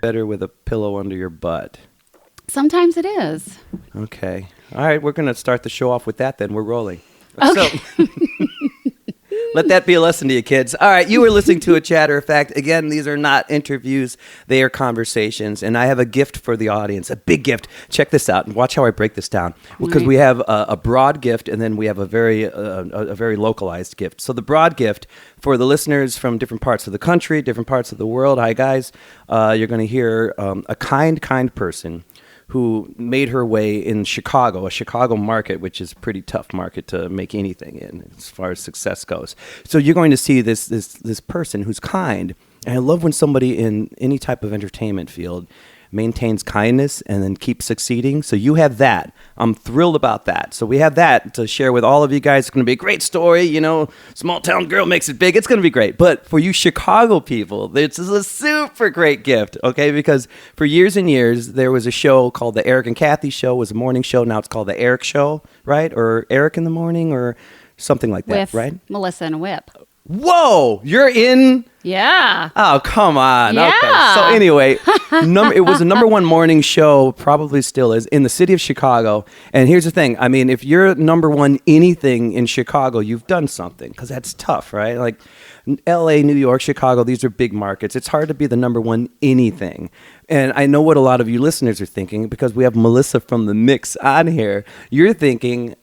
better with a pillow under your butt. Sometimes it is. Okay. All right, we're going to start the show off with that then. We're rolling. Okay. So, let that be a lesson to you, kids. All right, you were listening to A Chatter Effect. Again, these are not interviews. They are conversations. And I have a gift for the audience, a big gift. Check this out and watch how I break this down. Because we have a broad gift and then we have a very localized gift. So the broad gift for the listeners from different parts of the country, different parts of the world. Hi, guys. You're going to hear a kind person who made her way in Chicago, a Chicago market, which is a pretty tough market to make anything in as far as success goes. So you're going to see this person who's kind. And I love when somebody in any type of entertainment field maintains kindness and then keeps succeeding. So you have that. I'm thrilled about that. So we have that to share with all of you guys. It's going to be a great story. You know, small town girl makes it big. It's going to be great. But for you Chicago people, this is a super great gift, okay? Because for years and years, there was a show called The Eric and Kathy Show. It was a morning show. Now it's called The Eric Show, right? Or Eric in the Morning or something like that, With right? Melissa and Whip. Whoa, you're in? Yeah. Oh, come on. Yeah. Okay. So anyway, it was a number one morning show, probably still is, in the city of Chicago. And here's the thing. I mean, if you're number one anything in Chicago, you've done something because that's tough, right? Like LA, New York, Chicago, these are big markets. It's hard to be the number one anything. And I know what a lot of you listeners are thinking because we have Melissa from The Mix on here. You're thinking,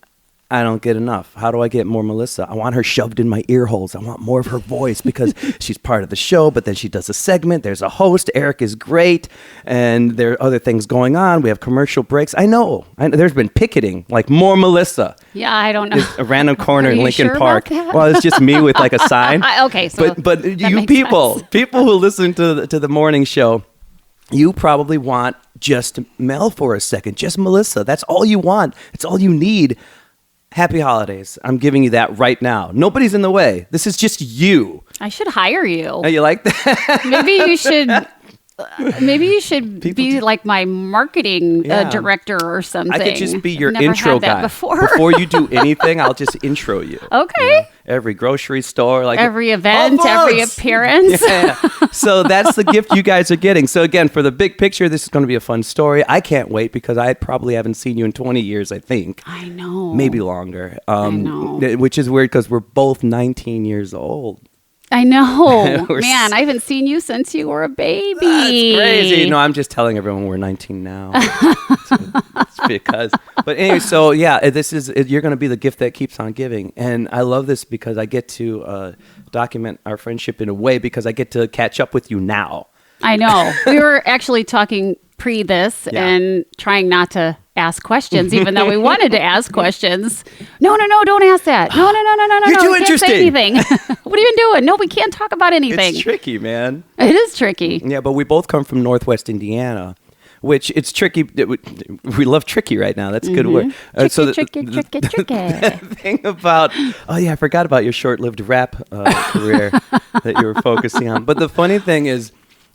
I don't get enough. How do I get more Melissa? I want her shoved in my ear holes. I want more of her voice because she's part of the show, but then she does a segment. There's a host. Eric is great. And there are other things going on. We have commercial breaks. I know. There's been picketing, like more Melissa. Yeah, I don't know. It's a random corner Are in you Lincoln sure Park. about that? Well, it's just me with like a sign. Okay, so but that you makes people sense. who listen to the morning show, you probably want just Mel for a second, just Melissa. That's all you want. It's all you need. Happy holidays. I'm giving you that right now. Nobody's in the way. This is just you. I should hire you. Oh, you like that? Maybe you should. Maybe you should People be like my marketing director or something. I could just be your I've never intro had that guy. Before you do anything, I'll just intro you. Okay. You know, every grocery store, like every event, every appearance. Yeah. So that's the gift you guys are getting. So again, for the big picture, this is going to be a fun story. I can't wait because I probably haven't seen you in 20 years, I think. I know. Maybe longer. I know. Which is weird because we're both 19 years old. I know. Man, I haven't seen you since you were a baby. That's crazy. No, I'm just telling everyone we're 19 now. It's because. But anyway, so yeah, you're going to be the gift that keeps on giving. And I love this because I get to document our friendship in a way because I get to catch up with you now. I know. We were actually talking pre this and trying not to ask questions, even though we wanted to ask questions. No, don't ask that. No. You're too we interesting. Can't say anything. What are you doing? No, we can't talk about anything. It's tricky, man. It is tricky. Yeah, but we both come from Northwest Indiana, which it's tricky. We love tricky right now. That's a good word. Tricky. The thing about, I forgot about your short-lived rap career that you were focusing on. But the funny thing is,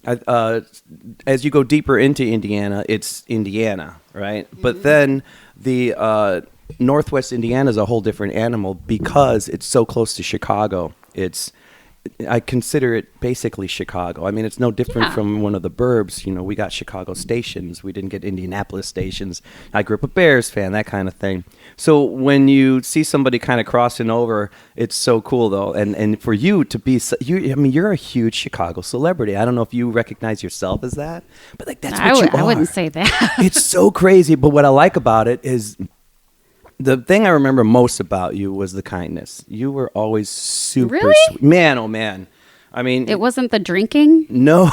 as you go deeper into Indiana, it's Indiana, right? Mm-hmm. But then the Northwest Indiana is a whole different animal because it's so close to Chicago. I consider it basically Chicago. I mean, it's no different from one of the burbs. You know, we got Chicago stations. We didn't get Indianapolis stations. I grew up a Bears fan, that kind of thing. So when you see somebody kind of crossing over, it's so cool, though. And for you to be, you're a huge Chicago celebrity. I don't know if you recognize yourself as that, but like that's what you are. I wouldn't say that. It's so crazy. But what I like about it is, the thing I remember most about you was the kindness. You were always super sweet. Man, oh man. I mean, it wasn't the drinking? No.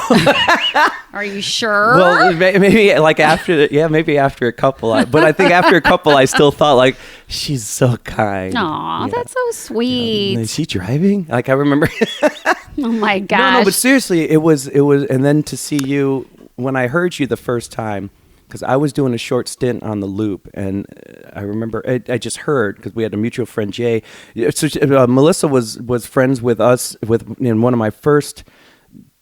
Are you sure? Well, maybe like maybe after a couple. But I think after a couple, I still thought like, she's so kind. Aw, that's so sweet. Is she driving? Like I remember. Oh my gosh. No, but seriously, it was, and then to see you, when I heard you the first time, because I was doing a short stint on the Loop, and I remember I just heard because we had a mutual friend, Jay. So Melissa was friends with us in one of my first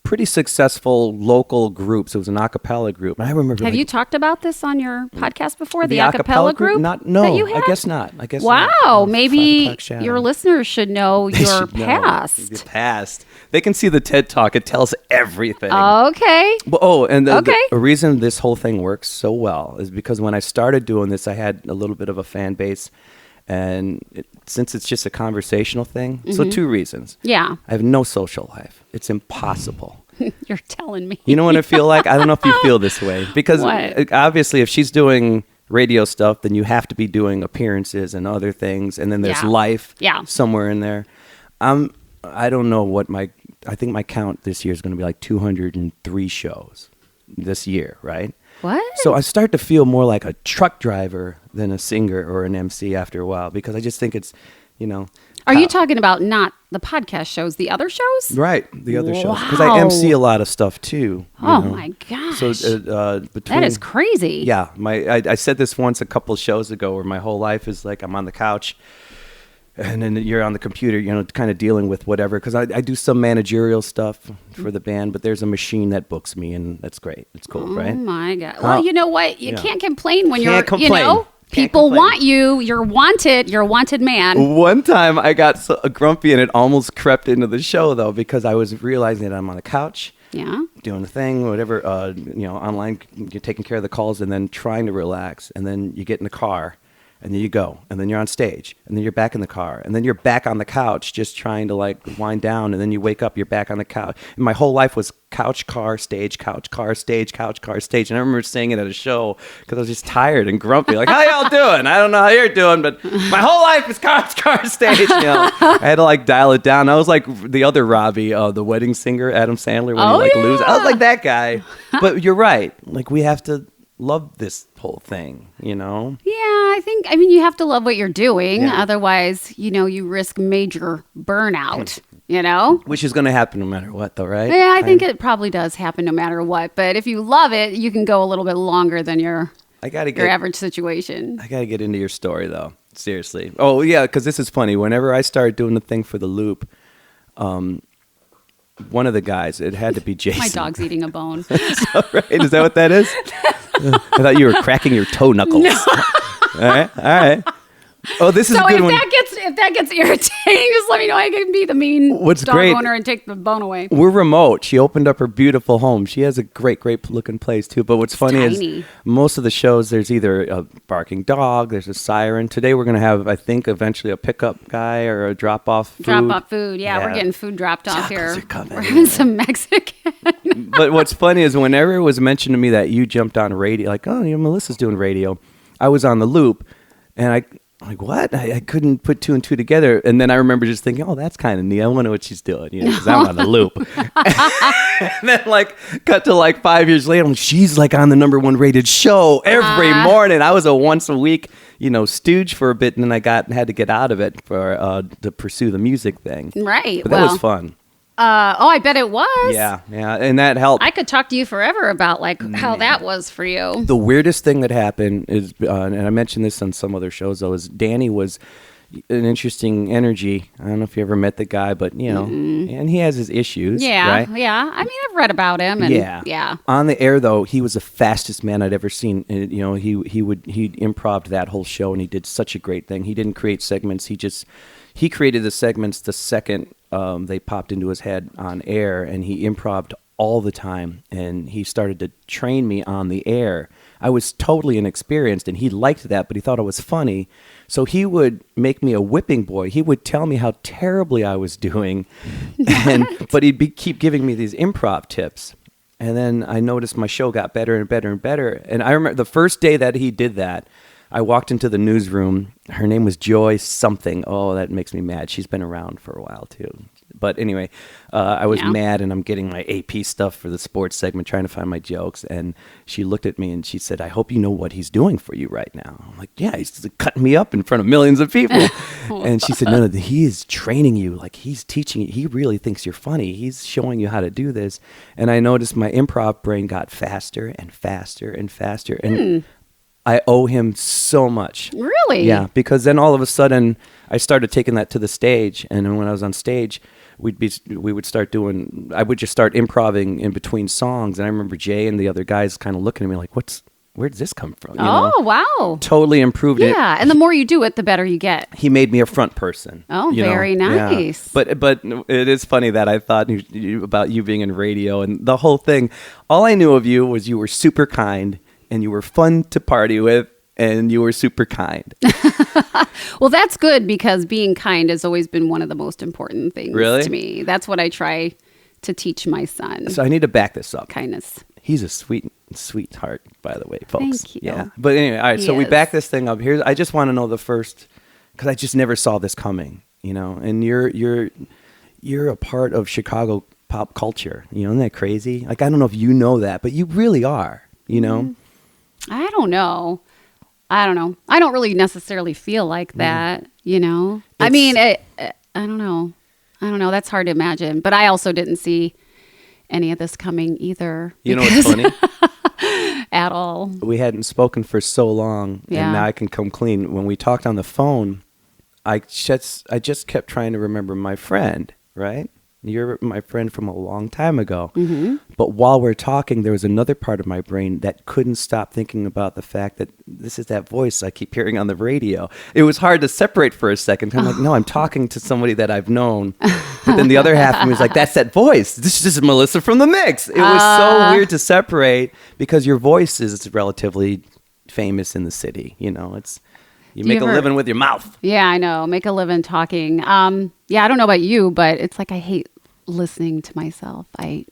pretty successful local groups. It was an a cappella group. And I remember. Have like, you talked about this on your podcast before? The a acapella group? No, that you I had? guess not. I guess Wow, not. maybe 5 o'clock shadow. your listeners should know They your should know. past. The past. They can see the TED Talk. It tells everything. Okay. And Okay. the reason this whole thing works so well is because when I started doing this, I had a little bit of a fan base. And since it's just a conversational thing, so 2 reasons. Yeah. I have no social life. It's impossible. You're telling me. You know what I feel like? I don't know if you feel this way. Because What? obviously if she's doing radio stuff, then you have to be doing appearances and other things. And then there's Yeah. life Yeah. somewhere in there. I don't know what I think my count this year is going to be like 203 shows this year, right? What? So I start to feel more like a truck driver than a singer or an MC after a while because I just think it's, Are you talking about not the podcast shows, the other shows? right, the other shows. Because I MC a lot of stuff too. you Oh know. my gosh. So between that is crazy. Yeah, I said this once a couple of shows ago where my whole life is like I'm on the couch and then you're on the computer, kind of dealing with whatever. Because I do some managerial stuff for the band, but there's a machine that books me, and that's great. It's cool, right? Oh my God. Well, you know what? You can't complain when Can't complain. People complain. want you. You're wanted. You're a wanted man. One time I got so grumpy and it almost crept into the show, though, because I was realizing that I'm on the couch. Yeah. Doing the thing, whatever, online, you're taking care of the calls and then trying to relax. And then you get in the car and then you go and then you're on stage and then you're back in the car and then you're back on the couch just trying to like wind down. And then you wake up, you're back on the couch. And my whole life was couch, car, stage, couch, car, stage, couch, car, stage. And I remember saying it at a show because I was just tired and grumpy. Like, how y'all doing? I don't know how you're doing, but my whole life is couch, car, stage. I had to like dial it down. I was like the other Robbie, the wedding singer, Adam Sandler, when he loses. I was like that guy. But you're right. Like we have to love this whole thing, Yeah, I mean, you have to love what you're doing. Yeah. Otherwise, you risk major burnout, Which is going to happen no matter what, though, right? Yeah, I think it probably does happen no matter what. But if you love it, you can go a little bit longer than your average situation. I got to get into your story, though. Seriously. Oh, yeah, because this is funny. Whenever I started doing the thing for the Loop, one of the guys, it had to be Jason. My dog's eating a bone. Right? Is that what that is? I thought you were cracking your toe knuckles. No. All right. Oh, this is So a good if one. that gets irritating, just let me know. I can be the mean What's dog great- owner and take the bone away. We're remote. She opened up her beautiful home. She has a great looking place too. But what's funny tiny. is most of the shows there's either a barking dog, there's a siren. Today we're gonna have, I think, eventually a pickup guy or a drop off food. Drop off food. Yeah, Yeah. we're getting food dropped off Chocolates here. are coming. We're having some Mexican. But what's funny is whenever it was mentioned to me that you jumped on radio, like, oh, Melissa's doing radio, I was on the Loop, and I'm like, what? I couldn't put 2 and 2 together. And then I remember just thinking, oh, that's kind of neat. I wonder what she's doing, because I'm on the Loop. And then, cut to 5 years later, she's on the #1 rated show every morning. I was a once a week, stooge for a bit, and then I had to get out of it for to pursue the music thing. Right. But that was fun. I bet it was. Yeah, and that helped. I could talk to you forever about how that was for you. The weirdest thing that happened is, and I mentioned this on some other shows, though, is Danny was an interesting energy. I don't know if you ever met the guy, but, and he has his issues. Yeah, right? yeah. I mean, I've read about him. And yeah. On the air, though, he was the fastest man I'd ever seen. And, he improv that whole show, and he did such a great thing. He didn't create segments. He created the segments the second they popped into his head on air, and he improv'd all the time, and he started to train me on the air. I was totally inexperienced, and he liked that, but he thought it was funny. So he would make me a whipping boy. He would tell me how terribly I was doing, but he'd keep giving me these improv tips. And then I noticed my show got better and better and better. And I remember the first day that he did that, I walked into the newsroom. Her name was Joy something. Oh, that makes me mad. She's been around for a while, too. But anyway, I was mad, and I'm getting my AP stuff for the sports segment, trying to find my jokes. And she looked at me, and she said, I hope you know what he's doing for you right now. I'm like, yeah, he's cutting me up in front of millions of people. And she said, no, he is training you. He's teaching you. He really thinks you're funny. He's showing you how to do this. And I noticed my improv brain got faster and faster and faster. And I owe him so much. Really? Yeah, because then all of a sudden I started taking that to the stage, and then when I was on stage, I would just start improvising in between songs, and I remember Jay and the other guys kind of looking at me like, where does this come from? You know? Wow. Totally improved it. Yeah, and the more you do it, the better you get. He made me a front person. Oh, you know? very nice. Yeah. But it is funny that I thought about you being in radio and the whole thing. All I knew of you was you were super kind and you were fun to party with and you were super kind. Well, that's good because being kind has always been one of the most important things Really? to me. That's what I try to teach my son. So I need to back this up. Kindness. He's a sweetheart, by the way, folks. Thank you. Yeah. But anyway, all right. He So we is. back this thing up here. I just want to know the first, because I just never saw this coming, you know. And you're a part of Chicago pop culture. You know, isn't that crazy? Like, I don't know if you know that, but you really are. You know. I don't know. I don't really necessarily feel like that, you know. I mean, I don't know. That's hard to imagine. But I also didn't see any of this coming either. You know what's funny? At all. We hadn't spoken for so long, Yeah. and now I can come clean. When we talked on the phone, I just kept trying to remember my friend, right? You're my friend from a long time ago. Mm-hmm. But while we're talking, there was another part of my brain that couldn't stop thinking about the fact that this is that voice I keep hearing on the radio. It was hard to separate for a second. I'm like, no, I'm talking to somebody that I've known. But then the other half of me was like, that's that voice. This is Melissa from The Mix. It was so weird to separate because your voice is relatively famous in the city. You know, you make a living with your mouth. Yeah, I know. Make a living talking. Yeah, I don't know about you, but it's like I hate listening to myself. It's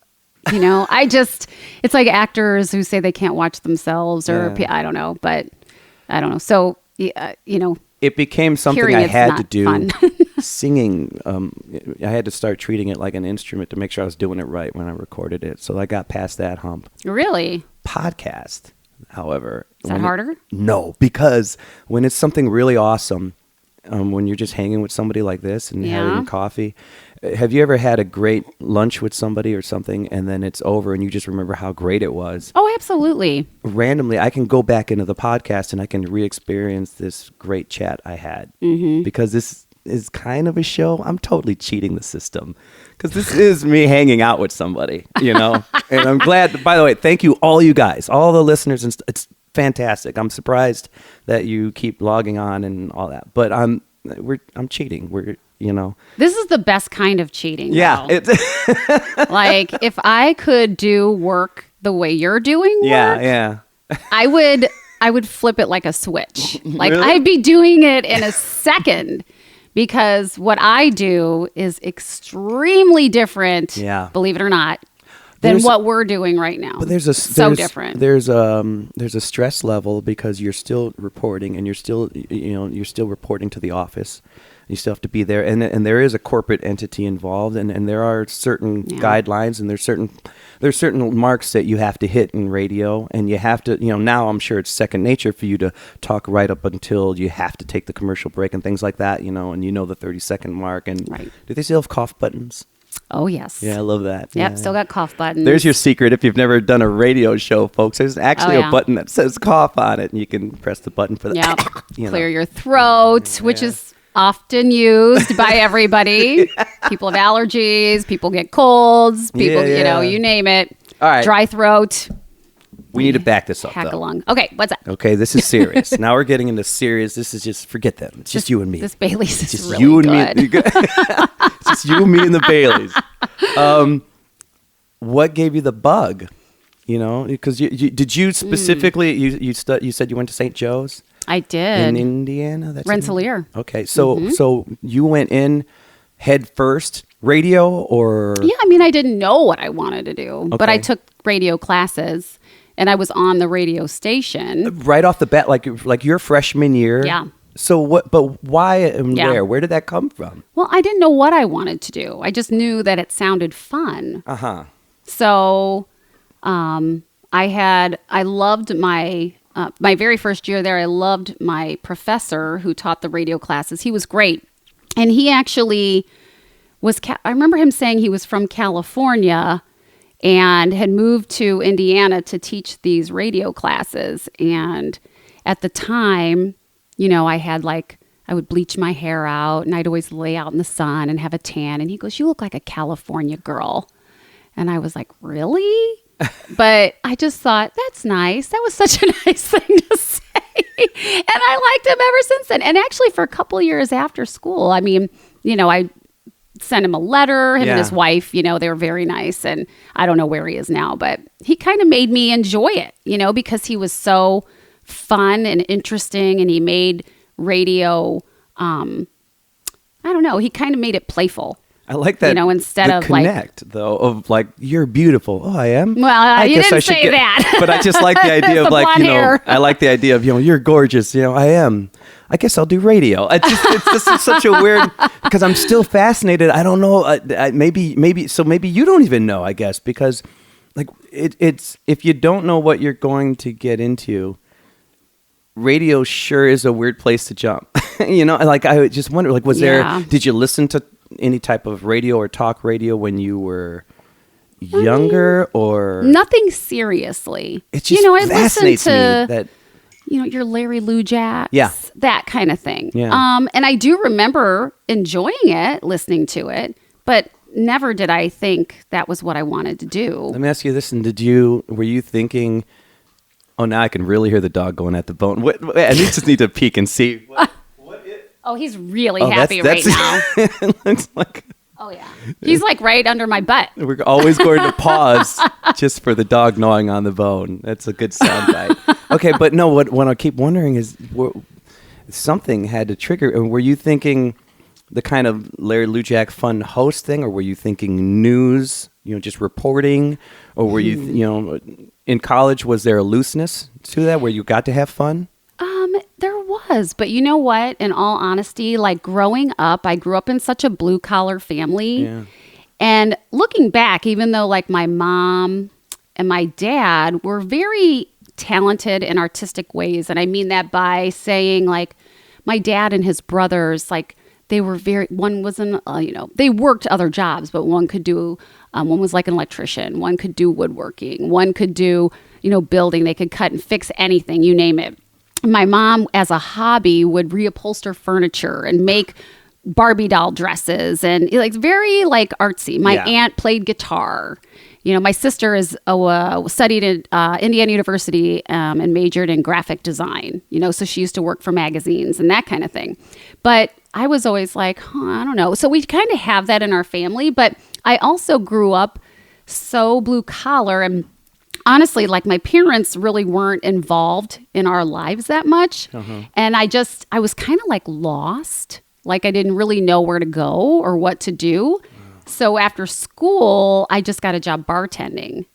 like actors who say they can't watch themselves or I don't know, but I don't know. So, it became something hearing I it's had not to do. fun. Singing, I had to start treating it like an instrument to make sure I was doing it right when I recorded it. So I got past that hump. Really? Podcast, however. Is that harder? No, because when it's something really awesome, when you're just hanging with somebody like this and having coffee, have you ever had a great lunch with somebody or something and then it's over and you just remember how great it was? Oh, absolutely. Randomly, I can go back into the podcast and I can re-experience this great chat I had because this is kind of a show. I'm totally cheating the system because this is me hanging out with somebody, you know, and I'm glad. By the way, thank you, all you guys, all the listeners. And it's fantastic. I'm surprised that you keep logging on and all that, but I'm cheating. This is the best kind of cheating. Yeah. Like if I could do work the way you're doing work, yeah. I would flip it like a switch. Like Really? I'd be doing it in a second because what I do is extremely different, believe it or not, than what we're doing right now. But there's different. There's a stress level because you're still reporting and you're still reporting to the office. You still have to be there, and there is a corporate entity involved, and there are certain guidelines, and there's certain marks that you have to hit in radio, and you have to, now I'm sure it's second nature for you to talk right up until you have to take the commercial break and things like that, and the 30-second mark. And do they still have cough buttons? Oh, yes. Yeah, I love that. Yep, still got cough buttons. There's your secret if you've never done a radio show, folks. There's actually a button that says cough on it, and you can press the button for that. Yep. Clear your throat, which is often used by everybody. People have allergies, people get colds, people, you name it. All right. Dry throat. We need to back this up, Hack though. along. Okay, what's up? Okay, this is serious. Now we're getting into serious. This is just, forget them. It's just you and me. This Bailey's is just really you and good. me. It's just you and me and the Baileys. What gave you the bug? Because did you specifically, you said you went to St. Joe's? I did. In Indiana? Rensselaer. Okay, so you went in head first, radio or? Yeah, I didn't know what I wanted to do, but I took radio classes and I was on the radio station. Right off the bat, like your freshman year? Yeah. So but why and where? Where did that come from? Well, I didn't know what I wanted to do. I just knew that it sounded fun. Uh-huh. So I loved my very first year there, I loved my professor who taught the radio classes. He was great. And he actually I remember him saying he was from California and had moved to Indiana to teach these radio classes. And at the time, you know, I would bleach my hair out and I'd always lay out in the sun and have a tan. And he goes, "You look like a California girl." And I was like, "Really?" But I just thought, that's nice. That was such a nice thing to say. And I liked him ever since then. And actually for a couple of years after school, I mean, you know, I sent him a letter, him and his wife, you know, they were very nice. And I don't know where he is now, but he kind of made me enjoy it, you know, because he was so fun and interesting and he made radio, I don't know, he kind of made it playful. I like that. You know, instead of connect, like, though, of like, "You're beautiful." "Oh, I am." Well, you didn't say that. But I just like the idea of like, you know, hair. I like the idea of, you know, "You're gorgeous." You know, "I am." I guess I'll do radio. It's just such a weird, because I'm still fascinated. I don't know. Maybe you don't even know, I guess, because like it's if you don't know what you're going to get into, radio sure is a weird place to jump. You know, like I just wonder, like, did you listen to any type of radio or talk radio when you were younger, or nothing seriously? It just, you know, I fascinates listened to, me that, you know, your Larry Lou Jacks, yeah, that kind of thing. Yeah. And I do remember enjoying it, listening to it, but never did I think that was what I wanted to do. Let me ask you this: and were you thinking, "Oh, now I can really hear the dog going at the bone"? I just need to peek and see. Oh, he's really happy right now. It looks like. Oh, yeah. He's like right under my butt. We're always going to pause just for the dog gnawing on the bone. That's a good soundbite. Okay, but no, what I keep wondering is, something had to trigger. Were you thinking the kind of Larry Lujack fun host thing, or were you thinking news, you know, just reporting? Or were you, you know, in college, was there a looseness to that where you got to have fun? There was, but you know what? In all honesty, like growing up, I grew up in such a blue collar family. Yeah. And looking back, even though like my mom and my dad were very talented in artistic ways, and I mean that by saying like my dad and his brothers, like they were one was in, you know, they worked other jobs, but one could do, one was like an electrician, one could do woodworking, one could do, you know, building, they could cut and fix anything, you name it. My mom, as a hobby, would reupholster furniture and make Barbie doll dresses, and like very like artsy. My aunt played guitar. You know, my sister studied at Indiana University and majored in graphic design. You know, so she used to work for magazines and that kind of thing. But I was always like, I don't know. So we kind of have that in our family. But I also grew up so blue collar, and honestly, like my parents really weren't involved in our lives that much. And I was kind of like lost. Like I didn't really know where to go or what to do. So after school, I just got a job bartending.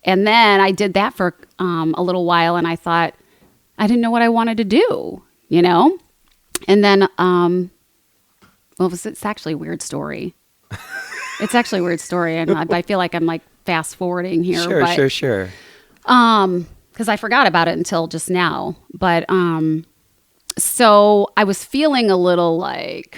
And then I did that for a little while, and I thought, I didn't know what I wanted to do, you know? And then, it's actually a weird story. It's actually a weird story, and I feel like I'm like fast forwarding here. Sure. Because I forgot about it until just now. But so I was feeling a little like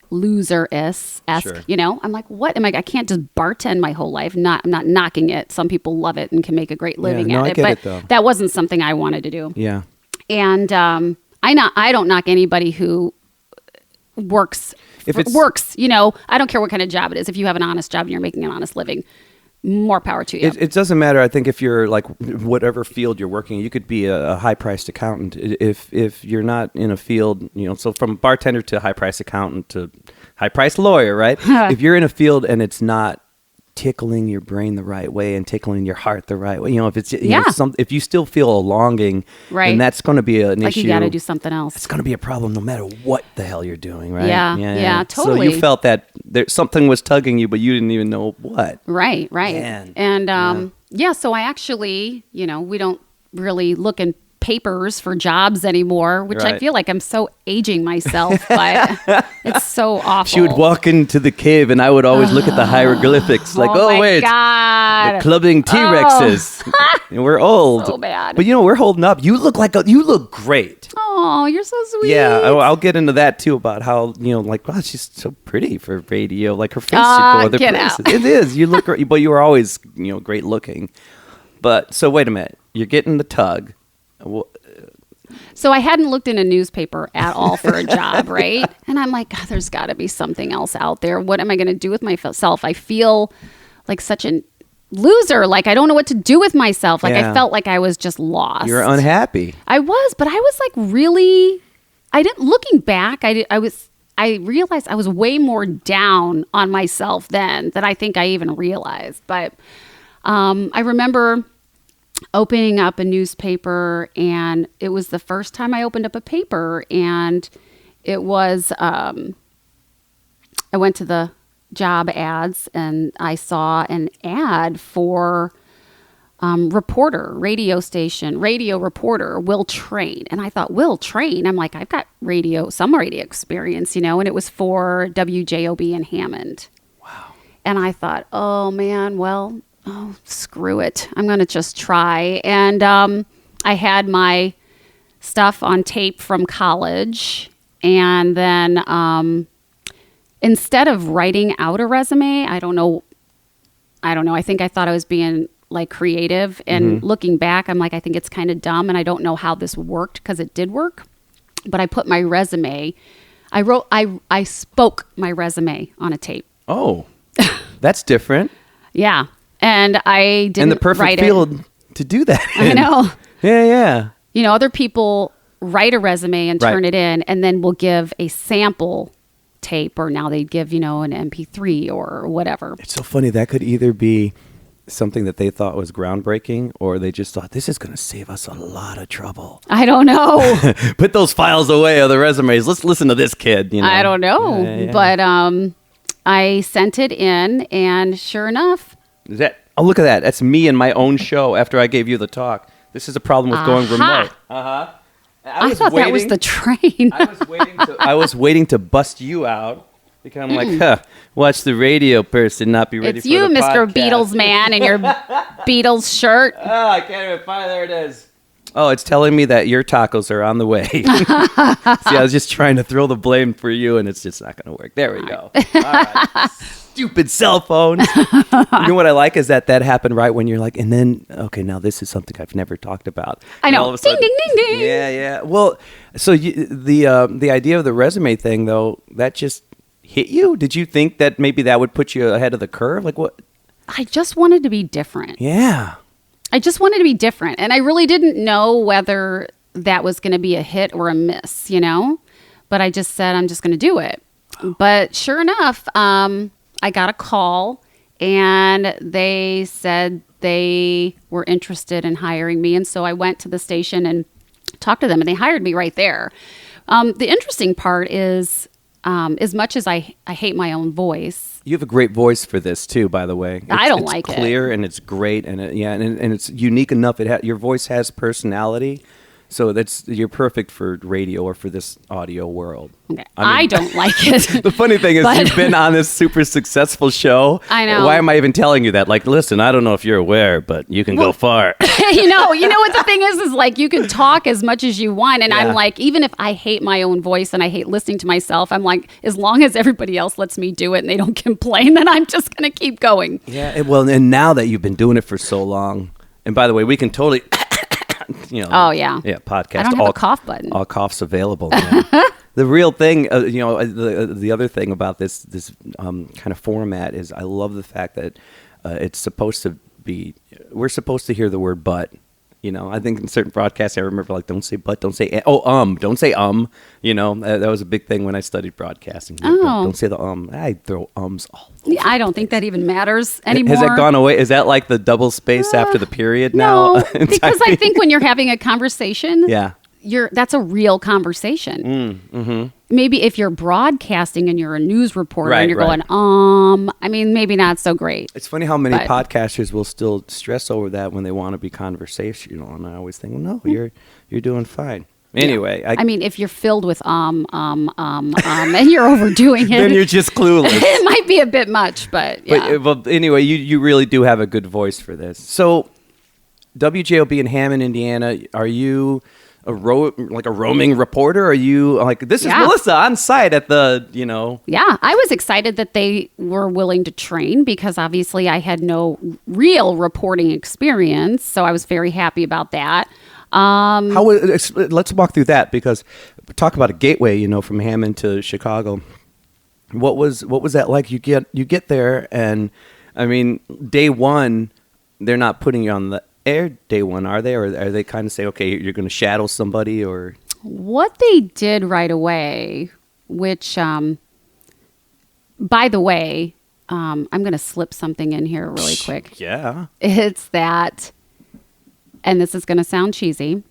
loser-esque, you know? I'm like, what am I can't just bartend my whole life. I'm not knocking it. Some people love it and can make a great living at it. But that wasn't something I wanted to do. Yeah. And I don't knock anybody who works, you know, I don't care what kind of job it is. If you have an honest job and you're making an honest living, more power to you. It doesn't matter. I think if you're like whatever field you're working, you could be a high-priced accountant. If you're not in a field, you know, so from bartender to high-priced accountant to high-priced lawyer, right? If you're in a field and it's not tickling your brain the right way and tickling your heart the right way, you know, if it's if you still feel a longing, right, then that's going to be an issue. You got to do something else. It's going to be a problem no matter what the hell you're doing, right? Yeah, totally. So you felt that something was tugging you, but you didn't even know what. Right. Man. And so I actually, you know, we don't really look in papers for jobs anymore, which I feel like I'm so aging myself, but it's so awful. She would walk into the cave and I would always look at the hieroglyphics like, wait, God. the clubbing T-Rexes. We're old. So bad. But you know, we're holding up. You look great. Oh, you're so sweet. Yeah, I'll get into that too about how, you know, like, wow, she's so pretty for radio. Like her face should go other places. Out. It is. You look great, but you were always, you know, great looking. But so wait a minute. You're getting the tug. So I hadn't looked in a newspaper at all for a job, right? And I'm like, God, there's got to be something else out there. What am I going to do with myself? I feel like such a loser. Like, I don't know what to do with myself. Like, I felt like I was just lost. You're unhappy. I was, but I was like really, looking back, I realized I was way more down on myself then than I think I even realized. But I remember opening up a newspaper, and it was the first time I opened up a paper, and it was, I went to the job ads, and I saw an ad for radio reporter, will train. And I thought, will train? I'm like, I've got some radio experience, and it was for WJOB in Hammond. Wow. And I thought, oh man, screw it. I'm going to just try. And I had my stuff on tape from college. And then instead of writing out a resume, I don't know. I think I thought I was being like creative. And looking back, I'm like, I think it's kind of dumb. And I don't know how this worked, because it did work. But I put my resume, I spoke my resume on a tape. Oh, that's different. Yeah. And I didn't in the perfect write field to do that. I know. Yeah. Other people write a resume and turn it in, and then will give a sample tape, or now they'd give, an MP3 or whatever. It's so funny. That could either be something that they thought was groundbreaking, or they just thought, this is going to save us a lot of trouble. I don't know. Put those files away of the resumes. Let's listen to this kid. I don't know. Yeah. But I sent it in, and sure enough. Oh, look at that. That's me and my own show after I gave you the talk. This is a problem with going remote. Uh-huh. I thought that was the train. I was waiting to bust you out, because I'm like, watch the radio person not be ready for the podcast. It's you, Mr. Beatles man, in your Beatles shirt. Oh, I can't even find it. There it is. Oh, it's telling me that your tacos are on the way. See, I was just trying to throw the blame for you, and it's just not going to work. There we go. All right. Stupid cell phones. You know what I like is that happened right when you're like, and then, okay, now this is something I've never talked about. I know. Ding, ding, ding, ding. Yeah. Well, so the idea of the resume thing, though, that just hit you? Did you think that maybe that would put you ahead of the curve? Like what? I just wanted to be different. Yeah. I just wanted to be different. And I really didn't know whether that was going to be a hit or a miss, But I just said, I'm just going to do it. But sure enough, I got a call, and they said they were interested in hiring me. And so I went to the station and talked to them, and they hired me right there. The interesting part is, as much as I hate my own voice. You have a great voice for this too, by the way. I don't like it. It's clear and it's great, and and it's unique enough. Your voice has personality, so you're perfect for radio or for this audio world. Okay. I don't like it. The funny thing is, you've been on this super successful show. I know. Why am I even telling you that? Like, listen, I don't know if you're aware, but you can go far. you know what the thing is like, you can talk as much as you want. And I'm like, even if I hate my own voice and I hate listening to myself, I'm like, as long as everybody else lets me do it and they don't complain, then I'm just going to keep going. Yeah. Well, and now that you've been doing it for so long, and by the way, we can totally... Oh yeah. Yeah, podcast. I don't have a cough button. All coughs available. The real thing, the other thing about this kind of format is I love the fact that it's supposed to be. We're supposed to hear the word "but." I think in certain broadcasts I remember like, don't say "but," don't say don't say that was a big thing when I studied broadcasting. Don't say the I throw ums all over. Yeah, I don't think that even matters anymore. Has that gone away? Is that like the double space after the period now? No, because I think when you're having a conversation, that's a real conversation. Mm-hmm. Maybe if you're broadcasting and you're a news reporter and you're going, I mean, maybe not so great. It's funny how many podcasters will still stress over that when they want to be conversational. And I always think, well, no, you're doing fine. Anyway. I mean, if you're filled with and you're overdoing it. Then you're just clueless. It might be a bit much, but yeah. But anyway, you really do have a good voice for this. So WJOB in Hammond, Indiana, are you... a roaming reporter? Are you like, this is Melissa on site at the, Yeah, I was excited that they were willing to train because obviously I had no real reporting experience. So I was very happy about that. Let's walk through that, because talk about a gateway, from Hammond to Chicago. What was that like? You get there, and I mean, day one, they're not putting you on the air day one, are they? Or are they kind of say, okay, you're going to shadow somebody? Or what they did right away, which, by the way, I'm going to slip something in here really quick. Yeah. It's that, and this is going to sound cheesy,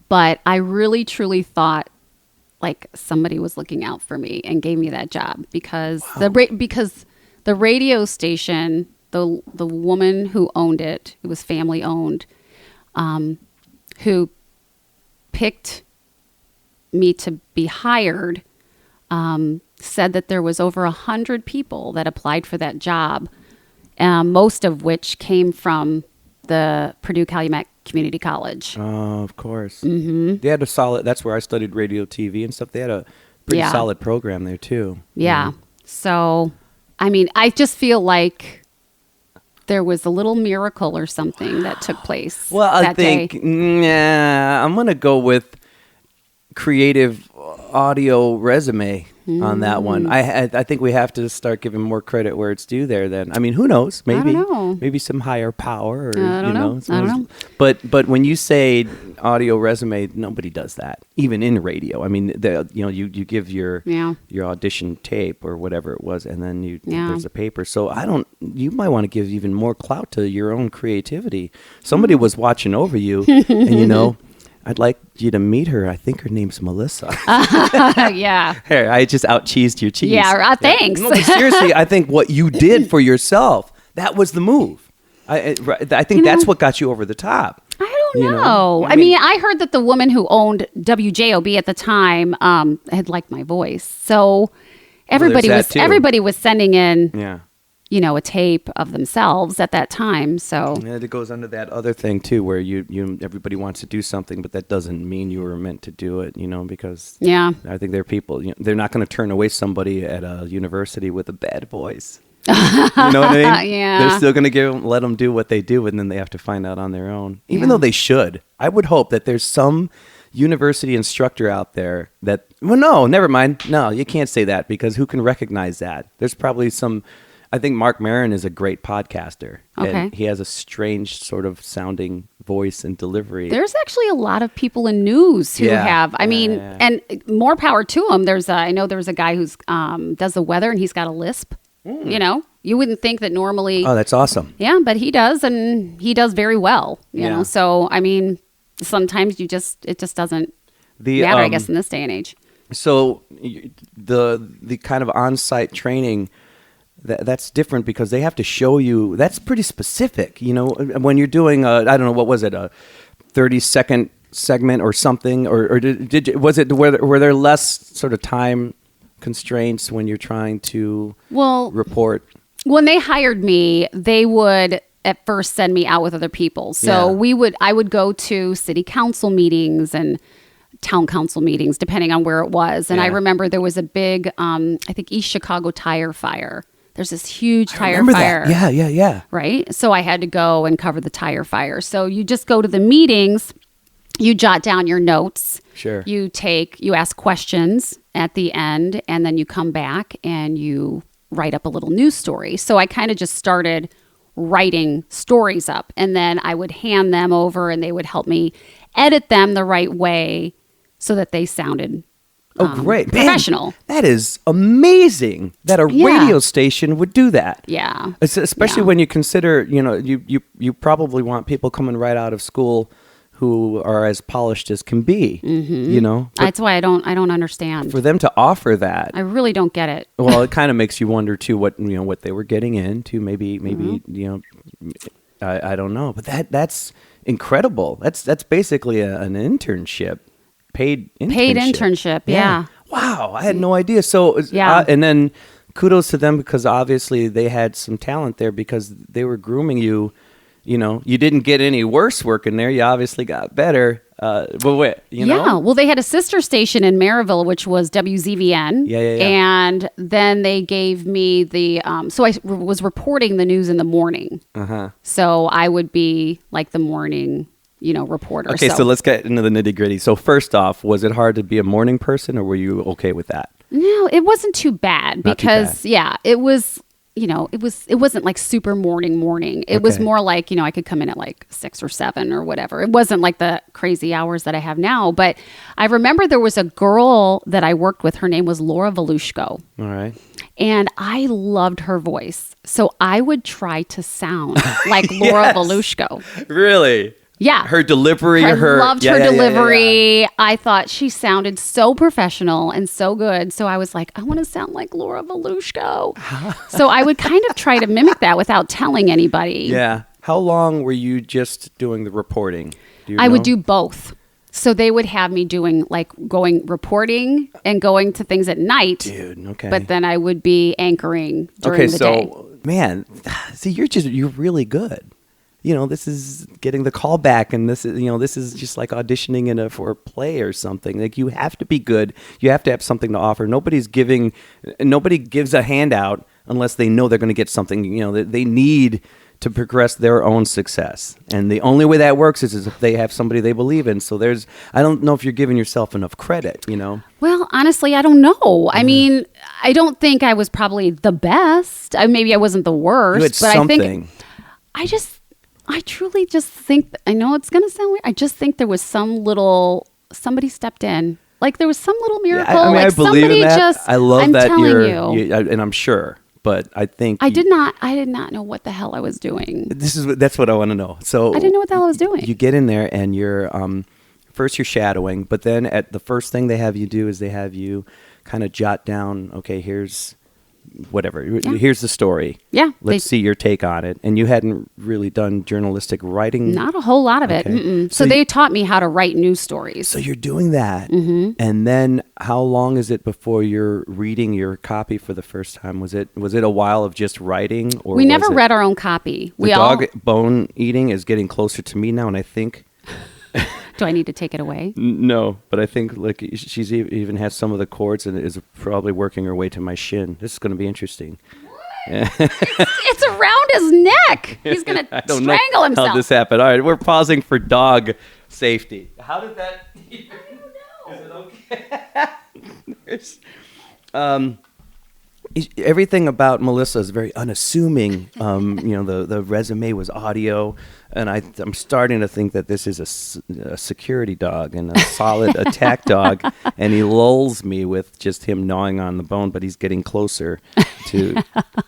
but I really, truly thought like somebody was looking out for me and gave me that job, because because the radio station, the woman who owned it was family owned, who picked me to be hired, said that there was over 100 people that applied for that job, most of which came from the Purdue Calumet Community College. Oh, of course. Mm-hmm. They had a solid, that's where I studied radio, TV and stuff. They had a pretty solid program there too. Yeah. So, I mean, I just feel like there was a little miracle or something that took place. Well, I think, I'm going to go with creative audio resume on that one. I think we have to start giving more credit where it's due there then. I mean, who knows? Maybe some higher power, or I don't know. But when you say audio resume, nobody does that, even in radio. I mean, you give your audition tape or whatever it was, and then there's a paper. So you might want to give even more clout to your own creativity. Somebody was watching over you, and I'd like you to meet her. I think her name's Melissa. Yeah. Here, I just out-cheesed your cheese. Yeah, thanks. No, but seriously, I think what you did for yourself, that was the move. I think that's what got you over the top. I don't know. I mean, I heard that the woman who owned WJOB at the time had liked my voice. So everybody was sending in a tape of themselves at that time. So it goes under that other thing too, where everybody wants to do something, but that doesn't mean you were meant to do it, because I think there are people, they're not going to turn away somebody at a university with a bad voice. You know what I mean? Yeah. They're still going to let them do what they do, and then they have to find out on their own, even though they should. I would hope that there's some university instructor out there that, well, no, never mind. No, you can't say that, because who can recognize that? There's probably I think Mark Maron is a great podcaster. Okay. And he has a strange sort of sounding voice and delivery. There's actually a lot of people in news who have. I mean, and more power to them. I know there's a guy who's does the weather, and he's got a lisp. You wouldn't think that normally. Oh, that's awesome. Yeah, but he does, and he does very well. You know, so I mean, sometimes it just doesn't matter. I guess in this day and age. So the kind of on-site training. That's different, because they have to show you. That's pretty specific, when you're doing I don't know, what was it, a 30-second segment or something, or were there less sort of time constraints when you're trying to report? When they hired me, they would at first send me out with other people. So I would go to city council meetings and town council meetings, depending on where it was. And I remember there was a big, I think East Chicago tire fire. There's this huge tire fire. That. Yeah. Right? So I had to go and cover the tire fire. So you just go to the meetings, you jot down your notes. Sure. You ask questions at the end, and then you come back and you write up a little news story. So I kind of just started writing stories up, and then I would hand them over, and they would help me edit them the right way so that they sounded great. Professional. Man, that is amazing that a radio station would do that. Yeah. Especially when you consider, you probably want people coming right out of school who are as polished as can be, That's why I don't understand. For them to offer that. I really don't get it. Well, it kind of makes you wonder too what they were getting into. Maybe I don't know. But that's incredible. That's basically an internship. Paid internship, yeah. Wow, I had no idea. So, and then kudos to them, because obviously they had some talent there, because they were grooming you. You didn't get any worse working there. You obviously got better. Well, they had a sister station in Maryville, which was WZVN. Yeah. And then they gave me the, so I was reporting the news in the morning. Uh-huh. So I would be like the morning reporter. Okay, so let's get into the nitty gritty. So first off, was it hard to be a morning person, or were you okay with that? No, it wasn't too bad Not too because bad. yeah, it was. It wasn't like super morning. It was Okay. more like, I could come in at like 6 or 7 or whatever. It wasn't like the crazy hours that I have now. But I remember there was a girl that I worked with. Her name was Laura Volushko. All right. And I loved her voice. So I would try to sound like Laura Yes. Volushko. Really? Yeah. Her delivery, I loved yeah, her yeah, yeah, yeah, delivery. yeah. I thought she sounded so professional and so good. So I was like, I want to sound like Laura Volushko. So I would kind of try to mimic that without telling anybody. Yeah. How long were you just doing the reporting? Do you I would know? do both. So they would have me doing going reporting and going to things at night. Dude, okay. But then I would be anchoring during the day. Man, see, you're really good. This is getting the call back, and this is just like auditioning for a play or something. Like, you have to be good. You have to have something to offer. Nobody gives a handout unless they know they're going to get something. That they need to progress their own success. And the only way that works is if they have somebody they believe in. So I don't know if you're giving yourself enough credit, Well, honestly, I don't know. I mean, I don't think I was probably the best. Maybe I wasn't the worst. You had but something. I truly just think, I know it's going to sound weird. I just think there was somebody stepped in. Like there was some little miracle. I believe somebody in that. I love I'm that telling you. and I'm sure, but I think I did not know what the hell I was doing. That's what I want to know. So I didn't know what the hell I was doing. You get in there and you're first you're shadowing, but then at the first thing they have you do is they have you kind of jot down, okay, here's whatever. Yeah. Here's the story. Yeah. Let's see your take on it. And you hadn't really done journalistic writing. Not a whole lot of it. Okay. So they taught me how to write news stories. So you're doing that. Mm-hmm. And then how long is it before you're reading your copy for the first time? Was it a while of just writing? Or we never was it- read our own copy. The dog bone eating is getting closer to me now, and I think... Do I need to take it away? No, but I think like she's even has some of the chords and is probably working her way to my shin. This is going to be interesting. It's around his neck. He's going to strangle himself. How this happened. All right, we're pausing for dog safety. How did that... I don't know. Is it okay? Everything about Melissa is very unassuming. The resume was audio, and I'm starting to think that this is a security dog and a solid attack dog, and he lulls me with just him gnawing on the bone, but he's getting closer to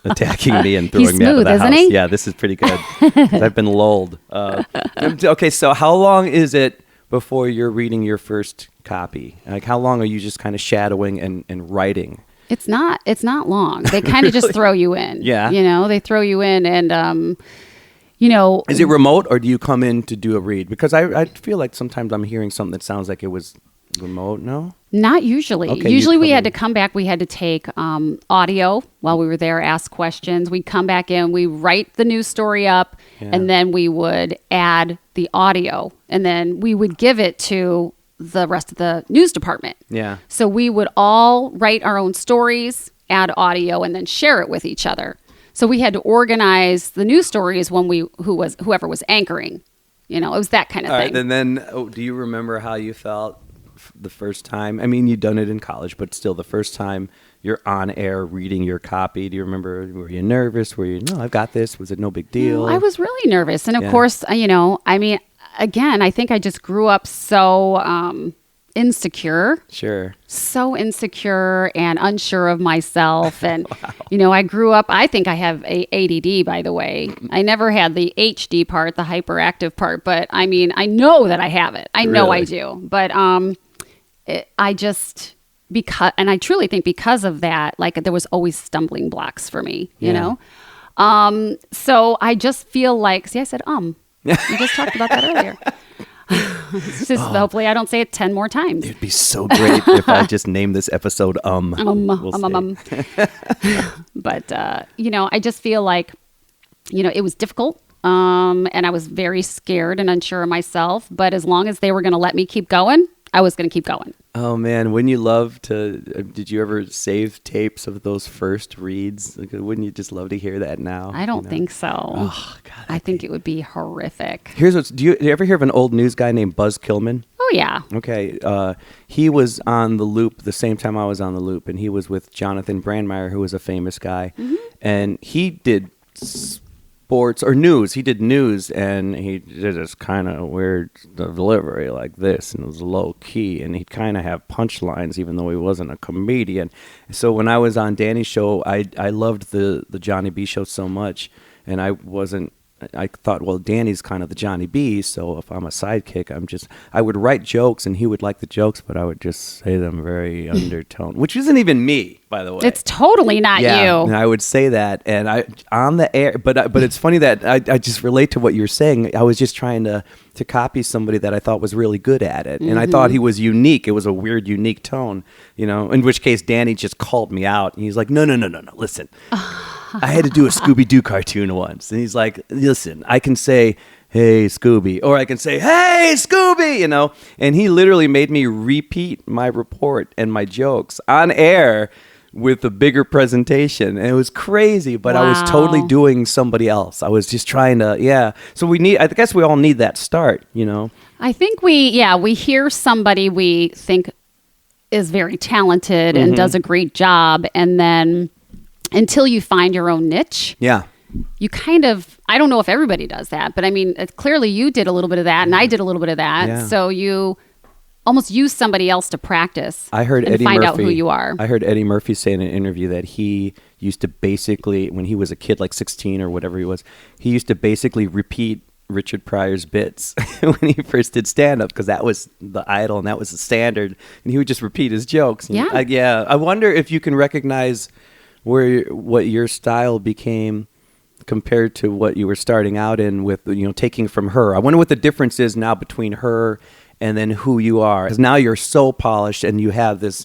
attacking me and throwing He's me out of smooth, the isn't house. he? Yeah, this is pretty good. I've been lulled. Okay, so how long is it before you're reading your first copy? Like, how long are you just kind of shadowing and writing? It's not long. They kind of just throw you in. Yeah. They throw you in and, Is it remote or do you come in to do a read? Because I feel like sometimes I'm hearing something that sounds like it was remote. No? Not usually. Okay, Usually you we come had in. to come back. We had to take audio while we were there, ask questions. We'd come back in, we write the news story up, Yeah. and then we would add the audio. And then we would give it to the rest of the news department. Yeah. So we would all write our own stories, add audio, and then share it with each other. So we had to organize the news stories when whoever was anchoring. It was that kind of All thing. right, and then do you remember how you felt the first time? I mean, you'd done it in college, but still the first time you're on air reading your copy. Do you remember, were you nervous? Were you, no, I've got this. Was it no big deal? I was really nervous. And of Yeah. course, again, I think I just grew up so insecure. Sure. So insecure and unsure of myself. And, I grew up, I think I have ADD, by the way. I never had the HD part, the hyperactive part, but I know that I have it. I know I Really? do. But and I truly think because of that, like there was always stumbling blocks for me, you Yeah. know? So I just feel like, see, I said, we just talked about that earlier. It's just hopefully I don't say it 10 more times. It'd be so great if I just named this episode We'll see. But, I just feel like, it was difficult. And I was very scared and unsure of myself. But as long as they were going to let me keep going, I was going to keep going. Oh man, wouldn't you love to? Did you ever save tapes of those first reads? Like, wouldn't you just love to hear that now? I don't think so. Oh God, I think it would be horrific. Here's what's. Do you ever hear of an old news guy named Buzz Kilman? Oh yeah. Okay, he was on the Loop the same time I was on the Loop, and he was with Jonathan Brandmeier, who was a famous guy, and he did sports or news. He did news, and he did this kind of weird delivery like this, and it was low key, and he'd kind of have punchlines, even though he wasn't a comedian. So when I was on Danny's show, I loved the Johnny B show so much, and I thought, well, Danny's kind of the Johnny B, so if I'm a sidekick, I would write jokes, and he would like the jokes, but I would just say them very undertone, which isn't even me, by the way. It's totally not you. And I would say that, and I on the air, but it's funny that I just relate to what you're saying. I was just trying to copy somebody that I thought was really good at it, and I thought he was unique. It was a weird, unique tone, in which case Danny just called me out, and he's like, no, listen. I had to do a Scooby-Doo cartoon once. And he's like, listen, I can say, hey, Scooby. Or I can say, hey, Scooby, And he literally made me repeat my report and my jokes on air with a bigger presentation. And it was crazy, but I was totally doing somebody else. I was just trying to, So I guess we all need that start, I think we hear somebody we think is very talented and does a great job. And then until you find your own niche. Yeah. You I don't know if everybody does that, but I mean, clearly you did a little bit of that and I did a little bit of that. Yeah. So you almost use somebody else to practice and find out who you are. I heard Eddie Murphy say in an interview that he used to basically, when he was a kid, like 16 or whatever he was, he used to basically repeat Richard Pryor's bits when he first did stand-up, because that was the idol and that was the standard. And he would just repeat his jokes. Yeah. I wonder if you can recognize what your style became compared to what you were starting out in with, taking from her. I wonder what the difference is now between her and then who you are. Because now you're so polished and you have this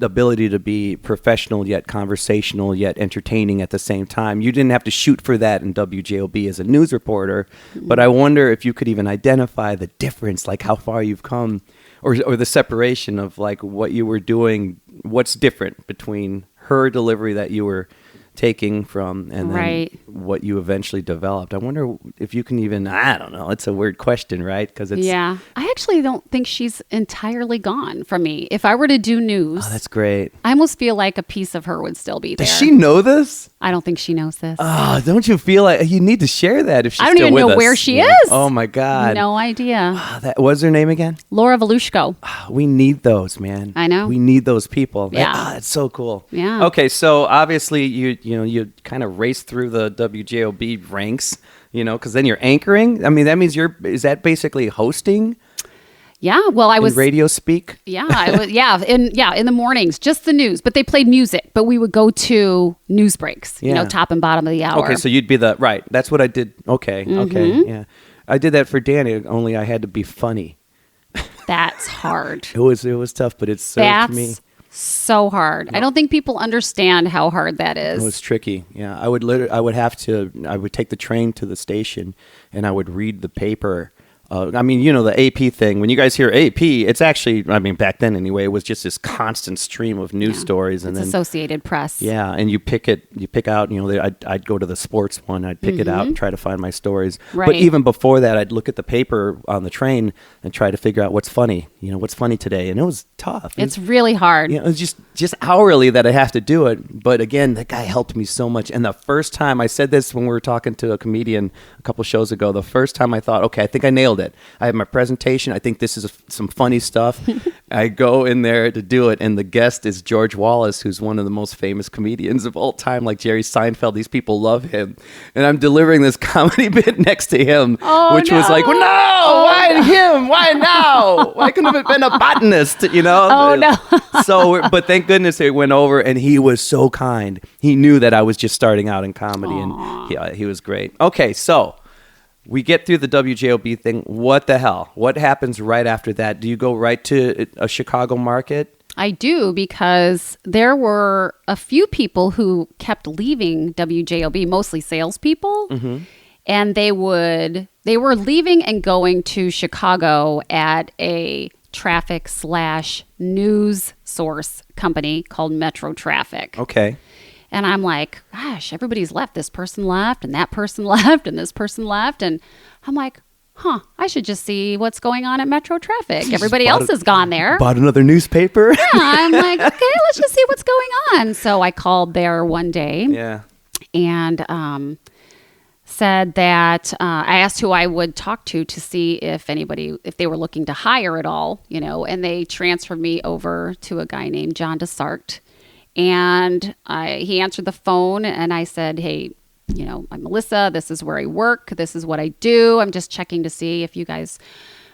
ability to be professional yet conversational yet entertaining at the same time. You didn't have to shoot for that in WJOB as a news reporter, but I wonder if you could even identify the difference, like how far you've come, or the separation of like what you were doing, what's different between her delivery that you were taking from and then what you eventually developed. I wonder if you can even, I don't know, it's a weird question, right? Because it's I actually don't think she's entirely gone from me. If I were to do news, that's great. I almost feel like a piece of her would still be there. Does she know this? I don't think she knows this. Oh, don't you feel like you need to share that if she's I don't still even with know us? where she is. Oh my God. No idea. What's her name again? Laura Volushko. We need those, man. I know. We need those people. Yeah. That's so cool. Yeah. Okay, so obviously you kind of race through the WJOB ranks, because then you're anchoring. I mean, that means is that basically hosting? Yeah, well, I was radio speak. Yeah, I was. In the mornings, just the news. But they played music. But we would go to news breaks. Top and bottom of the hour. Okay, so you'd be right. That's what I did. Okay, yeah, I did that for Danny. Only I had to be funny. That's hard. It was tough, but it served me. So hard. No. I don't think people understand how hard that is. It was tricky. Yeah, I would take the train to the station, and I would read the paper. The AP thing, when you guys hear AP, it's actually, back then anyway, it was just this constant stream of news stories. And it's then Associated Press. Yeah, and you pick out, I'd go to the sports one, I'd pick it out and try to find my stories. Right. But even before that, I'd look at the paper on the train and try to figure out what's funny, what's funny today. And it was tough. It's really hard. It was just hourly that I have to do it. But again, that guy helped me so much. And the first time, I said this when we were talking to a comedian a couple shows ago, the first time I thought, okay, I think I nailed it. I have my presentation. I think this is some funny stuff. I go in there to do it, and the guest is George Wallace, who's one of the most famous comedians of all time, like Jerry Seinfeld. These people love him. And I'm delivering this comedy bit next to him, was like, well, no, why him? Why now? Why couldn't have been a botanist, Oh, no. But thank goodness it went over, and he was so kind. He knew that I was just starting out in comedy, and he was great. Okay, so we get through the WJOB thing. What the hell? What happens right after that? Do you go right to a Chicago market? I do, because there were a few people who kept leaving WJOB, mostly salespeople. Mm-hmm. And they were leaving and going to Chicago at a traffic / news source company called Metro Traffic. Okay. And I'm like, gosh, everybody's left. This person left, and that person left, and this person left. And I'm like, I should just see what's going on at Metro Traffic. Everybody else has gone there. Bought another newspaper. Yeah, I'm like, okay, let's just see what's going on. So I called there one day. Yeah. And said that I asked who I would talk to see if they were looking to hire at all, and they transferred me over to a guy named John DeSarkt. And he answered the phone, and I said, hey, I'm Melissa. This is where I work. This is what I do. I'm just checking to see if you guys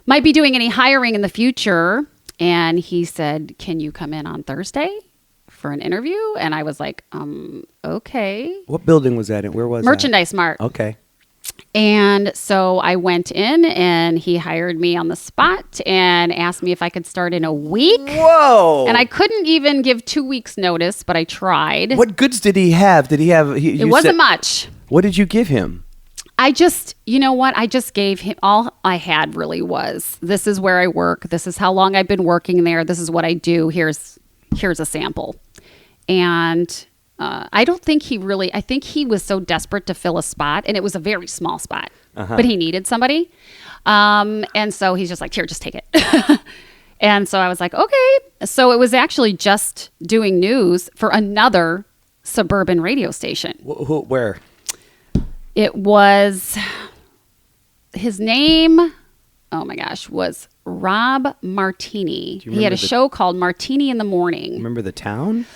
might be doing any hiring in the future. And he said, can you come in on Thursday for an interview? And I was like, okay. What building was that in? Where was Merchandise Mart. Okay. And so I went in, and he hired me on the spot and asked me if I could start in a week. Whoa. And I couldn't even give 2 weeks notice, but I tried. What goods did he have? Did he have? It wasn't much. What did you give him? I just gave him, all I had really was, this is where I work. This is how long I've been working there. This is what I do. Here's a sample. And I don't think I think he was so desperate to fill a spot, and it was a very small spot, but he needed somebody. And so he's just like, here, just take it. And so I was like, okay. So it was actually just doing news for another suburban radio station. Where? It was, his name, oh my gosh, was Rob Martini. He had a show called Martini in the Morning. Remember the town?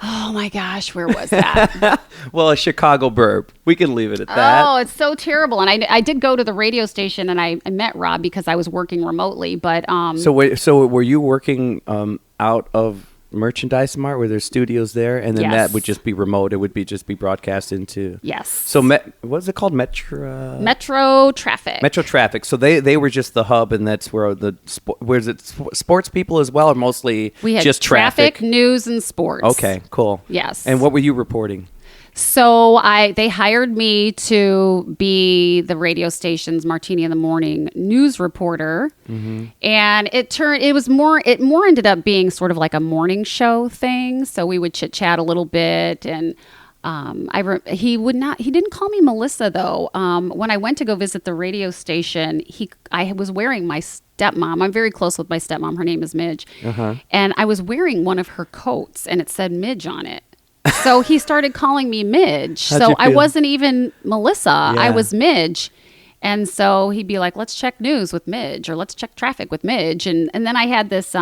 Oh my gosh, where was that? Well, a Chicago burb. We can leave it at that. Oh, it's so terrible. And I did go to the radio station, and I met Rob because I was working remotely. But So were you working out of Merchandise Mart? Were there studios there? And then that would just be remote. It would just be broadcast into. Yes. So what was it called? Metro Traffic. Metro Traffic. So they were just the hub, and that's where where's it sports people as well, or mostly we had just traffic, news, and sports. Okay, cool. Yes. And what were you reporting? So they hired me to be the radio station's Martini in the Morning news reporter, and it more ended up being sort of like a morning show thing. So we would chit chat a little bit, and he didn't call me Melissa though. When I went to go visit the radio station, I was wearing my stepmom. I'm very close with my stepmom. Her name is Midge, and I was wearing one of her coats, and it said Midge on it. So he started calling me Midge. So I wasn't even Melissa. Yeah. I was Midge. And so he'd be like, let's check news with Midge, or let's check traffic with Midge. And then I had this...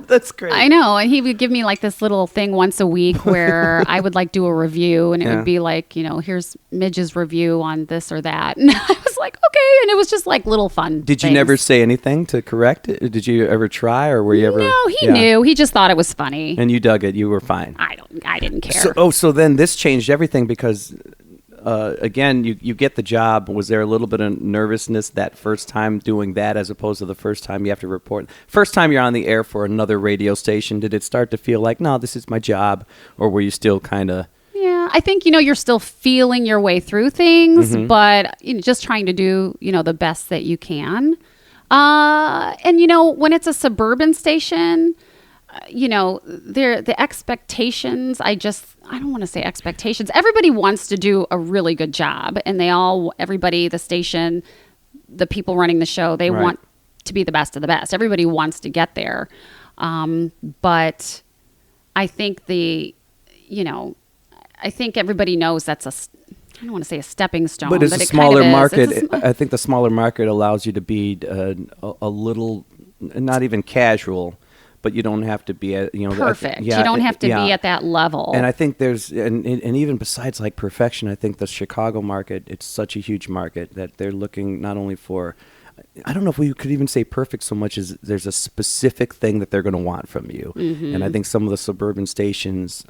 That's great. I know. And he would give me like this little thing once a week where I would like do a review, and it would be like, here's Midge's review on this or that. And I was like, okay. And it was just like little fun Did you never say anything to correct it? Did you ever try, or were you ever? No, he knew. He just thought it was funny. And you dug it. You were fine. I didn't care. So then this changed everything because... again, you get the job. Was there a little bit of nervousness that first time doing that, as opposed to the first time you have to report? First time you're on the air for another radio station, did it start to feel like, no, this is my job? Or were you still kind of... Yeah, I think, you're still feeling your way through things, but just trying to do, the best that you can. And, when it's a suburban station... the expectations, I don't want to say expectations. Everybody wants to do a really good job, and everybody, the station, the people running the show, they want to be the best of the best. Everybody wants to get there. But I think I think everybody knows that's I don't want to say a stepping stone, but it's a smaller market. I think the smaller market allows you to be a little, not even casual, but you don't have to be at, perfect. You don't have to be at that level. And I think there's, and even besides like perfection, I think the Chicago market, it's such a huge market that they're looking not only for, I don't know if we could even say perfect so much as there's a specific thing that they're going to want from you. And I think some of the suburban stations,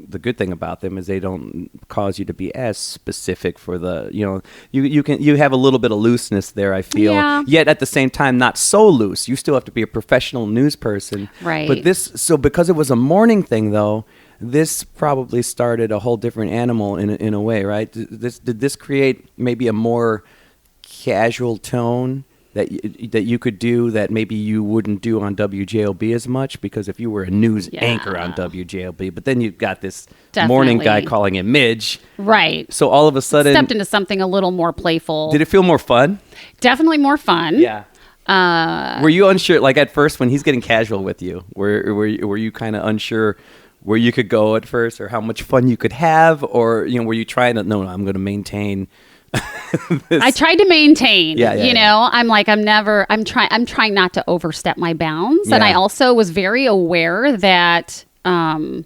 the good thing about them is they don't cause you to be as specific for the, you have a little bit of looseness there, I feel. Yeah. Yet at the same time, not so loose. You still have to be a professional news person. Right. But because it was a morning thing though, this probably started a whole different animal in a way, right? Did this create maybe a more casual tone that you could do that maybe you wouldn't do on WJLB as much? Because if you were a news anchor on WJLB, but then you've got this morning guy calling it Midge. Right. So all of a sudden... Stepped into something a little more playful. Did it feel more fun? Definitely more fun. Yeah. Were you unsure, like at first when he's getting casual with you, were you kind of unsure where you could go at first or how much fun you could have? Or, were you trying to, no, I'm going to maintain... I tried to maintain, yeah. I'm trying not to overstep my bounds. Yeah. And I also was very aware that, let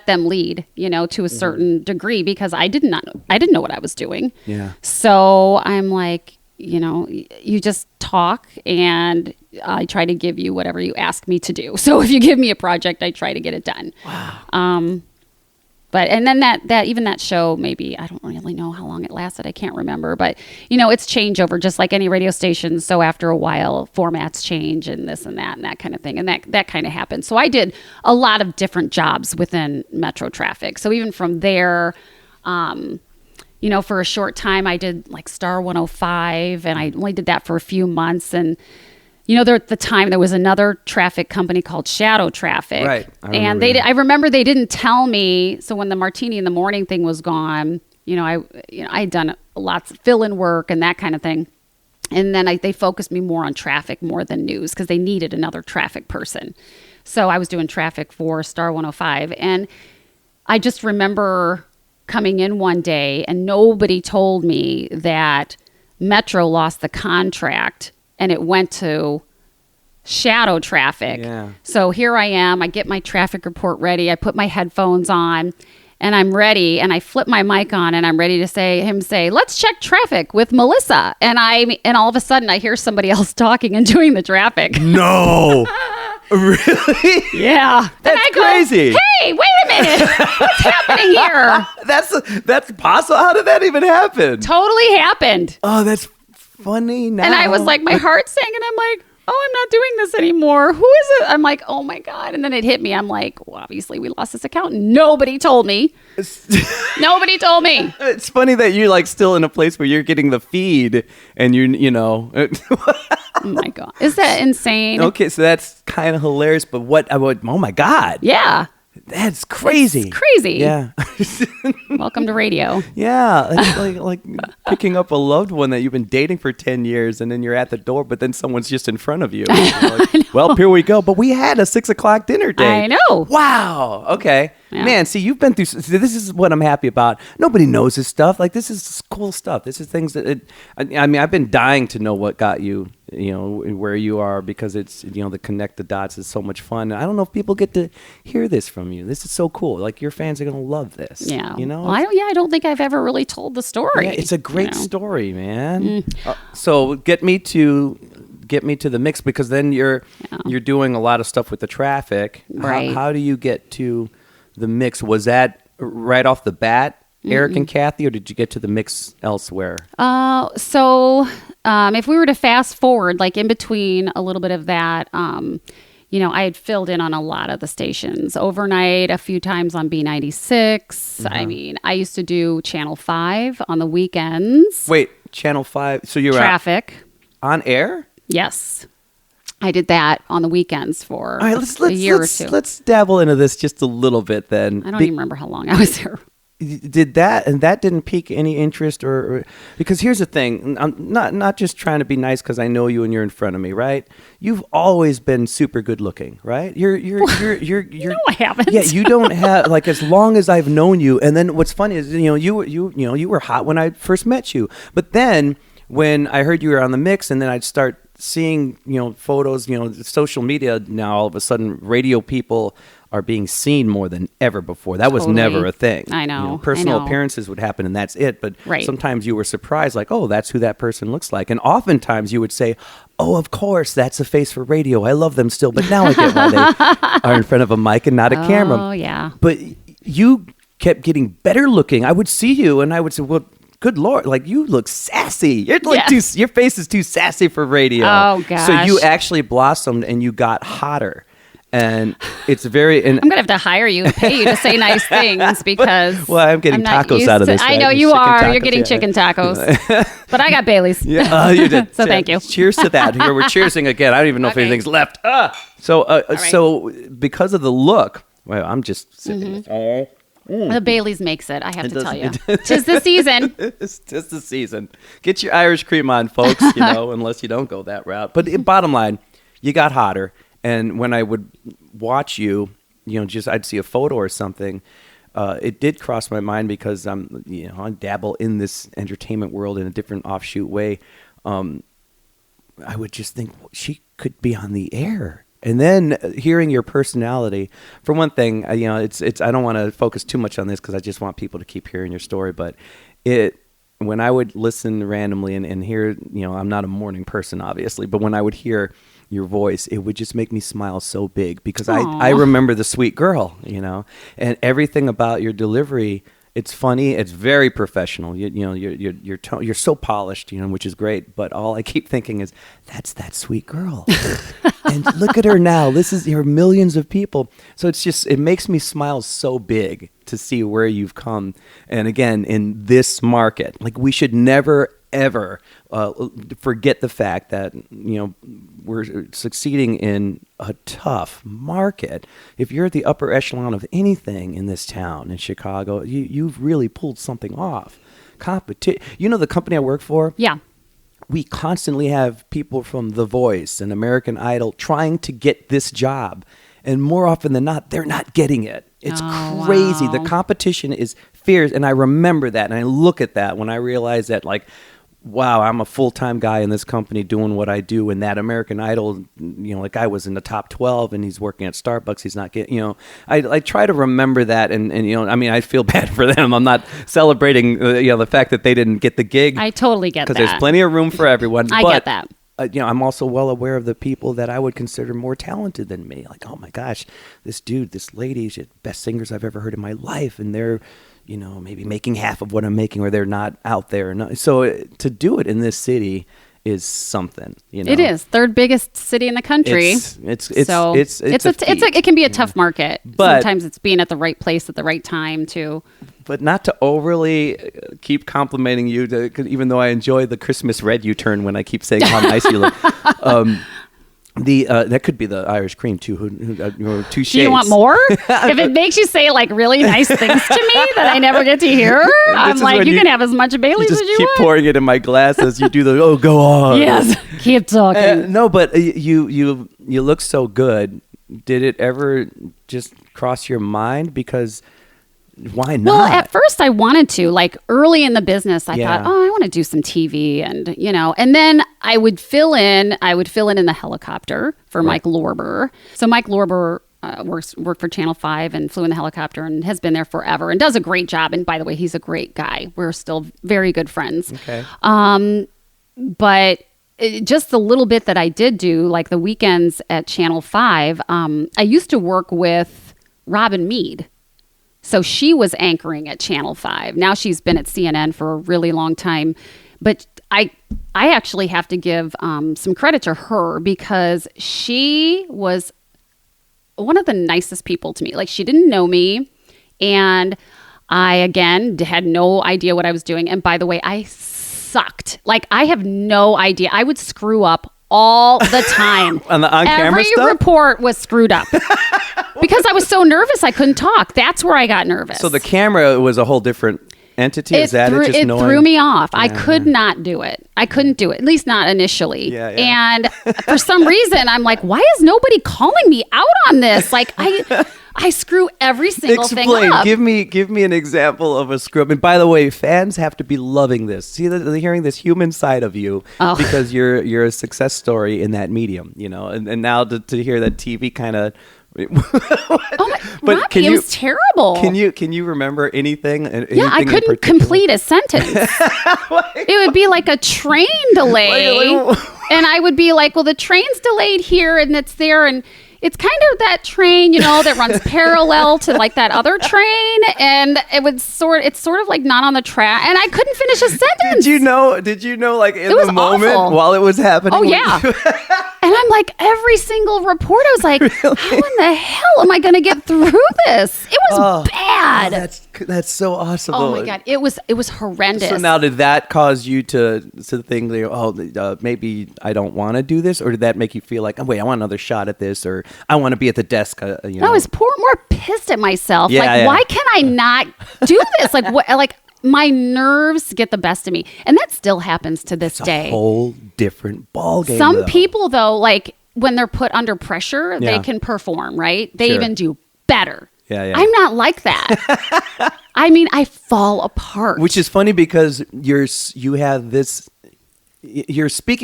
them lead, to a certain degree, because I didn't know what I was doing. Yeah. So I'm like, you just talk and I try to give you whatever you ask me to do. So if you give me a project, I try to get it done. Wow. But and then that show, maybe, I don't really know how long it lasted. I can't remember. But, it's changeover, just like any radio station. So after a while, formats change and this and that kind of thing. And that kind of happened. So I did a lot of different jobs within Metro Traffic. So even from there, for a short time, I did like Star 105. And I only did that for a few months. And there at the time there was another traffic company called Shadow Traffic, right? I remember they didn't tell me. So when the Martini in the Morning thing was gone, I had done lots of fill-in work and that kind of thing, and then they focused me more on traffic more than news because they needed another traffic person. So I was doing traffic for Star 105, and I just remember coming in one day and nobody told me that Metro lost the contract. And it went to Shadow Traffic. Yeah. So here I am. I get my traffic report ready. I put my headphones on, and I'm ready. And I flip my mic on, and I'm ready to say, "Let's check traffic with Melissa." And all of a sudden, I hear somebody else talking and doing the traffic. No. Really? Yeah. That's crazy. Hey, wait a minute. What's happening here? That's possible. How did that even happen? Totally happened. Oh, that's funny now. And I was like, my heart sank, and I'm like, oh, I'm not doing this anymore. Who is it? I'm like, oh my God. And then it hit me. I'm like, well, obviously we lost this account. Nobody told me. Nobody told me. It's funny that you're like still in a place where you're getting the feed and Oh my God. Is that insane? Okay, so that's kind of hilarious. But oh my God. Yeah. That's crazy. It's crazy. Yeah. Welcome to radio. Yeah. It's like picking up a loved one that you've been dating for 10 years and then you're at the door, but then someone's just in front of you. Like, well, here we go. But we had a 6:00 dinner date. I know. Wow. Okay. Yeah. Man, see, you've been through, this is what I'm happy about. Nobody knows this stuff. Like, this is cool stuff. This is things that, I've been dying to know what got you, where you are, because it's, the connect the dots is so much fun. I don't know if people get to hear this from you. This is so cool. Like, your fans are going to love this. Yeah. Well, I don't think I've ever really told the story. Yeah, it's a great story, man. So get me to the mix, because then you're doing a lot of stuff with the traffic. Right. How do you get to the mix? Was that right off the bat, Eric and Kathy, or did you get to the mix elsewhere? So if we were to fast forward, like in between a little bit of that, I had filled in on a lot of the stations overnight, a few times on B96. I mean, I used to do Channel 5 on the weekends. Wait, Channel 5? So you were traffic on air? Yes. I did that on the weekends for a year or two. Let's dabble into this just a little bit then. I don't even remember how long I was there. Did that didn't pique any interest or because here's the thing, I'm not just trying to be nice because I know you and you're in front of me, right? You've always been super good looking, right? You're No, I haven't. Yeah, you don't have, like, as long as I've known you. And then what's funny is you were hot when I first met you, but then when I heard you were on the mix, and then I'd start seeing, photos, social media now, all of a sudden radio people are being seen more than ever before. That was never a thing. I know. Personal appearances would happen and that's it. But right. Sometimes you were surprised, like, oh, that's who that person looks like. And oftentimes you would say, oh, of course, that's a face for radio. I love them still. But now I get why they are in front of a mic and not a camera. Oh, yeah. But you kept getting better looking. I would see you and I would say, well, good Lord, like, you look sassy. You're like your face is too sassy for radio. Oh, gosh. So you actually blossomed and you got hotter And it's very. And I'm gonna have to hire you and pay you to say nice things because. Well, I'm getting not tacos used out of to- this. I right? know you Chicken are. tacos, You're getting yeah. chicken tacos, but I got Bailey's. Yeah, you did. So thank you. Cheers to that. Here we're cheersing again. I don't even know if Okay. anything's left. So, right. so because of the look, well, I'm just sitting. The Bailey's makes it. I have to does- tell you, 'tis the season. It's just the season. Get your Irish cream on, folks. Unless you don't go that route. But bottom line, you got hotter. And when I would watch you, just I'd see a photo or something. It did cross my mind because I dabble in this entertainment world in a different offshoot way. I would just think she could be on the air. And then hearing your personality, for one thing, it's I don't want to focus too much on this because I just want people to keep hearing your story. But when I would listen randomly and hear, I'm not a morning person, obviously, but when I would hear your voice, it would just make me smile so big because I remember the sweet girl, and everything about your delivery. It's funny. It's very professional. You're so polished, which is great. But all I keep thinking is, that's that sweet girl. And look at her now. There are millions of people. So it makes me smile so big to see where you've come. And again, in this market, like we should never, ever forget the fact that, we're succeeding in a tough market. If you're at the upper echelon of anything in this town in Chicago, you've really pulled something off. The company I work for? Yeah. We constantly have people from The Voice and American Idol trying to get this job. And more often than not, they're not getting it. It's crazy. Wow. The competition is fierce. And I remember that. And I look at that when I realize that, wow, I'm a full-time guy in this company doing what I do. And that American Idol, I was in the top 12 and he's working at Starbucks. He's not getting, I try to remember that. And I feel bad for them. I'm not celebrating, the fact that they didn't get the gig. I totally get that. Because there's plenty of room for everyone. I get that. I'm also well aware of the people that I would consider more talented than me. Like, oh my gosh, this dude, this lady, she's the best singers I've ever heard in my life. And they're, maybe making half of what I'm making, or they're not out there. So to do it in this city is something. It is third biggest city in the country. It can be a tough market. But sometimes it's being at the right place at the right time too. But not to overly keep complimenting you, even though I enjoy the Christmas red you turn when I keep saying how nice you look. That could be the Irish cream too. Two shades. Do you want more? If it makes you say really nice things to me that I never get to hear, I'm like, you can have as much Bailey's as you keep want. pouring it in my glass as you do the. Go on. Yes, keep talking. No, but you look so good. Did it ever just cross your mind? Because why not? Well, at first I wanted to, early in the business, I Yeah. thought, I want to do some TV and then I would fill in in the helicopter for Mike Lorber. So Mike Lorber worked for Channel 5 and flew in the helicopter and has been there forever and does a great job. And by the way, he's a great guy. We're still very good friends. Okay. But just the little bit that I did do, the weekends at Channel 5, I used to work with Robin Meade. So she was anchoring at Channel 5. Now she's been at CNN for a really long time. But I actually have to give some credit to her because she was one of the nicest people to me. She didn't know me. And I, again, had no idea what I was doing. And by the way, I sucked. I have no idea. I would screw up all the time. On-camera stuff? Every report was screwed up. Because I was so nervous, I couldn't talk. That's where I got nervous. So the camera was a whole different entity? It threw me off. I could not do it. I couldn't do it, at least not initially. Yeah. And for some reason, I'm like, why is nobody calling me out on this? I screw every single thing up. Give me an example of a screw up. And by the way, fans have to be loving this. See, they're hearing this human side of you because you're a success story in that medium, and now to hear that TV kind of. But Robbie, it was terrible. Can you remember anything? Yeah, I couldn't complete a sentence. It would be like a train delay, and I would be like, "Well, the train's delayed here, and it's there," and it's kind of that train, that runs parallel to like that other train, and it's sort of like not on the track, and I couldn't finish a sentence. Did you know like in the moment awful. while it was happening? Oh yeah. And I'm like, every single report, I was like, Really? how in the hell am I going to get through this? It was bad. That's so awesome. Oh my God. It was horrendous. So now, did that cause you to think, maybe I don't want to do this? Or did that make you feel like, oh, wait, I want another shot at this, or I want to be at the desk? I was more pissed at myself. Why can I not do this? Like, what? Like, my nerves get the best of me. And that still happens to this day. A whole different ballgame. Some people, though, like when they're put under pressure, they can perform, right? They even do better. Yeah. I'm not like that. I mean, I fall apart. Which is funny because you're speaking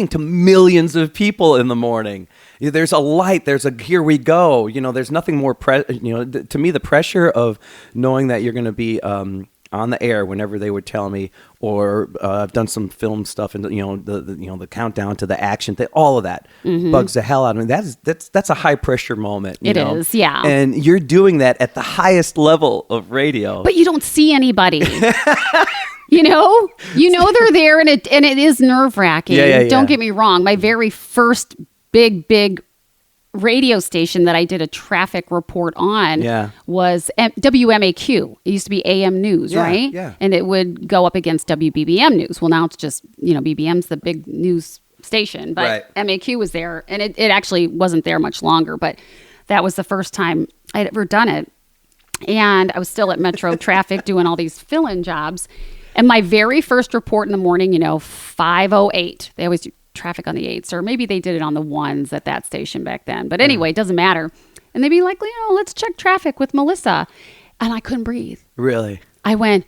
to millions of people in the morning. There's a light. There's a here we go. There's nothing more. To me, the pressure of knowing that you're going to be on the air whenever they would tell me, or I've done some film stuff, and the countdown to the action thing, all of that bugs the hell out of me. That's a high pressure moment. It is, yeah. And you're doing that at the highest level of radio, but you don't see anybody. They're there, and it is nerve wracking. Yeah. Don't get me wrong. My very first big radio station that I did a traffic report on was WMAQ. It used to be AM News, right? Yeah. And it would go up against WBBM News. Well, now it's just, BBM's the big news station, but MAQ was there, and it actually wasn't there much longer, but that was the first time I'd ever done it. And I was still at Metro Traffic doing all these fill-in jobs. And my very first report in the morning, 5:08. They always do traffic on the 8s, or maybe they did it on the 1s at that station back then. But anyway, it doesn't matter. And they'd be like, let's check traffic with Melissa. And I couldn't breathe. Really? I went,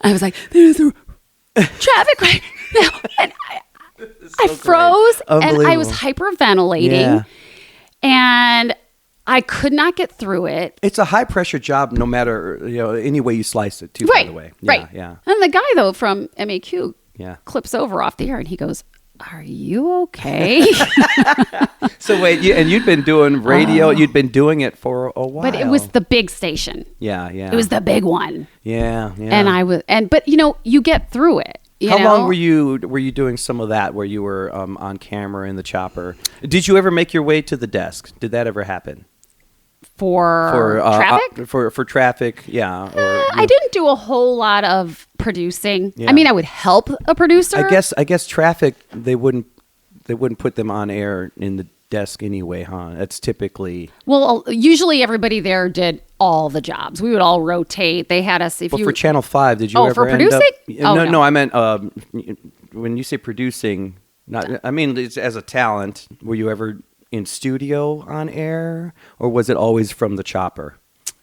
I was like, there's a traffic right now. And I froze, and I was hyperventilating. Yeah. And I could not get through it. It's a high pressure job, no matter any way you slice it. Too, by the way, yeah. And the guy though from MAQ clips over off the air, and he goes, "Are you okay?" So wait, you'd been doing radio. You'd been doing it for a while, but it was the big station. Yeah. It was the big one. Yeah. And but you get through it. How long were you doing some of that where you were on camera in the chopper? Did you ever make your way to the desk? Did that ever happen? For traffic? For traffic, yeah. I didn't do a whole lot of producing. Yeah. I mean, I would help a producer. I guess traffic, they wouldn't put them on air in the desk anyway, huh? That's typically... Well, usually everybody there did all the jobs. We would all rotate. They had us... for Channel 5, did you ever for producing? No, I meant when you say producing, I mean it's as a talent, were you ever in studio on air, or was it always from the chopper?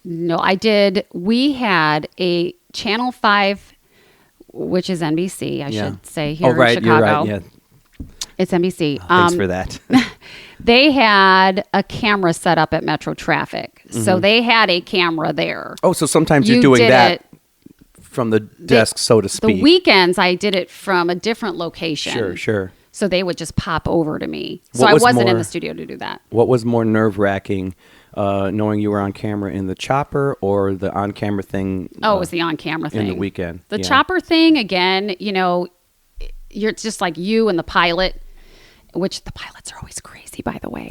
No, I did. We had a Channel 5, which is NBC, I should say, here in Chicago. You're right, yeah. It's NBC. Thanks for that. They had a camera set up at Metro Traffic. So they had a camera there. Oh, so sometimes you're doing that from the desk, so to speak. The weekends, I did it from a different location. Sure. So they would just pop over to me. So I wasn't in the studio to do that. What was more nerve-wracking, knowing you were on camera in the chopper, or the on-camera thing? It was the on-camera thing. In the weekend. The chopper thing, again, you're just like you and the pilot, which the pilots are always crazy, by the way.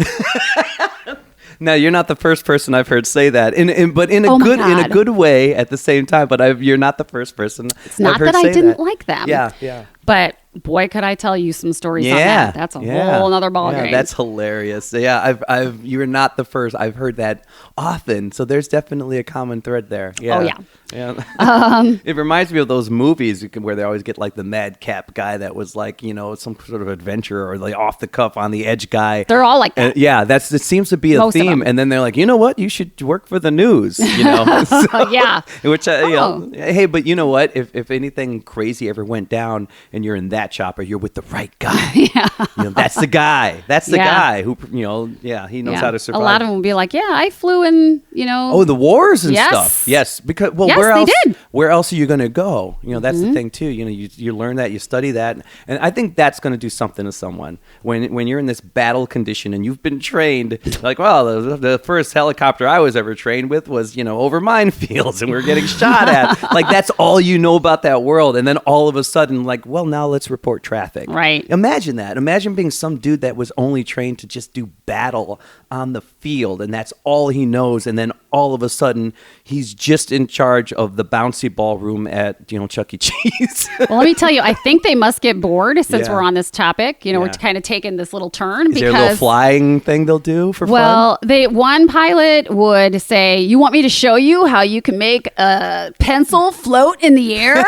No, you're not the first person I've heard say that, but in a good way at the same time. But you're not the first person. It's not that I didn't like them. Yeah. But boy, could I tell you some stories on that. That's a whole other ballgame. That's hilarious. Yeah, you're not the first. I've heard that often. So there's definitely a common thread there. Yeah. Oh, yeah. It reminds me of those movies where they always get like the madcap guy that was like, some sort of adventurer, or like off the cuff, on the edge guy. They're all like that. It seems to be a theme. And then they're like, you know what? You should work for the news. So, yeah. Which, hey, but you know what? If anything crazy ever went down, and you're in that chopper, you're with the right guy. That's the guy. That's the guy who, he knows how to survive. A lot of them will be like, I flew in, Oh, the wars and Yes. stuff. Yes, because Yes, where they else? did. Where else are you going to go? That's the thing too. You learn that, you study that, and I think that's going to do something to someone when you're in this battle condition and you've been trained. Like, well, the first helicopter I was ever trained with was over minefields, and we were getting shot at. Like that's all you know about that world, and then all of a sudden, like, well, now let's report traffic. Right. Imagine that. Imagine being some dude that was only trained to just do battle on the field, and that's all he knows, and then all of a sudden he's just in charge of the bouncy ball room at Chuck E. Cheese. Well, let me tell you, I think they must get bored since Yeah. we're on this topic. We're Yeah. kind of taking this little turn Is there a little flying thing they'll do for fun? One pilot would say, "You want me to show you how you can make a pencil float in the air?"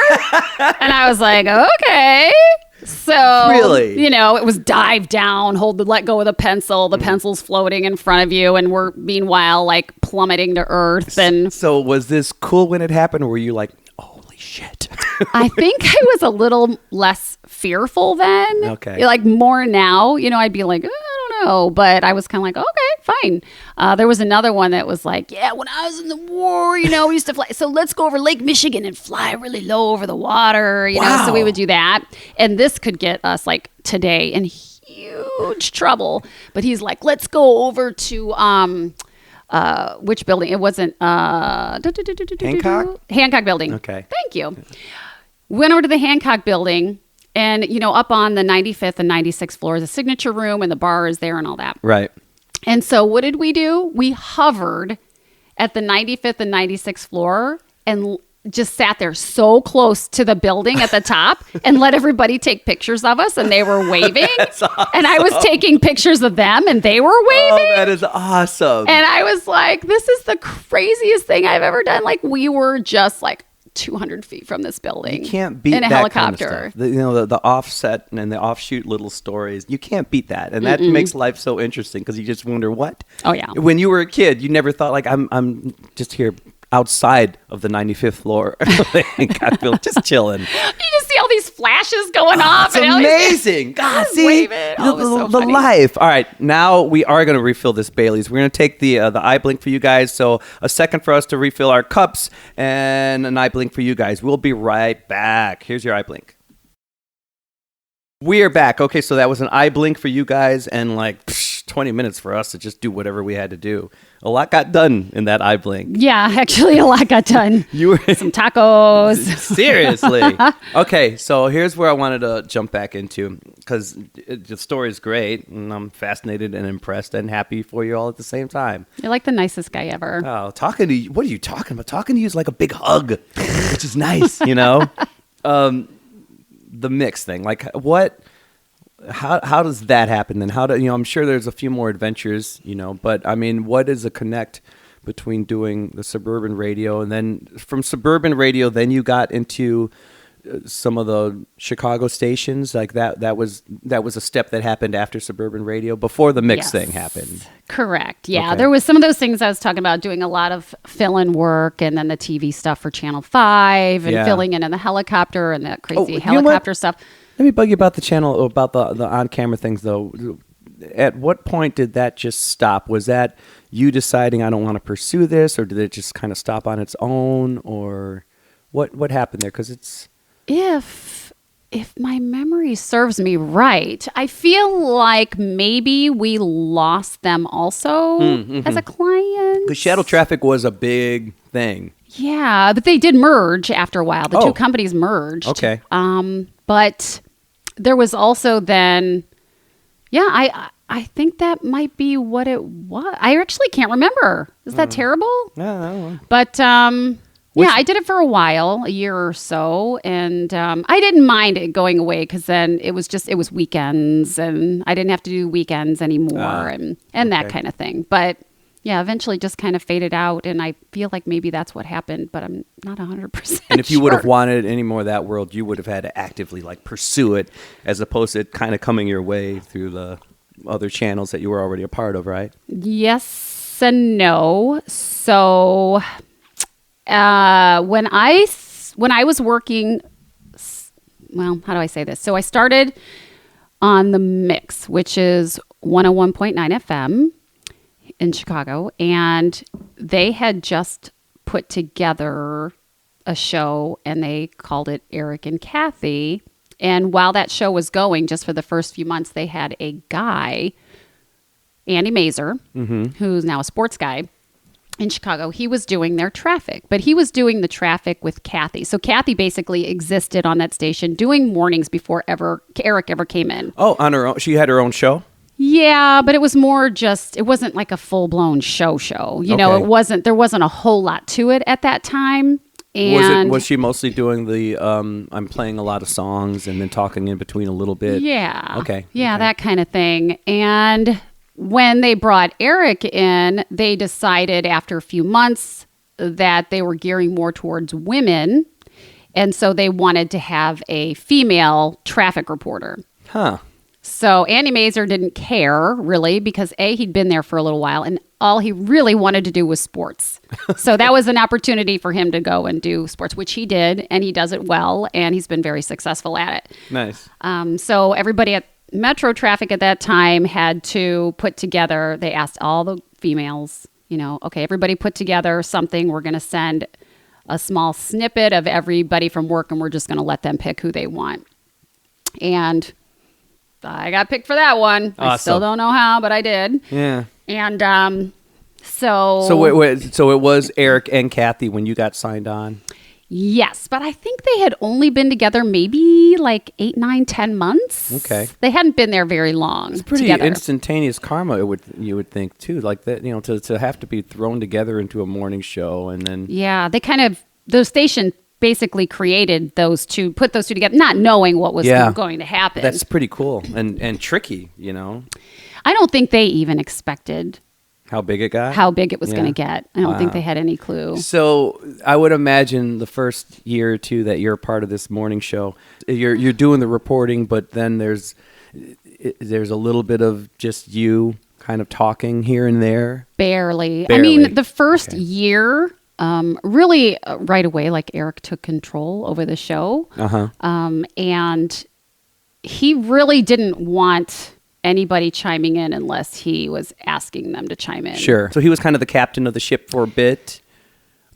And I was like, "Okay." So, Really? it was dive down, let go of the pencil. The pencil's floating in front of you, and we're meanwhile like plummeting to earth. And So was this cool when it happened, or were you like, holy shit? I think I was a little less fearful then. Okay. Like more now, I'd be like, I don't know. But I was kind of like, okay, fine. There was another one that was like, yeah, when I was in the war, we used to fly. So let's go over Lake Michigan and fly really low over the water, Wow. So we would do that. And this could get us like today in huge trouble. But he's like, let's go over to, which building? It wasn't Hancock? Hancock building. Okay. Thank you. Went over to the Hancock building, and up on the 95th and 96th floor is a signature room, and the bar is there and all that. Right. And so what did we do? We hovered at the 95th and 96th floor and just sat there so close to the building at the top and let everybody take pictures of us, and they were waving. That's awesome. And I was taking pictures of them, and they were waving. Oh, that is awesome. And I was like, this is the craziest thing I've ever done. Like, we were just like 200 feet from this building. You can't beat in a that helicopter. kind of stuff. The offset and the offshoot little stories. You can't beat that, and that makes life so interesting because you just wonder what. Oh, yeah. When you were a kid, you never thought like I'm just here outside of the 95th floor, just chilling. You just see all these flashes going off. It's amazing. God, see waving. Oh, it was so the funny. life. All right, now we are going to refill this Bailey's. We're going to take the eye blink for you guys. So a second for us to refill our cups and an eye blink for you guys. We'll be right back. Here's your eye blink. We are back. Okay, so that was an eye blink for you guys and 20 minutes for us to just do whatever we had to do. A lot got done in that eye blink. Yeah, actually, a lot got done. You were Some tacos. Seriously. Okay, so here's where I wanted to jump back into because the story is great, and I'm fascinated and impressed and happy for you all at the same time. You're like the nicest guy ever. Oh, talking to you, what are you talking about? Talking to you is like a big hug, which is nice, The mix thing, like what? How does that happen? And I'm sure there's a few more adventures, but I mean, what is a connect between doing the suburban radio and then from suburban radio, then you got into some of the Chicago stations like that was a step that happened after suburban radio before the mix Yes. thing happened. Correct. Yeah, Okay. there was some of those things I was talking about, doing a lot of fill-in work and then the TV stuff for Channel 5 and Yeah. filling in the helicopter and that crazy you know what? helicopter stuff. Let me bug you about the channel, about the on-camera things, though. At what point did that just stop? Was that you deciding I don't want to pursue this, or did it just kind of stop on its own, or what happened there? Because it's If my memory serves me right, I feel like maybe we lost them also as a client. because Shadow Traffic was a big thing. Yeah, but they did merge after a while. The Oh. two companies merged. Okay. But there was also then, I think that might be what it was. I actually can't remember. Is that terrible? No. But I did it for a while, a year or so, and I didn't mind it going away because then it was weekends, and I didn't have to do weekends anymore, and that okay. kind of thing. But yeah, eventually just kind of faded out, and I feel like maybe that's what happened, but I'm not 100%. And if you would have sure. wanted any more of that world, you would have had to actively pursue it, as opposed to it kind of coming your way through the other channels that you were already a part of, right? Yes and no. So when I was working well, how do I say this? So I started on the Mix, which is 101.9 FM in Chicago, and they had just put together a show and they called it Eric and Kathy. And while that show was going, just for the first few months, they had a guy, Andy Mazer, who's now a sports guy in Chicago. He was doing their traffic, but he was doing the traffic with Kathy. So Kathy basically existed on that station doing mornings before Eric ever came in. Oh, on her own. She had her own show? Yeah, but it was more just, it wasn't like a full-blown show. You know, there wasn't a whole lot to it at that time. And was she mostly doing the I'm playing a lot of songs and then talking in between a little bit? Yeah. Okay. Yeah, that kind of thing. And when they brought Eric in, they decided after a few months that they were gearing more towards women. And so they wanted to have a female traffic reporter. Huh. So Andy Mazer didn't care, really, because A, he'd been there for a little while, and all he really wanted to do was sports. So that was an opportunity for him to go and do sports, which he did, and he does it well, and he's been very successful at it. Nice. So everybody at Metro Traffic at that time had to put together, they asked all the females, you know, okay, everybody put together something. We're going to send a small snippet of everybody from work, and we're just going to let them pick who they want. And I got picked for that one. Awesome. I still don't know how, but I did. Yeah. And so it was Eric and Kathy when you got signed on? Yes, but I think they had only been together maybe like 8, 9, 10 months. Okay. They hadn't been there very long. It's pretty together. instantaneous karma, you would think, too. Like that, you know, to have to be thrown together into a morning show and then... Yeah, the station basically created those two, put those two together, not knowing what was going to happen. That's pretty cool and tricky, you know? I don't think they even expected how big it got? How big it was going to get. I don't think they had any clue. So I would imagine the first year or two that you're a part of this morning show, you're doing the reporting, but then there's a little bit of just you kind of talking here and there. Barely. I mean, the first year, really right away, like Eric took control over the show. And he really didn't want anybody chiming in unless he was asking them to chime in. Sure. So he was kind of the captain of the ship for a bit?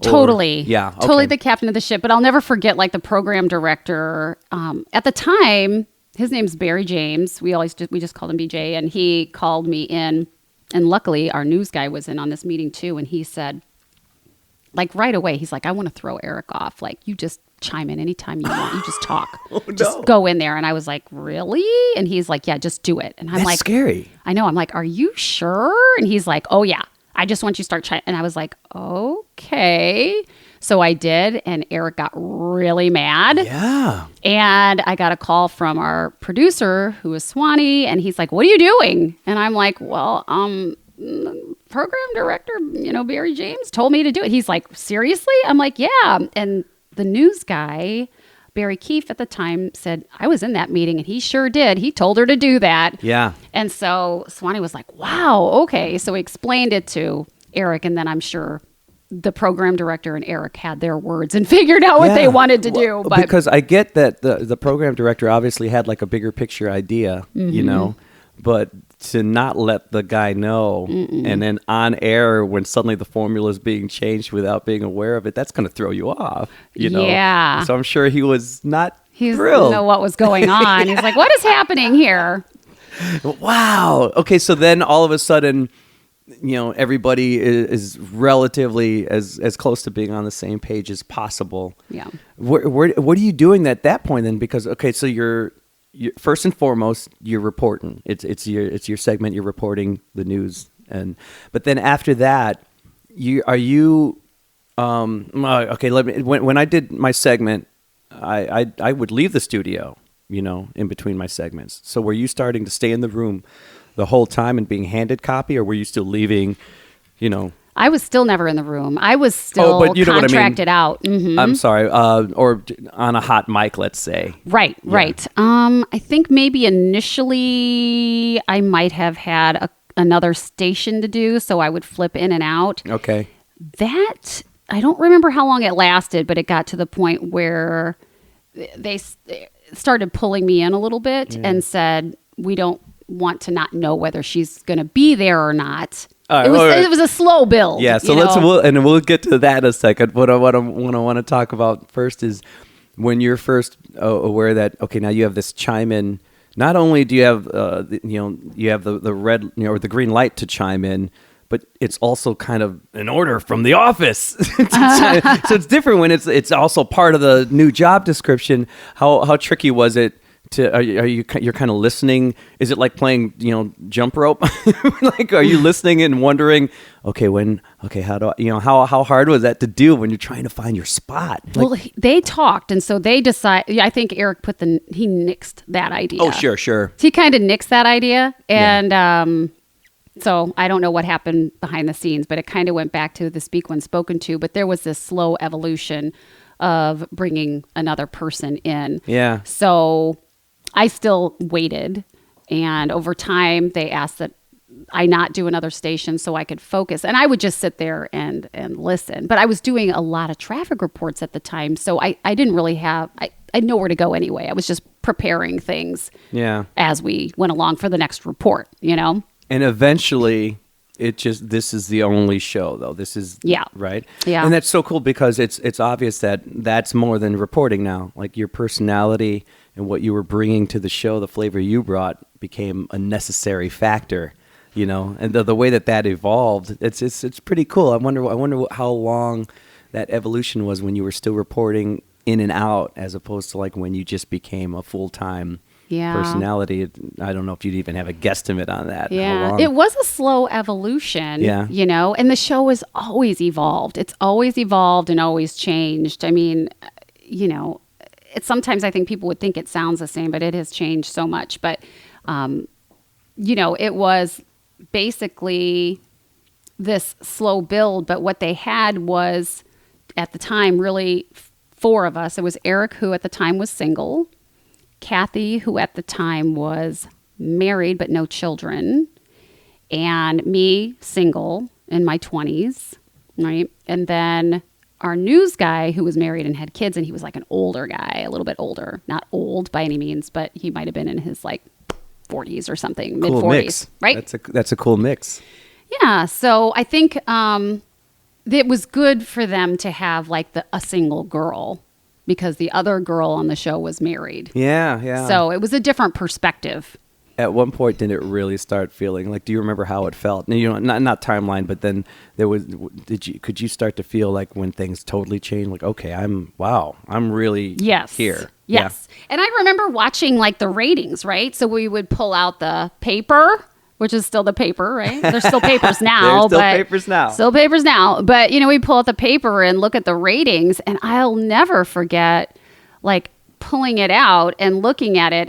Totally. Yeah. Okay. Totally the captain of the ship. But I'll never forget, like, the program director. At the time, his name's Barry James. We just called him BJ. And he called me in. And luckily, our news guy was in on this meeting, too. And he said, like, right away, he's like, I want to throw Eric off. Like, you just chime in anytime you want. You just talk. Just go in there. And I was like, really? And he's like, yeah, just do it. And I'm like, scary. I know. I'm like, are you sure? And he's like, oh, yeah. I just want you to start chiming. And I was like, okay. So I did. And Eric got really mad. Yeah. And I got a call from our producer, who was Swanee. And he's like, what are you doing? And I'm like, well, program director, Barry James told me to do it. He's like, seriously? I'm like, yeah. And the news guy, Barry Keefe at the time, said, I was in that meeting and he sure did. He told her to do that. Yeah. And so Swanee was like, wow, okay. So he explained it to Eric, and then I'm sure the program director and Eric had their words and figured out what they wanted to do. But because I get that the program director obviously had like a bigger picture idea, but to not let the guy know and then on air when suddenly the formula is being changed without being aware of it, that's going to throw you off, Yeah. So I'm sure he was not thrilled. He didn't know what was going on. He's like, what is happening here? Wow. Okay, so then all of a sudden, everybody is relatively as close to being on the same page as possible. Yeah. What are you doing at that point then? Because, okay, so you're first and foremost, you're reporting. It's your segment. You're reporting the news, but then after that, okay. When I did my segment, I would leave the studio, in between my segments. So were you starting to stay in the room the whole time and being handed copy, or were you still leaving? I was still never in the room. I was still contracted out. Mm-hmm. I'm sorry, or on a hot mic, let's say. Right. I think maybe initially I might have had another station to do, so I would flip in and out. Okay. That, I don't remember how long it lasted, but it got to the point where started pulling me in a little bit and said, we don't want to not know whether she's going to be there or not. It was a slow build. Yeah, so we'll get to that in a second. What I want to talk about first is when you're first aware that, okay, now you have this chime in. Not only do you have you have the red or the green light to chime in, but it's also kind of an order from the office. So it's different when it's also part of the new job description. How tricky was it? You're kind of listening? Is it like playing jump rope? Like, are you listening and wondering, how hard was that to do when you're trying to find your spot? Well, they talked, and so they decided. I think Eric he nixed that idea. Oh, sure. He kind of nixed that idea, and so I don't know what happened behind the scenes, but it kind of went back to the speak when spoken to. But there was this slow evolution of bringing another person in. Yeah. So I still waited, and over time they asked that I not do another station so I could focus, and I would just sit there and listen. But I was doing a lot of traffic reports at the time, so I didn't really have I had nowhere to go anyway. I was just preparing things as we went along for the next report, And eventually this is the only show though. This is right. Yeah. And that's so cool because it's obvious that that's more than reporting now. Like your personality and what you were bringing to the show, the flavor you brought became a necessary factor, and the way that evolved, it's pretty cool. I wonder how long that evolution was when you were still reporting in and out as opposed to like when you just became a full-time personality. I don't know if you'd even have a guesstimate on that. Yeah, it was a slow evolution, and the show has always evolved. It's always evolved and always changed. I mean, sometimes I think people would think it sounds the same, but it has changed so much. But, it was basically this slow build, but what they had was at the time really four of us. It was Eric, who at the time was single, Kathy, who at the time was married but no children, and me, single, in my 20s, right? And then our news guy who was married and had kids, and he was like an older guy, a little bit older, not old by any means, but he might have been in his like 40s or something, mid 40s, mix. Right? That's a cool mix. Yeah. So I think it was good for them to have like a single girl because the other girl on the show was married. Yeah. So it was a different perspective. At one point, did it really start feeling like? Do you remember how it felt? Not timeline, but then could you start to feel like when things totally changed? Like, okay, I'm really here. Yes, yeah. And I remember watching like the ratings, right? So we would pull out the paper, which is still the paper, right? There's still papers now. Still papers now. But we pull out the paper and look at the ratings, and I'll never forget, like, pulling it out and looking at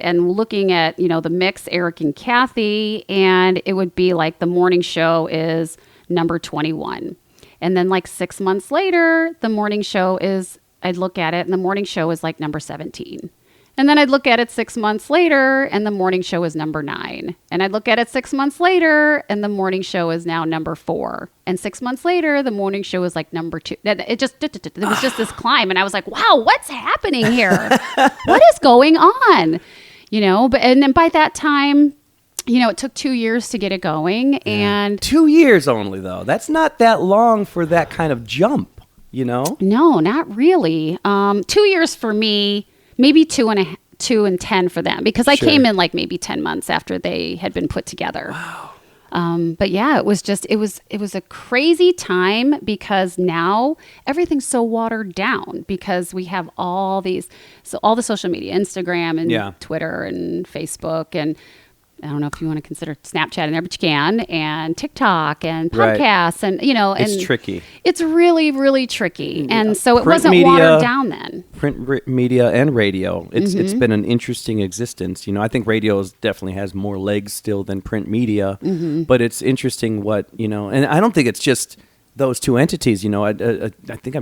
the mix, Eric and Kathy, and it would be like the morning show is number 21. And then like 6 months later, the morning show I'd look at it and the morning show is like number 17. And then I'd look at it 6 months later and the morning show is number 9. And I'd look at it 6 months later and the morning show is now number 4. And 6 months later, the morning show is like number 2. It was just this climb. And I was like, wow, what's happening here? What is going on? And then by that time, it took 2 years to get it going. And 2 years only though. That's not that long for that kind of jump, No, not really. 2 years for me. Maybe 2 and 10 for them because I came in like maybe 10 months after they had been put together. Wow. But yeah, it was a crazy time because now everything's so watered down because we have all the social media, Instagram and Twitter and Facebook and I don't know if you want to consider Snapchat in there, but you can, and TikTok and podcasts, and it's tricky. It's really, really tricky, and so it wasn't watered down then. Print media and radio, it's been an interesting existence. I think radio definitely has more legs still than print media, but it's interesting what and I don't think it's just those two entities. I think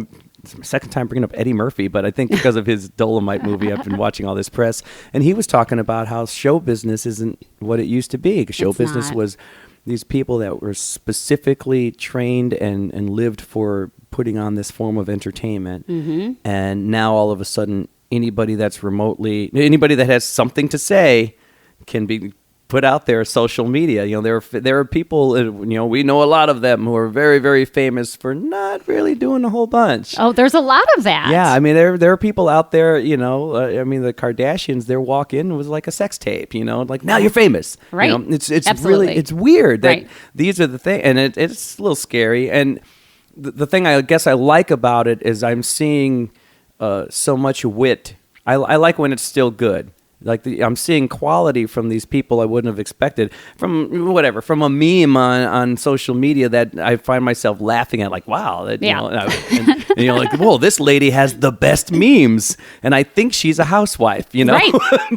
it's my second time bringing up Eddie Murphy, but I think because of his Dolomite movie, I've been watching all this press, and he was talking about how show business isn't what it used to be. Show business was these people that were specifically trained and lived for putting on this form of entertainment, and now all of a sudden anybody that has something to say can be put out there, social media. There are people, we know a lot of them who are very, very famous for not really doing a whole bunch. Oh, there's a lot of that. Yeah, I mean, there are people out there, the Kardashians, their walk-in was like a sex tape, like, now you're famous. Right. It's Absolutely. really, it's weird that Right. these are the things, and it's a little scary. And the thing I guess I like about it is I'm seeing so much wit. I like when it's still good. Like I'm seeing quality from these people I wouldn't have expected from a meme on social media that I find myself laughing at. Like, wow, and like, whoa, this lady has the best memes, and I think she's a housewife, Right.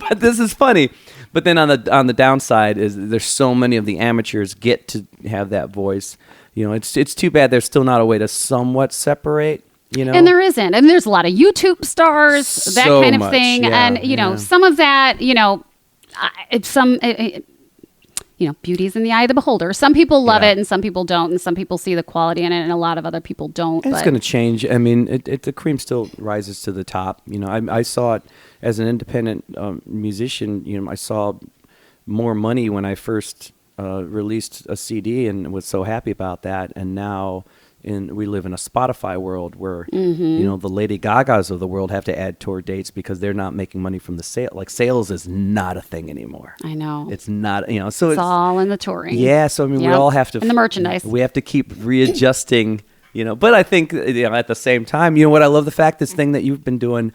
But this is funny. But then on the downside is there's so many of the amateurs get to have that voice. It's too bad there's still not a way to somewhat separate. And there isn't. And there's a lot of YouTube stars, that So kind of much, thing. yeah, And, some of that, beauty's in the eye of the beholder. Some people love it and some people don't. And some people see the quality in it and a lot of other people don't. It's going to change. I mean, the cream still rises to the top. I saw it as an independent musician. I saw more money when I first released a CD and was so happy about that. And now we live in a Spotify world where the Lady Gagas of the world have to add tour dates because they're not making money from the sale. Like, sales is not a thing anymore. I know. It's not, so it's all in the touring. Yeah, so I mean, we all have to and the merchandise. We have to keep readjusting, But I think at the same time, what I love the fact, this thing that you've been doing.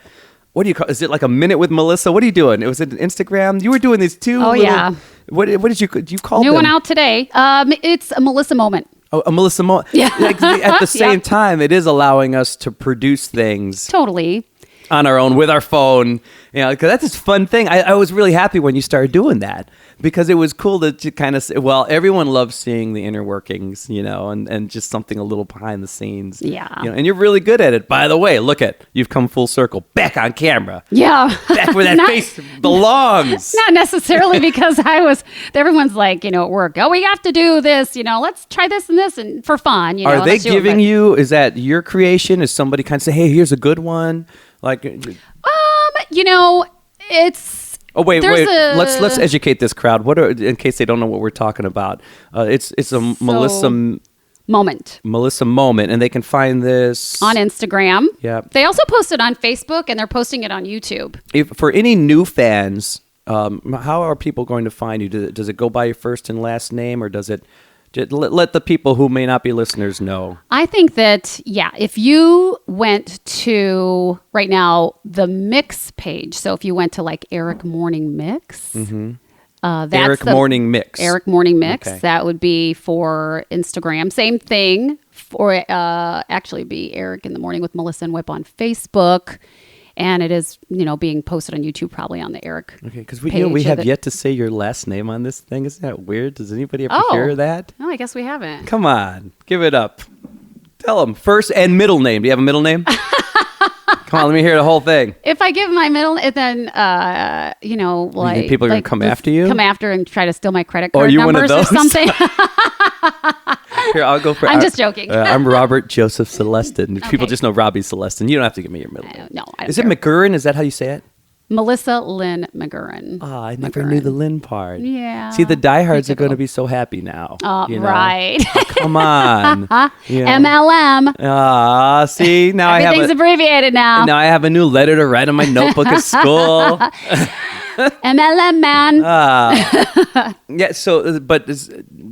What do you call? Is it like a minute with Melissa? What are you doing? It was an Instagram. You were doing these two. Oh, yeah. What did you call New them? one out today. It's a Melissa moment. Oh, a Melissa moment. Yeah. At the same time, it is allowing us to produce things Totally. on our own with our phone. Because that's this fun thing. I was really happy when you started doing that because it was cool to kind of say, well, everyone loves seeing the inner workings, and just something a little behind the scenes. Yeah. And you're really good at it. By the way, you've come full circle, back on camera. Yeah. Back where that face belongs. Not necessarily because everyone's like, at work, oh, we have to do this, let's try this and this and for fun. Are they giving you, is that your creation? Is somebody kind of say, hey, here's a good one? Like, it's. Oh wait! Let's educate this crowd. In case they don't know what we're talking about? It's a Melissa moment. Melissa moment, and they can find this on Instagram. Yeah. They also post it on Facebook, and they're posting it on YouTube. For any new fans, how are people going to find you? Does it go by your first and last name, or does it? Let the people who may not be listeners know. I think that, if you went to, right now, the mix page, so if you went to like Eric Morning Mix, that's Eric Morning Mix. Eric Morning Mix, okay. That would be for Instagram. Same thing for, actually be Eric in the Morning with Melissa and Whip on Facebook. And it is, being posted on YouTube, probably on the Eric. Okay, because we have yet to say your last name on this thing. Isn't that weird? Does anybody ever hear that? No, I guess we haven't. Come on, give it up. Tell them first and middle name. Do you have a middle name? Come on, let me hear the whole thing. If I give my middle, then like people are gonna come after you, come after and try to steal my credit card you numbers or something. Here, I'll go for. I'm just joking. I'm Robert Joseph Celestin. Okay. People just know Robbie Celestin. You don't have to give me your middle name. No, I don't Is it care. McGurren? Is that how you say it? Melissa Lynn McGurren. Oh, I never knew the Lynn part. Yeah. See, the diehards are going to be so happy now. Right. Oh, come on. MLM. See, now Everything's abbreviated now. Now I have a new letter to write on my notebook at school. MLM man. Yeah. So, but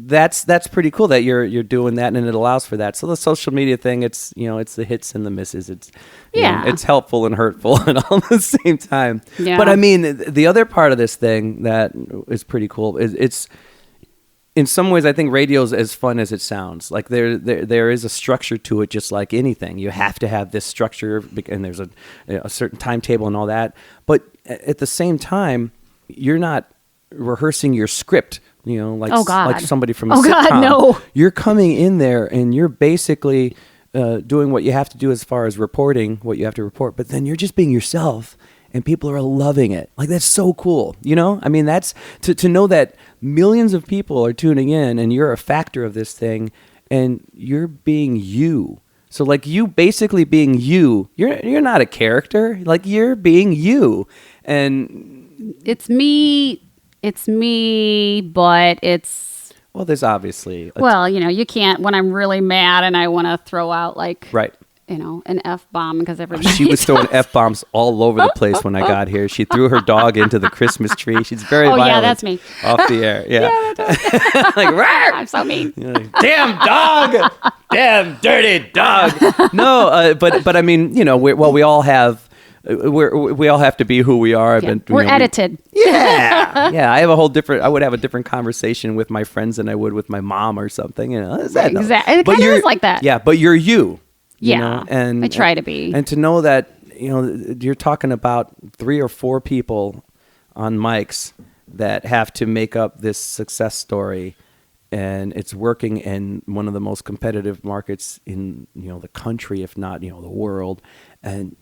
that's pretty cool that you're doing that, and it allows for that. So the social media thing, it's the hits and the misses. It's it's helpful and hurtful and all at the same time. Yeah. But I mean, the other part of this thing that is pretty cool is it's. In some ways, I think radio's as fun as it sounds. Like there is a structure to it, just like anything. You have to have this structure, and there's a certain timetable and all that. But at the same time, you're not rehearsing your script. Like somebody from a sitcom. God, no. You're coming in there, and you're basically doing what you have to do as far as reporting what you have to report. But then you're just being yourself. And people are loving it. Like, that's so cool. I mean, that's to know that millions of people are tuning in and you're a factor of this thing and you're being you. So like you basically being you, you're not a character. Like you're being you, and it's me, but it's well, there's obviously you can't when I'm really mad and I want to throw out like right. An F-bomb because everybody She was throwing F-bombs all over the place when I got here. She threw her dog into the Christmas tree. She's very violent. Yeah, that's me. Off the air. Yeah. Like, I'm so mean. Like, damn dog. Damn dirty dog. No, but I mean, we all have to be who we are. Yeah. We're edited. Yeah. I would have a different conversation with my friends than I would with my mom or something. Exactly. It kind of is like that. Yeah, but you're you. And I try to be. And to know that, you're talking about 3 or 4 people on mics that have to make up this success story, and it's working in one of the most competitive markets in, the country, if not, the world. And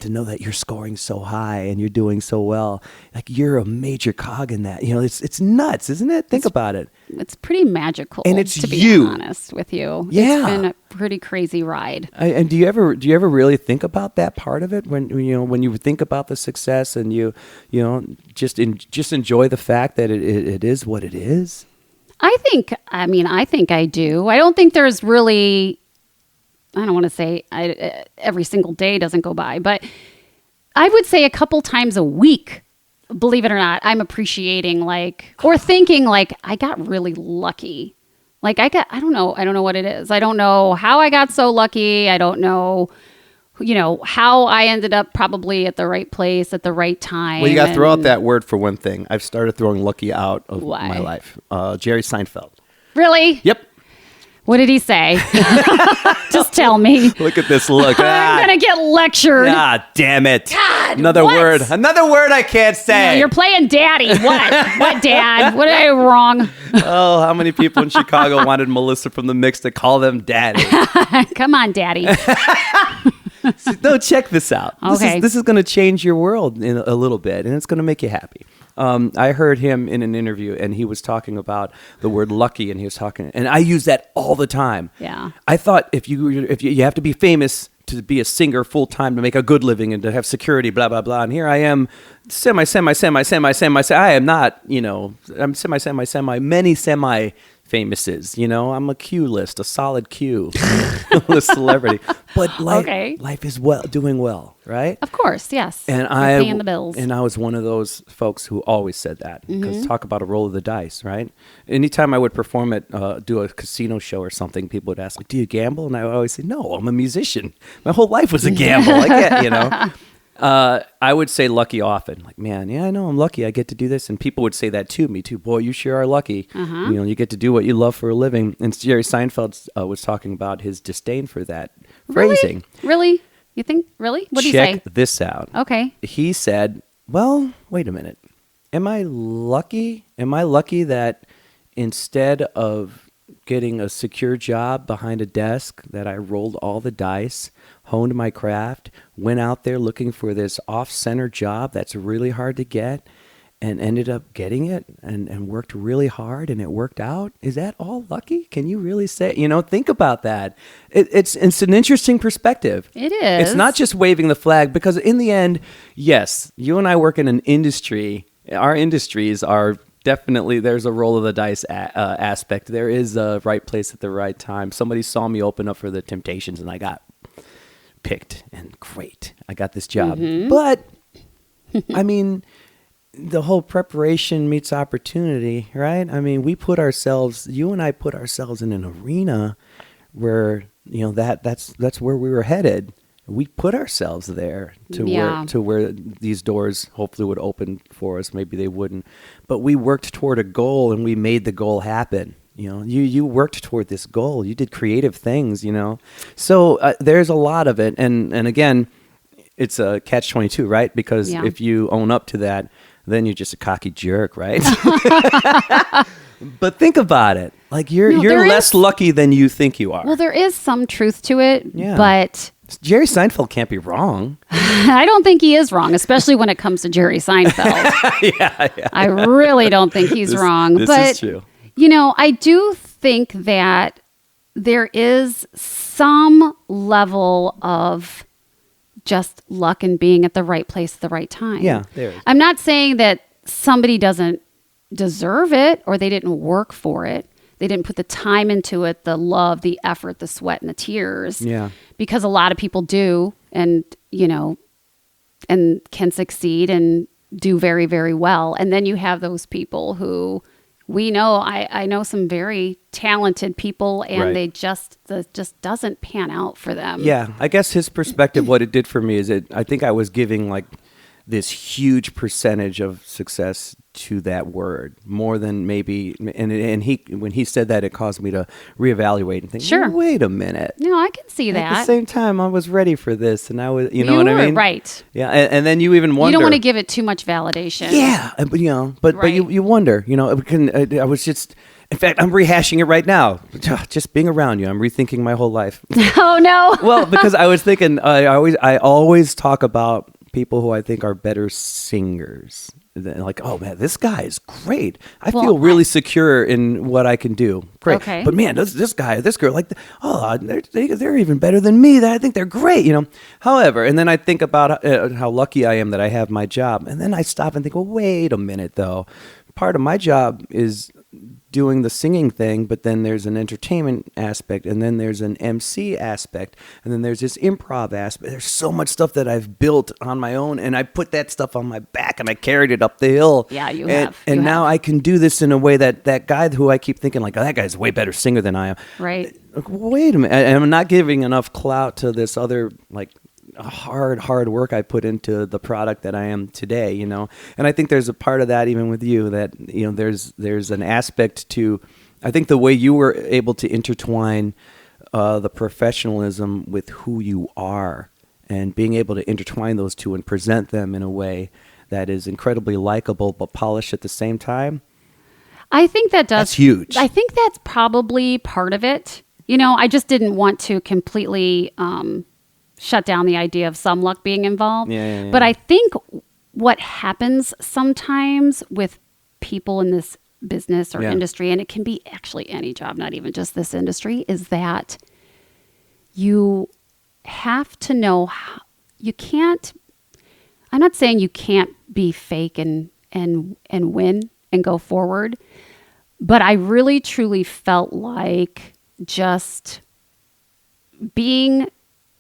to know that you're scoring so high and you're doing so well, like you're a major cog in that. It's nuts, isn't it? Think about it. It's pretty magical, and it's to be you. honest with you. Yeah. It's been a pretty crazy ride. And do you ever really think about that part of it when you think about the success and you just enjoy the fact that it is what it is? I think I do. I don't think there's really, I don't want to say every single day doesn't go by, but I would say a couple times a week, believe it or not, I'm appreciating or thinking I got really lucky. I don't know what it is. I don't know how I got so lucky. I don't know, how I ended up probably at the right place at the right time. Well, you got to throw out that word for one thing. I've started throwing lucky out of my life. Jerry Seinfeld. Really? Yep. What did he say? Just tell me. Look at this look. I'm going to get lectured. Ah, damn it. God, Another word I can't say. You're playing daddy. What? What, Dad? What did I do wrong? Oh, how many people in Chicago wanted Melissa from the Mix to call them daddy? Come on, daddy. No, check this out. Okay. This is going to change your world in a little bit, and it's going to make you happy. I heard him in an interview, and he was talking about the word lucky, and he was talking, and I use that all the time. Yeah. I thought if you have to be famous to be a singer full time to make a good living and to have security, blah blah blah. And here I am, semi. I am not, I'm semi famouses. I'm a Q list, a solid Q, a celebrity. But life is doing well, right? Of course, yes. And paying the bills. And I was one of those folks who always said that, because talk about a roll of the dice, right? Anytime I would perform do a casino show or something, people would ask, "Do you gamble?" And I would always say, "No, I'm a musician. My whole life was a gamble. I get, I would say lucky often. Man, I know I'm lucky. I get to do this. And people would say that to me too. Boy, you sure are lucky. You get to do what you love for a living. And Jerry Seinfeld was talking about his disdain for that phrasing. Really? You think? Really? What did he say? Check this out. Okay. He said, well, wait a minute. Am I lucky? Am I lucky that instead of getting a secure job behind a desk, that I rolled all the dice, honed my craft, went out there looking for this off-center job that's really hard to get, and ended up getting it and worked really hard and it worked out? Is that all lucky? Can you really say, think about that. It's an interesting perspective. It is. It's not just waving the flag, because in the end, yes, you and I work in an industry. Our industries are definitely, there's a roll of the dice aspect. There is a right place at the right time. Somebody saw me open up for the Temptations and I got picked, and great, I got this job. But I mean, the whole preparation meets opportunity, right? I mean, you and I put ourselves in an arena where, that's where we were headed. We put ourselves there to where these doors hopefully would open for us. Maybe they wouldn't, but we worked toward a goal and we made the goal happen. You worked toward this goal. You did creative things, So there's a lot of it. And again, it's a catch-22, right? Because if you own up to that, then you're just a cocky jerk, right? But think about it. You're less lucky than you think you are. Well, there is some truth to it, but Jerry Seinfeld can't be wrong. I don't think he is wrong, especially when it comes to Jerry Seinfeld. Yeah. I really don't think he's wrong. This is true. I do think that there is some level of just luck and being at the right place at the right time. Yeah, there is. I'm not saying that somebody doesn't deserve it or they didn't work for it. They didn't put the time into it, the love, the effort, the sweat, and the tears. Yeah. Because a lot of people do and, and can succeed and do very, very well. And then you have those people who we know, I know some very talented people and Right. they just doesn't pan out for them. Yeah, I guess his perspective, what it did for me is I think I was giving like this huge percentage of success to that word, more than maybe, and he, when he said that, it caused me to reevaluate and think, Sure. wait a minute. No, I can see At the that. same time, I was ready for this, and I was, you know what I were, mean? right. Yeah, and then you even wonder. You don't want to give it too much validation. Yeah, but Right. you wonder, I was just, in fact, I'm rehashing it right now. Just being around you, I'm rethinking my whole life. Oh no. Well, because I was thinking, I always talk about people who I think are better singers. Like, oh man, this guy is great. I feel really secure in what I can do. Great. Okay. But man, this guy, this girl, like, they're even better than me. I think they're great, However, and then I think about how lucky I am that I have my job. And then I stop and think, well, wait a minute though. Part of my job is doing the singing thing, but then there's an entertainment aspect, and then there's an MC aspect, and then there's this improv aspect. There's so much stuff that I've built on my own, and I put that stuff on my back, and I carried it up the hill. Yeah, you and, have. And You now have. I can do this in a way that guy who I keep thinking, like, oh, that guy's a way better singer than I am. Right. Wait a minute. And I'm not giving enough clout to this other, like, hard work I put into the product that I am today, And I think there's a part of that even with you that, there's an aspect to, I think the way you were able to intertwine the professionalism with who you are and being able to intertwine those two and present them in a way that is incredibly likable but polished at the same time. I think that does. That's huge. I think that's probably part of it. I just didn't want to completely shut down the idea of some luck being involved. Yeah. But I think what happens sometimes with people in this business or industry, and it can be actually any job, not even just this industry, is that you have to know how, you can't, I'm not saying you can't be fake and win and go forward, but I really truly felt like just being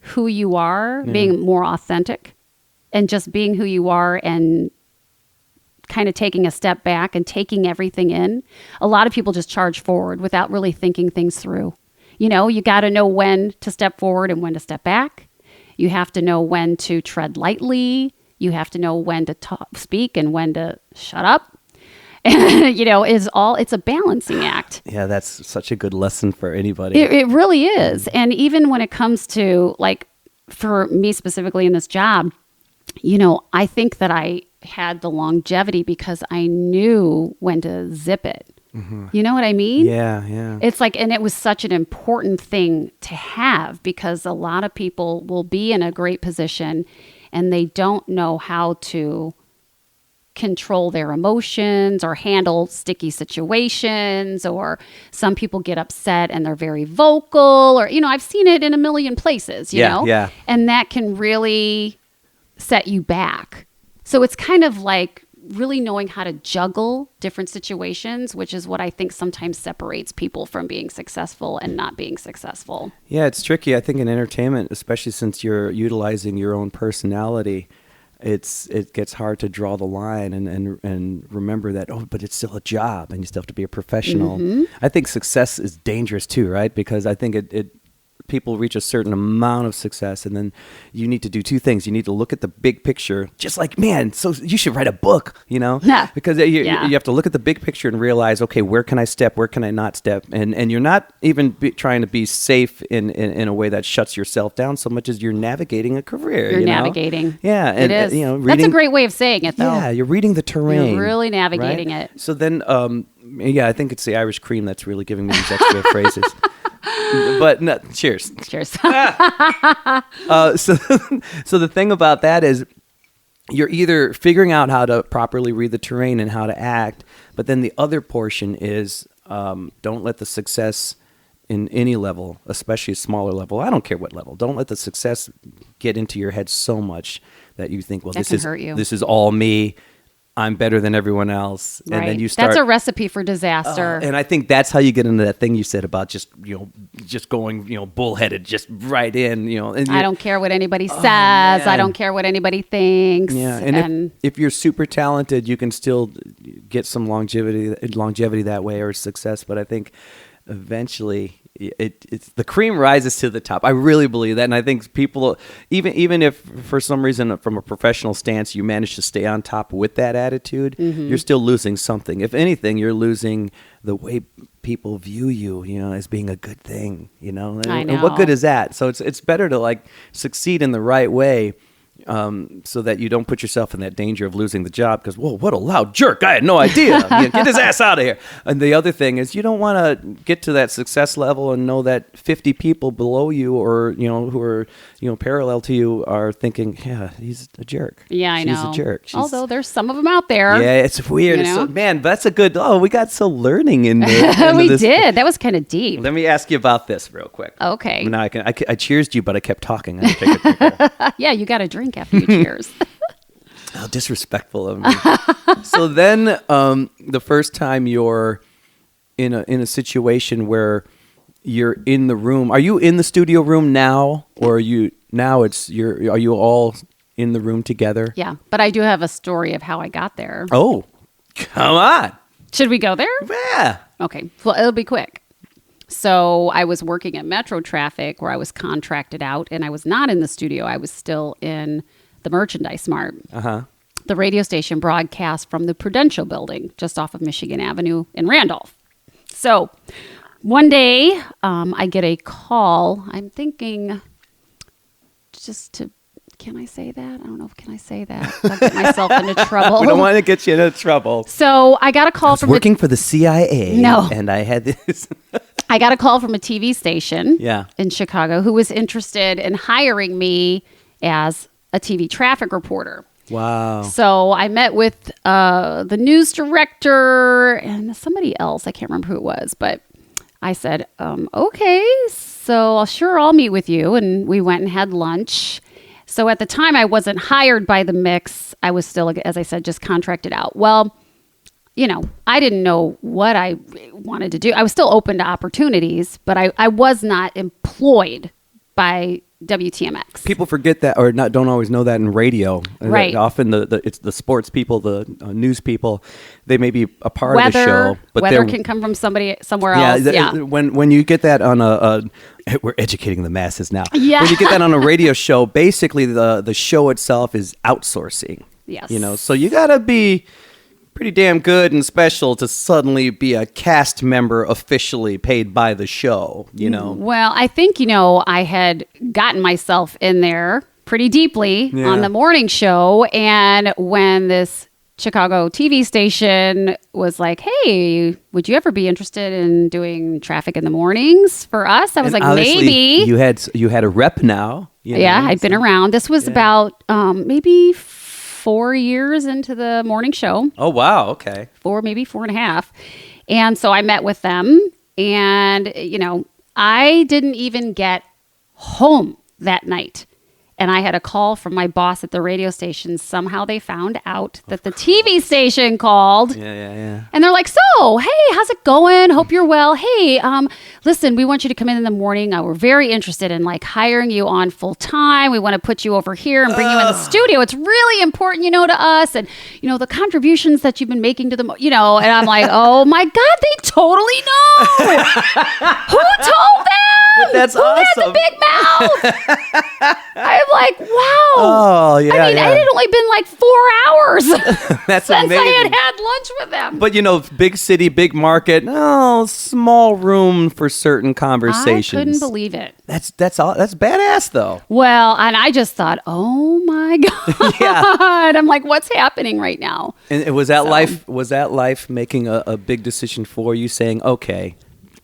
who you are, being more authentic and just being who you are and kind of taking a step back and taking everything in. A lot of people just charge forward without really thinking things through. You got to know when to step forward and when to step back. You have to know when to tread lightly. You have to know when to speak and when to shut up. It's a balancing act. Yeah, that's such a good lesson for anybody. It really is. And even when it comes to, like, for me specifically in this job, I think that I had the longevity because I knew when to zip it. Mm-hmm. You know what I mean? Yeah. It's like, and it was such an important thing to have because a lot of people will be in a great position and they don't know how to control their emotions or handle sticky situations, or some people get upset and they're very vocal, or I've seen it in a million places, you know? Yeah. And that can really set you back. So it's kind of like really knowing how to juggle different situations, which is what I think sometimes separates people from being successful and not being successful. Yeah, it's tricky. I think in entertainment, especially since you're utilizing your own personality, it gets hard to draw the line and remember that, but it's still a job and you still have to be a professional. Mm-hmm. I think success is dangerous too, right? Because I think it people reach a certain amount of success and then you need to do two things. You need to look at the big picture, just like, man, so you should write a book, Yeah. Because you have to look at the big picture and realize, okay, where can I step? Where can I not step? And you're not even trying to be safe in a way that shuts yourself down so much as you're navigating a career. You're navigating. Yeah. And, it is. Reading, that's a great way of saying it, though. Yeah, you're reading the terrain. You're really navigating right? it. So then, I think it's the Irish cream that's really giving me these extra phrases. But no, cheers. Cheers. So the thing about that is you're either figuring out how to properly read the terrain and how to act, but then the other portion is don't let the success in any level, especially a smaller level. I don't care what level. Don't let the success get into your head so much that you think, well, That can hurt you. this is all me. I'm better than everyone else. Right. And then you start. That's a recipe for disaster. And I think that's how you get into that thing you said about just going, bullheaded, just right in, And I don't care what anybody says. man. I don't care what anybody thinks. Yeah, and if you're super talented, you can still get some longevity that way, or success. But I think eventually it's the cream rises to the top. I really believe that, and I think people, even if for some reason from a professional stance you manage to stay on top with that attitude, you're still losing something. If anything, you're losing the way people view you, as being a good thing. I know. And what good is that? So it's better to succeed in the right way. So that you don't put yourself in that danger of losing the job because, whoa, what a loud jerk. I had no idea. Get his ass out of here. And the other thing is you don't want to get to that success level and know that 50 people below you or, who are, parallel to you are thinking, yeah, he's a jerk. Yeah, I know. She's a jerk. Although there's some of them out there. Yeah, it's weird. So, man, that's a good, we got so learning in there. We did. That was kind of deep. Let me ask you about this real quick. Okay. Now I cheersed you, but I kept talking. I take a drink. Yeah, you got a drink after you cheers. How disrespectful of me. So then the first time you're in a situation where you're in the room, are you in the studio room now, or are you all in the room together? Yeah, but I do have a story of how I got there. Oh, come on. Should we go there? Yeah. Okay. Well, it'll be quick. So I was working at Metro Traffic where I was contracted out, and I was not in the studio. I was still in the merchandise mart. Uh-huh. The radio station broadcast from the Prudential building just off of Michigan Avenue in Randolph. So one day I get a call. I'm thinking can I say that? I don't know if can I say that. I'll get myself into trouble. We don't want to get you into trouble. So I got a call from working for the CIA. No. And I had this. I got a call from a TV station Yeah. in Chicago who was interested in hiring me as a TV traffic reporter. Wow. So I met with the news director and somebody else. I can't remember who it was, but I said, okay, so I'll meet with you. And we went and had lunch. So at the time I wasn't hired by the Mix. I was still, as I said, just contracted out. Well, I didn't know what I wanted to do. I was still open to opportunities, but I was not employed by WTMX. People forget that, or don't always know that in radio. Right. Often it's the sports people, the news people. They may be a part of the show, but weather can come from somewhere else. Yeah. When you get that on we're educating the masses now. Yeah. When you get that on a radio show, basically the show itself is outsourcing. Yes. So you got to be pretty damn good and special to suddenly be a cast member officially paid by the show, Well, I think, I had gotten myself in there pretty deeply on the morning show. And when this Chicago TV station was like, hey, would you ever be interested in doing traffic in the mornings for us? I was like, maybe. You had a rep now. I'd been around. This was about maybe 4 years into the morning show. Oh, wow. Okay. Maybe 4.5. And so I met with them and, I didn't even get home that night. And I had a call from my boss at the radio station. Somehow they found out that the TV station called. Yeah. And they're like, so, hey, how's it going? Hope you're well. Hey, listen, we want you to come in the morning. We're very interested in hiring you on full time. We want to put you over here and bring you in the studio. It's really important, to us. And, the contributions that you've been making to the, and I'm like, oh my God, they totally know. Who told them? That's Who awesome. had the big mouth? I'm like, wow. Oh, yeah. I mean, it had only been 4 hours That's since amazing. I had lunch with them. But big city, big market. Small room for certain conversations. I couldn't believe it. That's badass though. Well, and I just thought, oh my God. Yeah. I'm like, what's happening right now? And was that life making a big decision for you, saying, okay,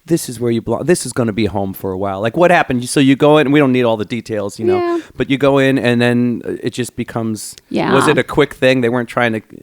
this is where you belong. This is going to be home for a while. Like what happened? So you go in, and we don't need all the details, Yeah. but you go in and then it just becomes, was it a quick thing? They weren't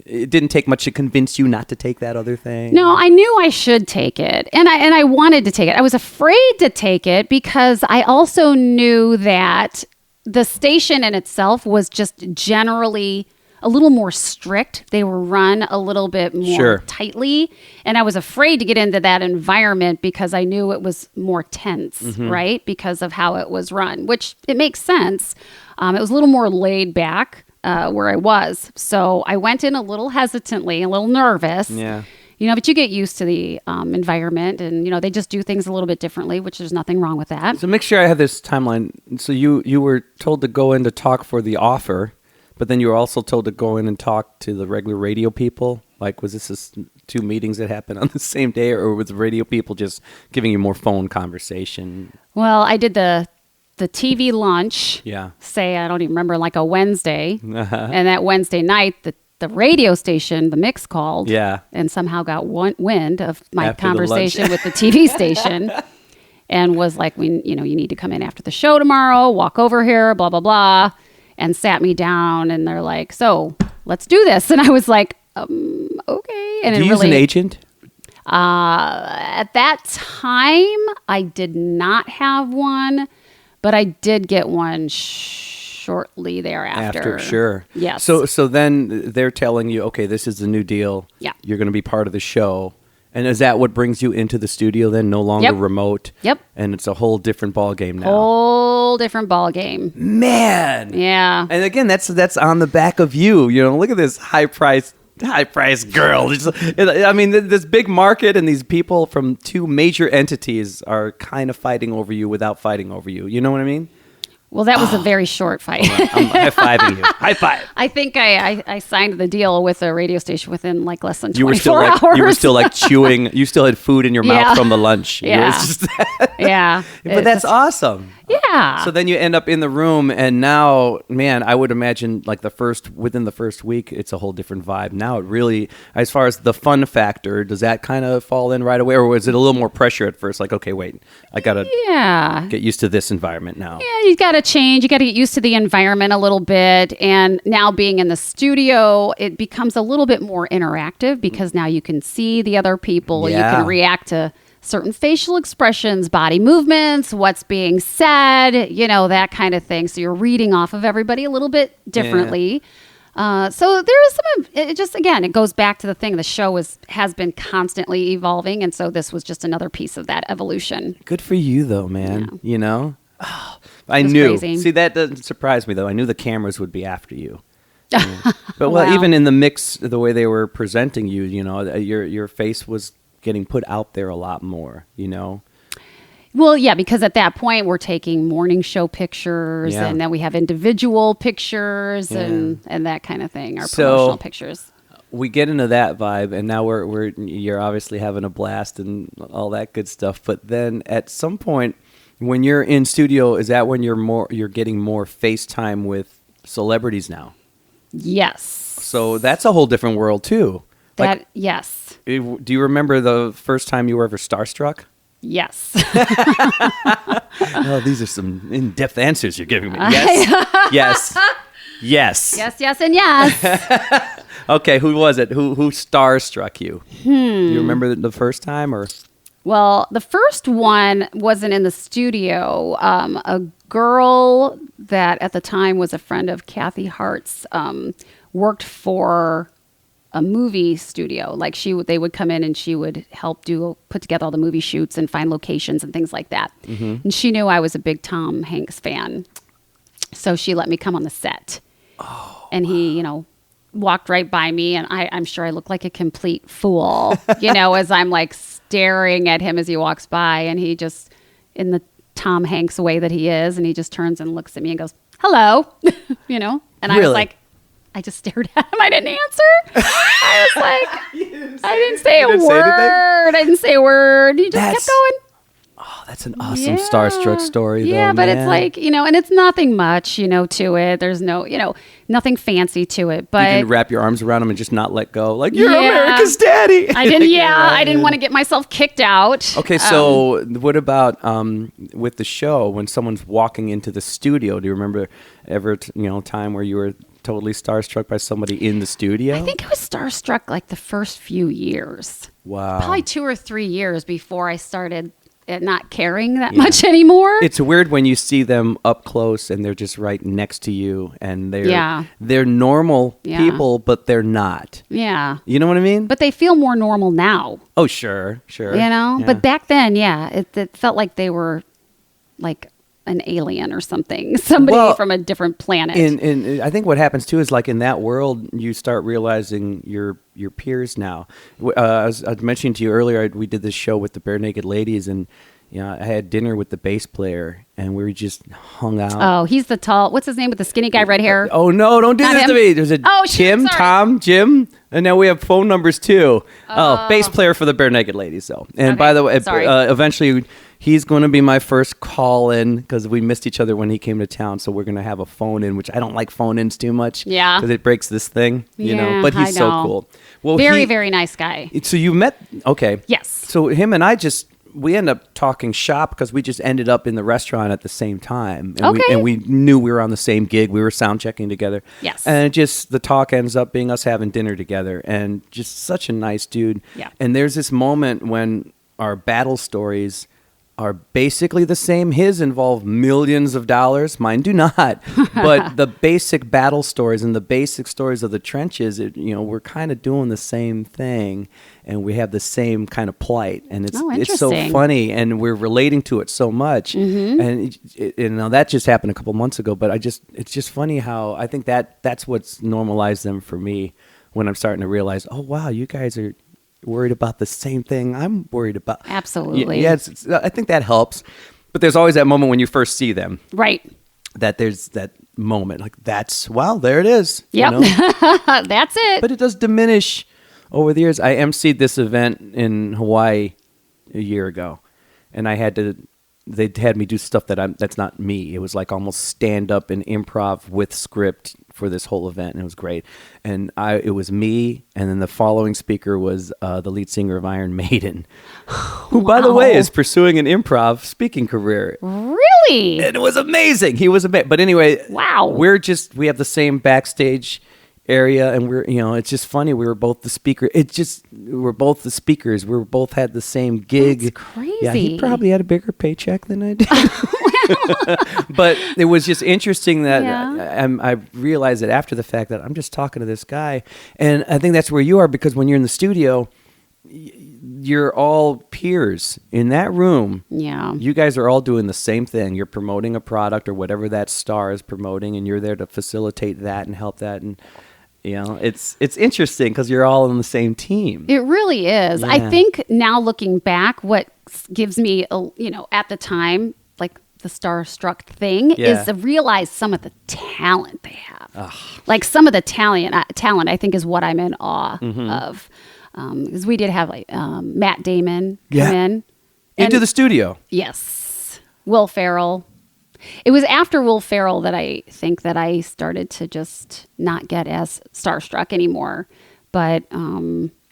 it didn't take much to convince you not to take that other thing? No, I knew I should take it. And I wanted to take it. I was afraid to take it because I also knew that the station in itself was just generally a little more strict. They were run a little bit more tightly. And I was afraid to get into that environment because I knew it was more tense, right? Because of how it was run, which it makes sense. It was a little more laid back where I was. So I went in a little hesitantly, a little nervous. Yeah. But you get used to the environment and, they just do things a little bit differently, which there's nothing wrong with that. So make sure I have this timeline. So you were told to go in to talk for the offer, but then you were also told to go in and talk to the regular radio people. Like, was this two meetings that happened on the same day, or was the radio people just giving you more phone conversation? Well, I did the TV lunch. Yeah. Say, I don't even remember, like a Wednesday. And that Wednesday night, the radio station, the mix called. Yeah. And somehow got wind of my After the conversation lunch. with the TV station. And was like, you need to come in after the show tomorrow, walk over here, blah, blah, blah. And sat me down and they're like, so let's do this. And I was like, okay. And Do you use an agent? At that time, I did not have one, but I did get one shortly thereafter. Sure. Yes. So then they're telling you, okay, this is the new deal. Yeah. You're going to be part of the show. And is that what brings you into the studio then? No longer remote? Yep. And it's a whole different ball game now. Whole different ball game. Man. Yeah. And again, that's on the back of you. Look at this high price girl. This big market and these people from two major entities are kind of fighting over you without fighting over you. You know what I mean? Well, that was a very short fight. I'm high-fiving you. High five. I think I signed the deal with the radio station within like less than 24 You were still like chewing. You still had food in your mouth from the lunch. Yeah. It was just Yeah. But that's awesome. Yeah. So then you end up in the room, and now, man, I would imagine like within the first week, it's a whole different vibe. Now it really, as far as the fun factor, does that kind of fall in right away, or was it a little more pressure at first? Like, okay, wait, I gotta get used to this environment now. Yeah, you got to change. You got to get used to the environment a little bit. And now being in the studio, it becomes a little bit more interactive because now you can see the other people. Yeah. You can react to certain facial expressions, body movements, what's being said, that kind of thing. So you're reading off of everybody a little bit differently. Yeah. So there is it goes back to the thing. The show has been constantly evolving. And so this was just another piece of that evolution. Good for you, though, man. Yeah. Oh, I knew. Crazy. See, that doesn't surprise me, though. I knew the cameras would be after you. But Wow. even in the mix, the way they were presenting you, your face was getting put out there a lot more, Well, yeah, because at that point we're taking morning show pictures Yeah. and then we have individual pictures and that kind of thing, our promotional pictures. We get into that vibe, and now you're obviously having a blast and all that good stuff. But then at some point, when you're in studio, is that when you're getting more FaceTime with celebrities now? Yes. So that's a whole different world too. Yes. Do you remember the first time you were ever starstruck? Yes. Oh, these are some in-depth answers you're giving me. Yes. Yes. Yes. Yes, and yes. Okay, who was it? Who starstruck you? Do you remember the first time or? Well, the first one wasn't in the studio. A girl that at the time was a friend of Kathy Hart's worked for a movie studio. Like they would come in and she would help put together all the movie shoots and find locations and things like that. Mm-hmm. And she knew I was a big Tom Hanks fan. So she let me come on the set. Oh, and he, walked right by me, and I'm sure I look like a complete fool, as I'm like staring at him as he walks by, and he just, in the Tom Hanks way that he is, and he just turns and looks at me and goes, hello, and I was like, I just stared at him. I didn't answer. I was like, I didn't say a word. I didn't say a word. He just kept going. Oh, that's an awesome starstruck story, though. Yeah, but man. it's like, and it's nothing much, to it. There's no, nothing fancy to it. But you didn't wrap your arms around him and just not let go. Like, you're Yeah. America's daddy. I didn't, I didn't want to get myself kicked out. Okay, so what about with the show when someone's walking into the studio? Do you remember ever, time where you were totally starstruck by somebody in the studio? I think I was starstruck like the first few years. Wow. Probably 2 or 3 years before I started not caring that much anymore. It's weird when you see them up close and they're just right next to you and they're normal people, but they're not. Yeah. You know what I mean? But they feel more normal now. Oh, sure. Yeah. But back then, it felt like they were like an alien or something, somebody from a different planet. And I think what happens too is like in that world, you start realizing your peers now. I was mentioning to you earlier, we did this show with the Bare Naked Ladies, and I had dinner with the bass player, and we just hung out. Oh, he's the tall. What's his name with the skinny guy, red hair? Oh no! Don't do this to me. There's a Tim, Tom, Jim, and now we have phone numbers too. Bass player for the Bare Naked Ladies, though. And by the way, eventually. He's going to be my first call-in because we missed each other when he came to town. So we're going to have a phone-in, which I don't like phone-ins too much. Yeah. Because it breaks this thing, But he's so cool. Well, very, very nice guy. So you met, okay. Yes. So him and I we ended up talking shop because we just ended up in the restaurant at the same time. And we knew we were on the same gig. We were sound checking together. Yes. And the talk ends up being us having dinner together. And just such a nice dude. Yeah. And there's this moment when our battle stories are basically the same. His involve millions of dollars. Mine do not. But the basic battle stories and the basic stories of the trenches, we're kind of doing the same thing, and we have the same kind of plight. And it's so funny, and we're relating to it so much. Mm-hmm. And that just happened a couple months ago. But it's just funny how I think that's what's normalized them for me when I'm starting to realize, oh wow, you guys are worried about the same thing I'm worried about. Absolutely. Yeah, I think that helps. But there's always that moment when you first see them. Right. That there's that moment. Like, there it is. Yep. That's it. But it does diminish over the years. I emceed this event in Hawaii a year ago. And they had me do stuff that's not me. It was like almost stand up and improv with script for this whole event, and it was great. And it was me, and then the following speaker was the lead singer of Iron Maiden, who, by the way, is pursuing an improv speaking career. Really? And it was amazing. He was amazing. But anyway, wow. We have the same backstage area, and it's just funny. We were both the speaker. We're both the speakers. We both had the same gig. That's crazy. Yeah, he probably had a bigger paycheck than I did. But it was just interesting that I realized that after the fact that I'm just talking to this guy. And I think that's where you are, because when you're in the studio, you're all peers in that room. Yeah. You guys are all doing the same thing. You're promoting a product or whatever that star is promoting, and you're there to facilitate that and help that. And it's interesting because you're all on the same team. It really is. Yeah. I think now looking back, what gives me, at the time, like the starstruck thing is to realize some of the talent they have. Ugh. Like some of the talent, I think, is what I'm in awe of. Because we did have Matt Damon come in. Into the studio. Yes. Will Ferrell. It was after Will Ferrell that I think that I started to just not get as starstruck anymore. But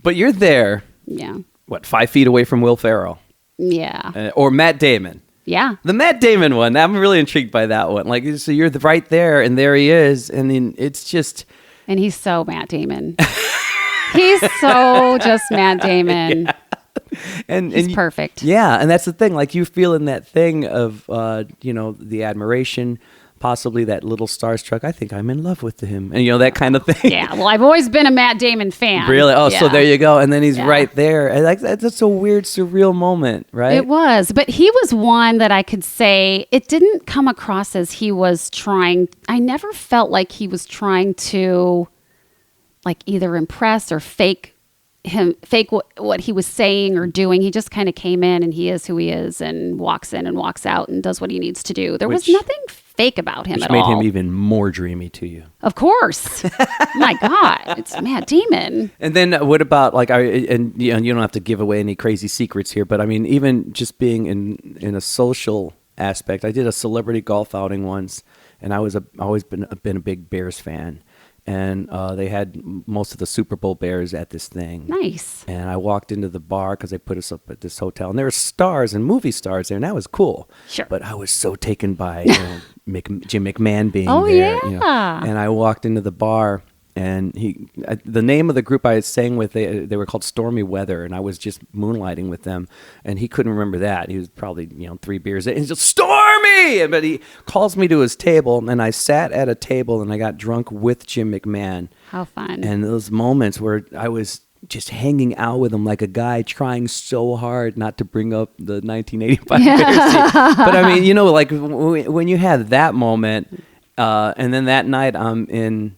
you're there. Yeah. What, 5 feet away from Will Ferrell? Yeah. Or Matt Damon. Yeah. The Matt Damon one. I'm really intrigued by that one. Like, so you're right there, and there he is, and then it's just. And he's so Matt Damon. He's so just Matt Damon. Yeah. And he's perfect. Yeah, and that's the thing. Like, you feel in that thing of, the admiration, possibly that little starstruck. I think I'm in love with him, and that kind of thing. Yeah. Well, I've always been a Matt Damon fan. Really? Oh, so there you go. And then he's right there. And like that's a weird, surreal moment, right? It was, but he was one that I could say it didn't come across as he was trying. I never felt like he was trying to, like, either impress or fake what he was saying or doing. He just kind of came in, and he is who he is, and walks in and walks out and does what he needs to do. There was nothing fake about him Which at made all. him even more dreamy to you. Of course. My God, it's Matt Damon. And then what about and you don't have to give away any crazy secrets here, but I mean, even just being in a social aspect, I did a celebrity golf outing once, and I was always been a big Bears fan. And they had most of the Super Bowl Bears at this thing. Nice. And I walked into the bar because they put us up at this hotel. And there were stars and movie stars there, and that was cool. Sure. But I was so taken by Jim McMahon being Oh, there. yeah. And I walked into the bar, and the name of the group I was staying with, they were called Stormy Weather, and I was just moonlighting with them. And he couldn't remember that. He was probably 3 beers in. He's just, Stormy! But he calls me to his table, and I sat at a table, and I got drunk with Jim McMahon. How fun. And those moments where I was just hanging out with him like a guy trying so hard not to bring up the 1985 Bears team. But I mean, like when you had that moment, and then that night I'm in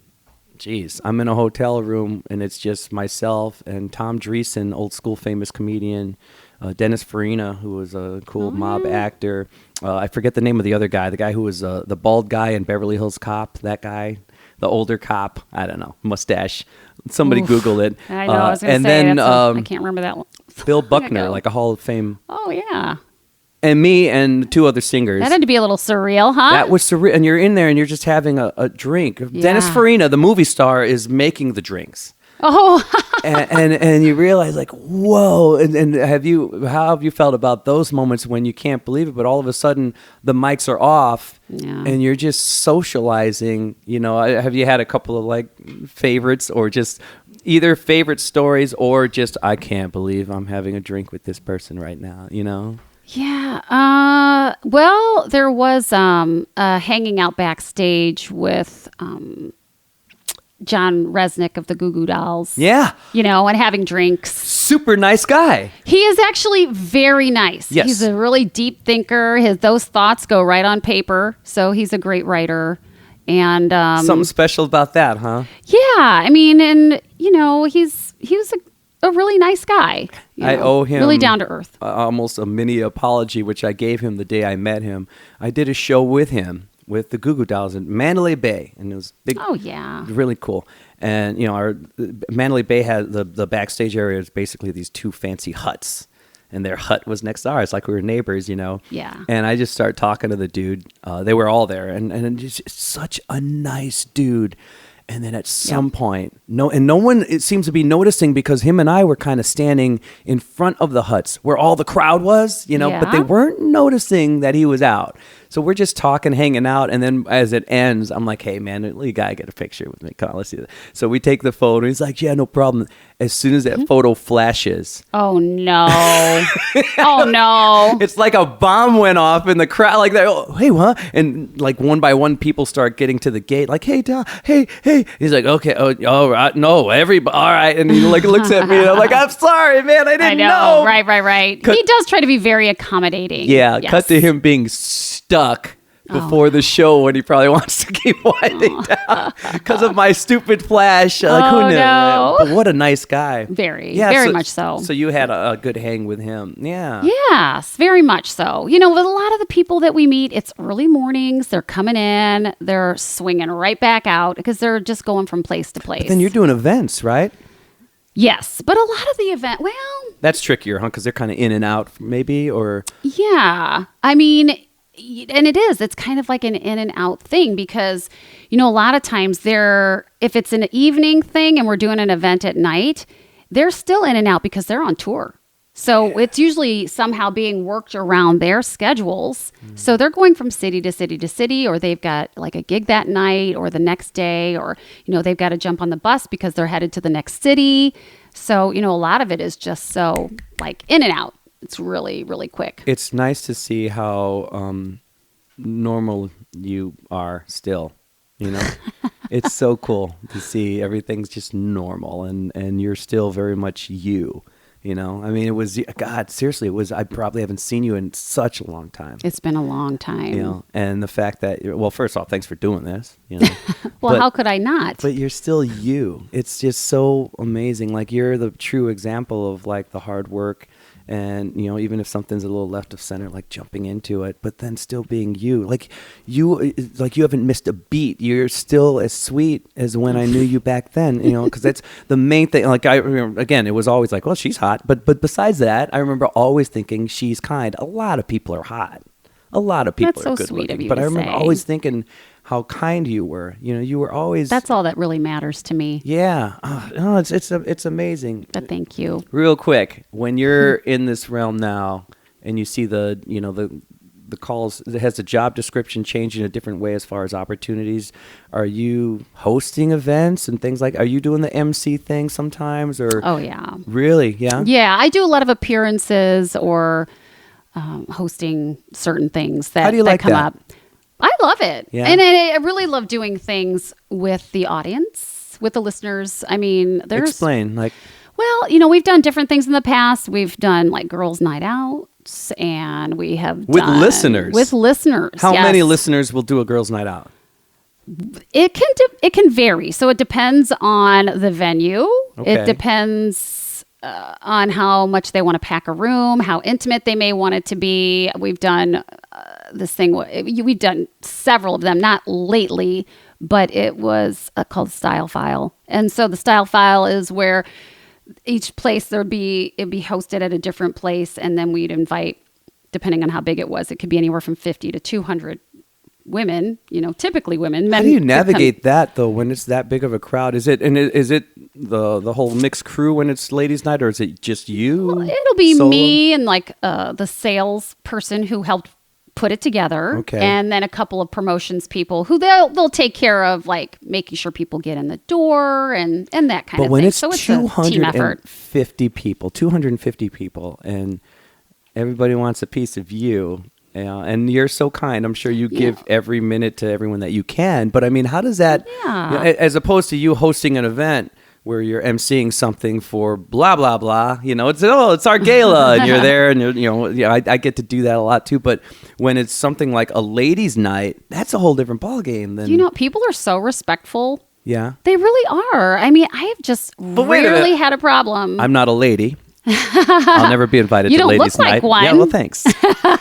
a hotel room, and it's just myself and Tom Dreesen, old school famous comedian, Dennis Farina, who was a cool mob actor. I forget the name of the other guy, the guy who was the bald guy in Beverly Hills Cop, that guy, the older cop, I don't know, mustache. Somebody Google it. I know, I was going to say, I can't remember that one. Bill Buckner, like a Hall of Fame. Oh, yeah. And me and 2 other singers. That had to be a little surreal, huh? That was surreal. And you're in there and you're just having a drink. Yeah. Dennis Farina, the movie star, is making the drinks. Oh, and you realize like, whoa. And how have you felt about those moments when you can't believe it, but all of a sudden the mics are off and you're just socializing? Have you had a couple of like favorites, or just either favorite stories, or just, I can't believe I'm having a drink with this person right now, Yeah. Well, there was hanging out backstage with John Resnick of the Goo Goo Dolls. Yeah. And having drinks. Super nice guy. He is actually very nice. Yes. He's a really deep thinker. Those thoughts go right on paper. So he's a great writer. And something special about that, huh? Yeah. I mean, and he was a really nice guy. I owe him really down to earth. Almost a mini apology, which I gave him the day I met him. I did a show with him with the Goo Goo Dolls in Mandalay Bay, and it was big. Oh yeah, really cool. And our Mandalay Bay had the backstage area is basically these 2 fancy huts, and their hut was next to ours, like we were neighbors, Yeah. And I just started talking to the dude. They were all there, and just such a nice dude. And then at some point, no one, it seems to be noticing, because him and I were kind of standing in front of the huts where all the crowd was, but they weren't noticing that he was out. So we're just talking, hanging out. And then as it ends, I'm like, hey, man, you got to get a picture with me. Come on, let's see that. So we take the photo. He's like, yeah, no problem. As soon as that photo flashes. Oh, no. Oh, no. It's like a bomb went off in the crowd. Like, oh, hey, what? And like one by one, people start getting to the gate. Like, hey, Tom, hey. He's like, okay, all right. No, everybody, all right. And he like looks at me and I'm like, I'm sorry, man. I didn't know. Right. He does try to be very accommodating. Yeah, yes. Cut to him being stuck before the show when he probably wants to keep winding down because of my stupid flash. Like, who knew? No. But what a nice guy. Very much so. So you had a good hang with him. Yeah. Yes, very much so. With a lot of the people that we meet, it's early mornings. They're coming in. They're swinging right back out because they're just going from place to place. But then you're doing events, right? Yes, but a lot of the event, that's trickier, huh? Because they're kind of in and out, maybe, or... Yeah. I mean... And it's kind of like an in and out thing because, a lot of times if it's an evening thing and we're doing an event at night, they're still in and out because they're on tour. So it's usually somehow being worked around their schedules. So they're going from city to city to city, or they've got like a gig that night or the next day, or, they've got to jump on the bus because they're headed to the next city. So, a lot of it is just so like in and out. It's really, really quick. It's nice to see how normal you are still, It's so cool to see everything's just normal and you're still very much you, I mean, it was, God, seriously, I probably haven't seen you in such a long time. It's been a long time. And the fact that, well, first off, thanks for doing this, Well, how could I not? But you're still you. It's just so amazing. Like, you're the true example of like the hard work And, even if something's a little left of center, like jumping into it, but then still being you, like you haven't missed a beat. You're still as sweet as when I knew you back then, because that's the main thing. Like I remember, again, it was always like, well, she's hot. But besides that, I remember always thinking she's kind. A lot of people are hot. A lot of people That's are so good sweet looking. of you But to I remember say. always thinking how kind you were. You were always. That's all that really matters to me. Yeah. Oh, it's amazing. But thank you. Real quick, when you're in this realm now and you see the calls, it has the job description changing in a different way as far as opportunities. Are you hosting events and things are you doing the MC thing sometimes or? Oh, yeah. Really? Yeah. Yeah. I do a lot of appearances or hosting certain things that, How do you like come that? up. I love it. Yeah. And I really love doing things with the audience, with the listeners. I mean, there's... Explain. Well, we've done different things in the past. We've done like girls' night outs, and we have With done... listeners? With listeners, How yes. many listeners will do a girls' night out? It can vary. So it depends on the venue. Okay. It depends on how much they want to pack a room, how intimate they may want it to be. We've done this thing. We've done several of them, not lately, but it was called Style File. And so the Style File is where each place it'd be hosted at a different place, and then we'd invite, depending on how big it was, it could be anywhere from 50 to 200 women, typically women. Men How do you navigate that though when it's that big of a crowd? Is it the whole mixed crew when it's ladies' night, or is it just you? Well, it'll be solo? me and like the sales person who helped put it together, Okay. and then a couple of promotions people who they'll take care of like making sure people get in the door and that kind But of when thing. it's So it's a team effort. 250 people, and everybody wants a piece of you. And you're so kind. I'm sure you give every minute to everyone that you can. But I mean, how does that, Yeah. as opposed to you hosting an event where you're emceeing something for blah, blah, blah, it's our gala and you're there and I get to do that a lot too. But when it's something like a ladies' night, that's a whole different ballgame than, People are so respectful. yeah. They really are. I mean, I have just wait a rarely minute. had a problem. I'm not a lady. I'll never be invited You to don't ladies' look like night. one. Yeah, well, thanks.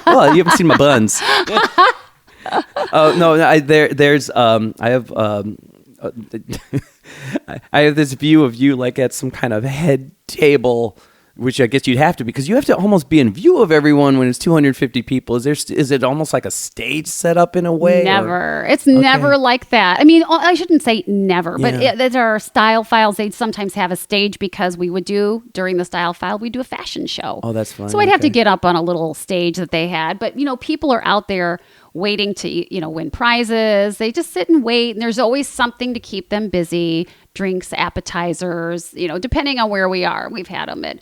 Well, you haven't seen my buns. Oh no, I have I have this view of you like at some kind of head table, which I guess you'd have to, because you have to almost be in view of everyone when it's 250 people. Is it almost like a stage set up in a way? Never. It's never like that. I mean, I shouldn't say never, but Yeah. there are Style Files. They'd sometimes have a stage because we would do, during the Style File, we do a fashion show. Oh, that's fun. So I'd have to Okay. get up on a little stage that they had. But, people are out there waiting to, win prizes. They just sit and wait. And there's always something to keep them busy. Drinks, appetizers, depending on where we are. We've had them at